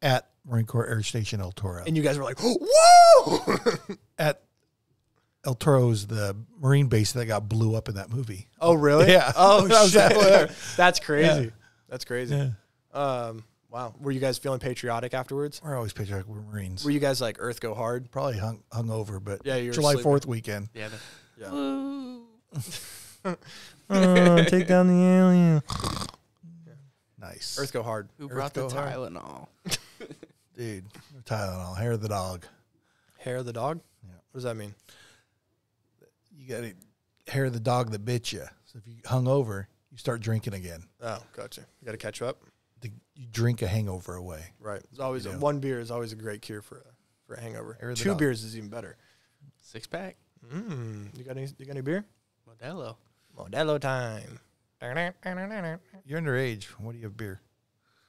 at Marine Corps Air Station El Toro. And you guys were like, whoa! At El Toro's the Marine base that got blew up in that movie. Oh, really? Yeah. Oh, I was shit. That's crazy. Yeah. That's crazy. Yeah. Wow. Were you guys feeling patriotic afterwards? We're always patriotic. We're Marines. Were you guys like Earth Go Hard? Probably hung over, but Yeah, you were July sleeping. 4th weekend. Yeah. Take down the alien. Nice. Earth Go Hard. Who Earth brought the go hard. Tylenol? Dude, Tylenol, hair of the dog. Hair of the dog? Yeah. What does that mean? You got to hair of the dog that bit you. So if you hung over, you start drinking again. Oh, gotcha. You got to catch up. You drink a hangover away. Right. It's always one beer is always a great cure for a hangover. Hair of the 2 dog. beers is even better. 6-pack. You got any beer? Modelo. Modelo time. You're underage. What do you have beer?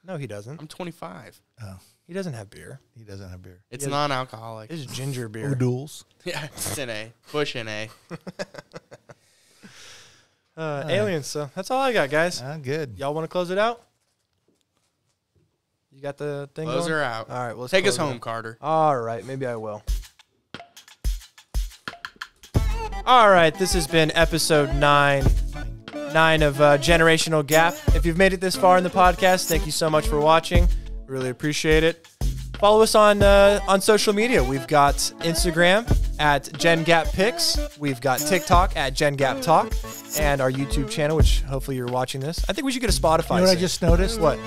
No, he doesn't. I'm 25. Oh, He doesn't have beer. he doesn't have beer. It's non-alcoholic. It's ginger beer. Oodles. Yeah, it's NA. Bush NA. Aliens. So that's all I got, guys. Good. Y'all want to close it out? You got the thing Close going? her out. All right. Well, let's Take us close it home, out. Carter. All right. Maybe I will. All right. This has been episode 9 of Generational Gap. If you've made it this far in the podcast, thank you so much for watching. Really appreciate it. Follow us on social media. We've got Instagram at GenGapPics. We've got TikTok at GenGapTalk. And our YouTube channel, which hopefully you're watching this. I think we should get a Spotify. You know what I sync. just noticed? What?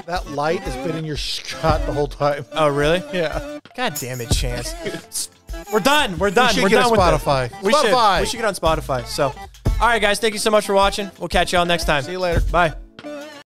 That light has been in your shot the whole time. Oh, really? Yeah. God damn it, Chance. We're done. We're done. should We're get done a with Spotify. this. We Spotify. should get on Spotify. So, all right, guys. Thank you so much for watching. We'll catch you all next time. See you later. Bye.